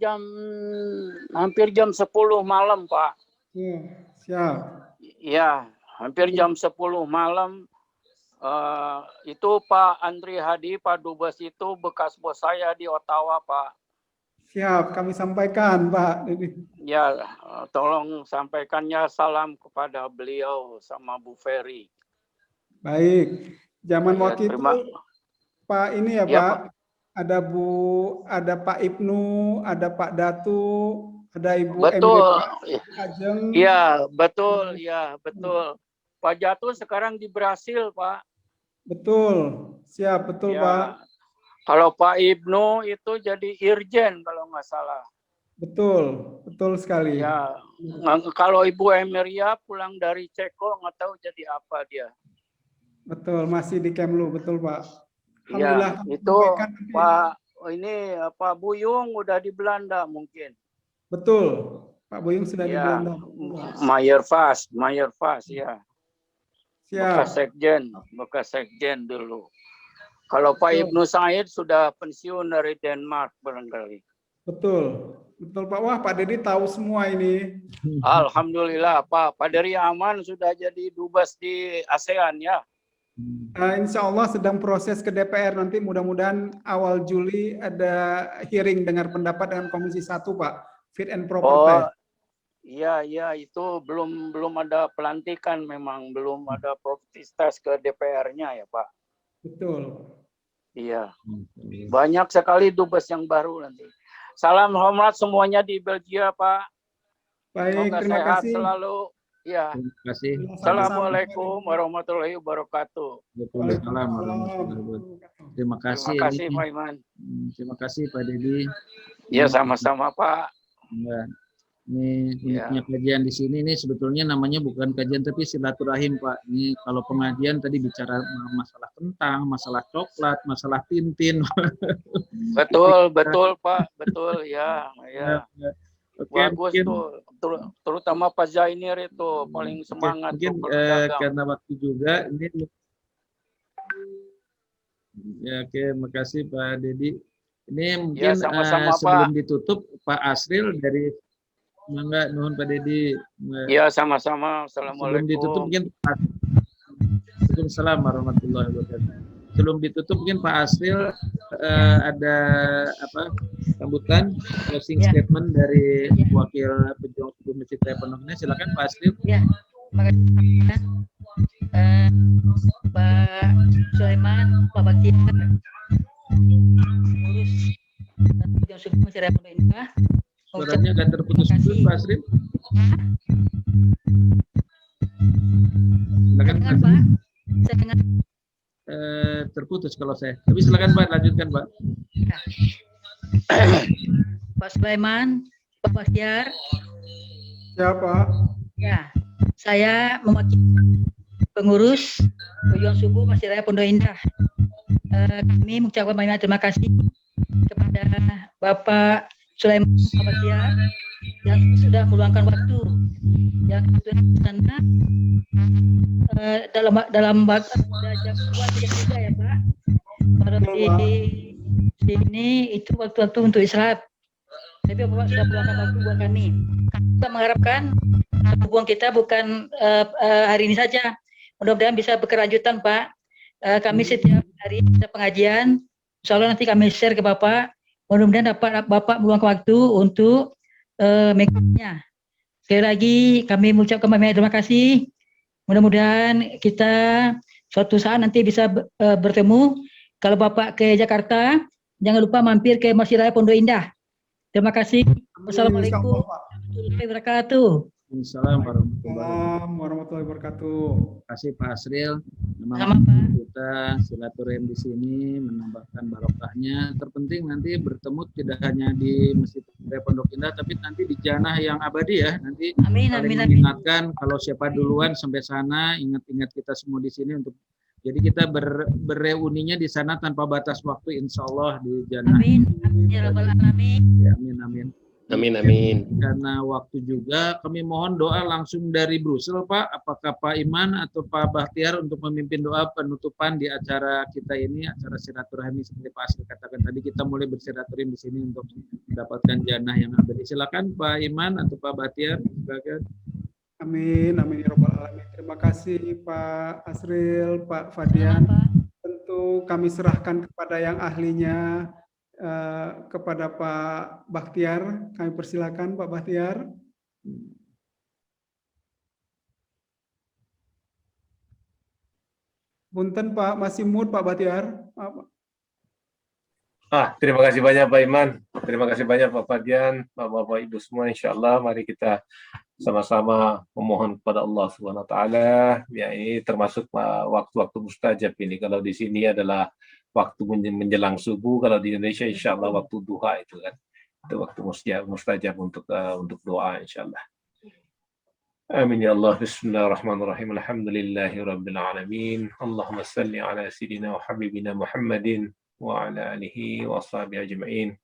hampir jam 10 malam, Pak. Siap. Ya, hampir jam 10 malam. Itu Pak Andri Hadi, Pak Dubes itu bekas bos saya di Ottawa, Pak. Siap, kami sampaikan, Pak. Ya, tolong sampaikannya salam kepada beliau sama Bu Ferry. Baik, zaman Ya, waktu itu Pak ini ya, Ya, Pak, ada Pak Ibnu, ada Pak Datu, ada Ibu betul. Emily Ajeng. Iya, betul, ya, betul. Pak Jatuh sekarang di Brasil, Pak. Betul, siap, betul, Ya. Pak. Kalau Pak Ibnu itu jadi irjen kalau nggak salah. Betul, betul sekali. Ya, kalau Ibu Emeria pulang dari Ceko nggak tahu jadi apa dia. Betul, masih di Kemlu, betul, Pak. Iya, Alhamdulillah. itu Pak ini Pak Buyung udah di Belanda mungkin. Betul, Pak Buyung sudah di Ya, Belanda. Mayer Vas ya. Siap. Bekas sekjen dulu. Kalau Pak Ibnu Said sudah pensiun dari Denmark barangkali. Betul, betul Pak. Wah, Pak Dedi tahu semua ini. Alhamdulillah Pak Dery Aman sudah jadi dubes di ASEAN ya. Insya Allah sedang proses ke DPR, nanti mudah-mudahan awal Juli ada hearing dengar pendapat dengan Komisi 1, Pak. Fit and proper test. Iya itu belum ada pelantikan, memang belum ada proses tes ke DPR-nya ya Pak. Betul. Iya. Banyak sekali dubes yang baru nanti. Salam hormat semuanya di Belgia, Pak. Baik, semoga terima sehat kasih. selalu. Ya. Terima kasih. Assalamualaikum warahmatullahi wabarakatuh. Waalaikumsalam warahmatullahi wabarakatuh. Terima kasih. Terima kasih Pak Iman. Terima kasih Pak Dedi. Ya, sama-sama Pak. Ya. Ini uniknya kajian di sini ini sebetulnya namanya bukan kajian tapi silaturahim, Pak. Ini kalau pengajian tadi bicara masalah kentang, masalah coklat, masalah tintin. Betul Pak, betul ya. Oke, bagus mungkin, tuh, terutama Pak Zainir itu paling semangat. Mungkin karena waktu juga ini. Ya, oke, makasih Pak Dedi. Ini mungkin sama-sama, sebelum Pak. ditutup Pak Asril dari Mangga, nuhun Pak Dedi. Iya, sama-sama. Assalamualaikum. Sebelum ditutup mungkin Waalaikumsalam warahmatullahi wabarakatuh. Sebelum ditutup mungkin Pak Asril ada sambutan closing statement dari wakil pejuang suku Masjid Raya Pondok Indah. Silakan Pak Asril. Ya, terima kasih Pak Sulaiman, Pak Baktiar, pengurus pejuang suku Masjid Raya Pondok Indah. Suaranya agak terputus-putus Pak Asril. Silakan Pak. Saya dengar. Terputus kalau saya. Tapi silakan Pak, lanjutkan Pak. Pak Sulaiman, Pak Baktiar. Siapa? Ya, saya mewakili pengurus pejuang suku Masjid Raya Pondok Indah. Kami mengucapkan banyak terima kasih kepada Bapak Sulaiman Baktiar yang sudah meluangkan waktu yang sana dalam jam 2 ya Pak. Baru di sini itu waktu-waktu untuk istirahat. Tapi Bapak sudah meluangkan waktu buat kami. Kita mengharapkan hubungan kita bukan hari ini saja. Mudah-mudahan bisa berkelanjutan Pak. Kami setiap hari ada pengajian. Insya Allah nanti kami share ke Bapak. Mudah-mudahan dapat Bapak meluangkan waktu untuk mengikutnya. Sekali lagi kami mengucapkan banyak terima kasih. Mudah-mudahan kita suatu saat nanti bisa bertemu. Kalau Bapak ke Jakarta, jangan lupa mampir ke Masjid Raya Pondok Indah. Terima kasih. Wassalamualaikum warahmatullahi wabarakatuh. Assalamualaikum warahmatullahi wabarakatuh. Terima kasih Pak Asril. Sama Pak. Kita silaturahim di sini menambahkan barokahnya. Terpenting nanti bertemu tidak hanya di Masjid Raya Pondok Indah, tapi nanti di jannah yang abadi ya. Nanti Amin, saling amin, amin. mengingatkan kalau siapa duluan sampai sana, ingat-ingat kita semua di sini untuk. Jadi kita bereuninya di sana tanpa batas waktu, insya Allah di jannah. Amin. Amin ya rabbal alamin. Ya, amin, amin. Amin, amin. Karena waktu juga kami mohon doa langsung dari Brussel Pak. Apakah Pak Iman atau Pak Bahtiar untuk memimpin doa penutupan di acara kita ini, acara silaturahmi seperti Pak Asri katakan tadi, kita mulai bersilaturahmi di sini untuk mendapatkan jannah yang abadi. Silakan Pak Iman atau Pak Bahtiar. Silakan. Amin, amin ya robbal alamin. Terima kasih Pak Asril, Pak Fadian. Tentu kami serahkan kepada yang ahlinya, kepada Pak Bakhtiar. Kami persilakan Pak Bakhtiar. Punten Pak, masih mute Pak Bakhtiar. Terima kasih banyak Pak Iman, terima kasih banyak Pak Fadian, Bapak Ibu semua. Insya Allah mari kita sama-sama memohon kepada Allah Subhanahu Wa Taala. Ya, ini termasuk waktu-waktu mustajab ini. Kalau di sini adalah waktu menjelang subuh, kalau di Indonesia Insya Allah waktu duha itu kan, itu waktu mustajab untuk doa Insya Allah. Amin ya Allah. Bismillahirrahmanirrahim. Alhamdulillahirabbil alamin. Allahumma salli ala sayyidina wa habibina Muhammadin wa ala alihi wa ashabihi ajma'in.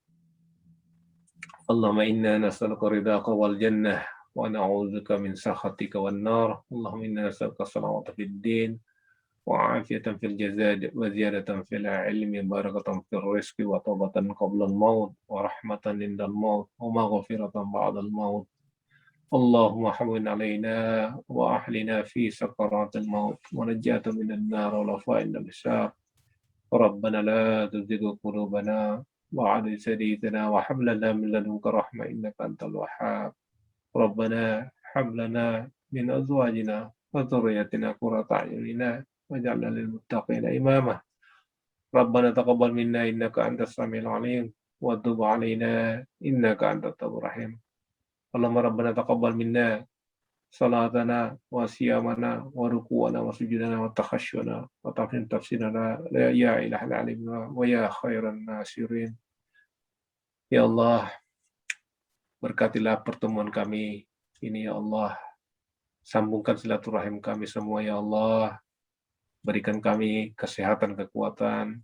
Allahumma inna nas'aluka ridhaka wal jannah wa na'udzubika min sakhatika wan nar. Allahumma inna nas'aluka salamata fid din wa afiyatan fil jazad wa ziyadatan fil ilmi barakatan fil rizqi wa tawbatan qabla al maut wa rahmatan indal maut wa maghfiratan ba'da al maut. Allahumma hawwin alaina wa ahlina fi sakaratil maut wa najatan minan nar wa lafa'in al-hisab. ربنا لا تزغ قلوبنا بعد إذ هديتنا وهب لنا من لدنك رحمة إنك أنت الوهاب. ربنا هب لنا من أزواجنا وذريتنا قرة أعين واجعلنا للمتقين إماما. ربنا تقبل منا إنك أنت السميع العليم وتب علينا إنك أنت التواب الرحيم. اللهم ربنا تقبل منا صلاتنا وصيامنا وركوعنا وسجودنا وتخشعنا وتفهم تفسيرنا يا إله العالمين ويا خير الناصرين. Ya Allah, berkatilah pertemuan kami ini ya Allah. Sambungkan silaturahim kami semua ya Allah. Berikan kami kesehatan, kekuatan.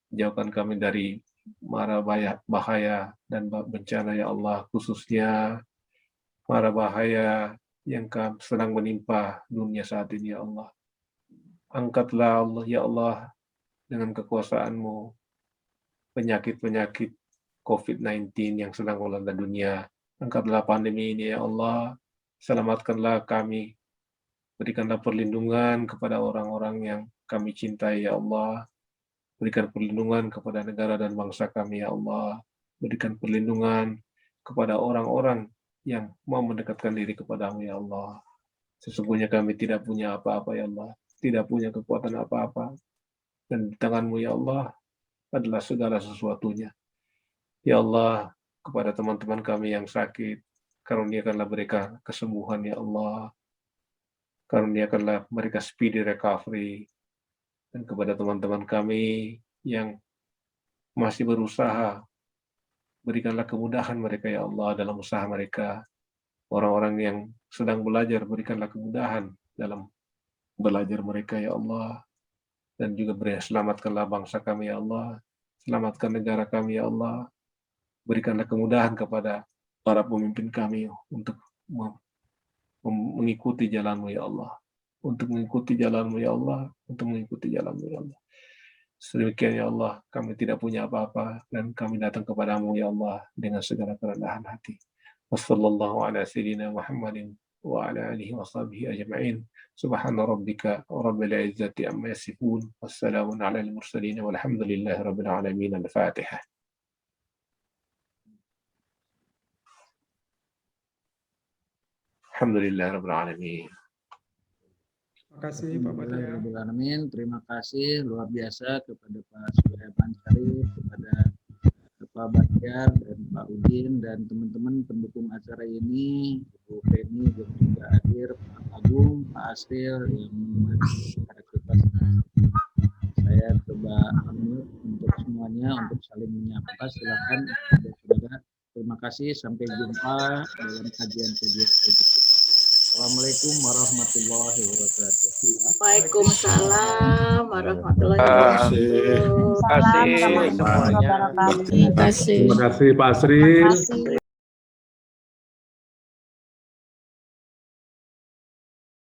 Jauhkan kami dari mara bahaya dan bencana ya Allah, khususnya mara bahaya yang sedang menimpa dunia saat ini ya Allah. Angkatlah Allah ya Allah dengan kekuasaan-Mu penyakit-penyakit COVID-19 yang sedang melanda dunia. Angkatlah pandemi ini ya Allah. Selamatkanlah kami. Berikanlah perlindungan kepada orang-orang yang kami cintai ya Allah. Berikan perlindungan kepada negara dan bangsa kami ya Allah. Berikan perlindungan kepada orang-orang yang mau mendekatkan diri kepadamu ya Allah. Sesungguhnya kami tidak punya apa-apa ya Allah, tidak punya kekuatan apa-apa, dan di tangan-Mu ya Allah adalah segala sesuatunya. Ya Allah, kepada teman-teman kami yang sakit, karuniakanlah mereka kesembuhan ya Allah, karuniakanlah mereka speedy recovery, dan kepada teman-teman kami yang masih berusaha, berikanlah kemudahan mereka ya Allah dalam usaha mereka. Orang-orang yang sedang belajar, berikanlah kemudahan dalam belajar mereka ya Allah. Dan juga selamatkanlah bangsa kami ya Allah. Selamatkan negara kami ya Allah. Berikanlah kemudahan kepada para pemimpin kami untuk mengikuti jalan-Mu ya Allah. Untuk mengikuti jalan-Mu ya Allah. Untuk mengikuti jalan-Mu ya Allah. Sedemikian ya Allah, kami tidak punya apa-apa dan kami datang kepadamu ya Allah dengan segala kerendahan hati. Wassallallahu ala sayyidina Muhammadin wa ala alihi wa sahbihi ajma'in. Subhana rabbika rabbil izzati amma yasifun. Wassalamun ala al-mursalin walhamdulillahi rabbil alamin. Al-Fatihah. Alhamdulillahi rabbil alamin. Terima kasih Pak Bakhtiar. Terima kasih luar biasa kepada Pak Sulaiman Syarif, kepada Pak Bakhtiar dan Pak Udin dan teman-teman pendukung acara ini, Bu Feni yang juga hadir, Pak Agung, Pak Asril yang menemani kita. Saya coba untuk semuanya untuk saling menyapa. Silakan saudara. Terima kasih. Sampai jumpa dalam kajian-kajian berikutnya. Assalamualaikum warahmatullahi wabarakatuh. Waalaikumsalam warahmatullahi wabarakatuh. Terima kasih Pak Asril.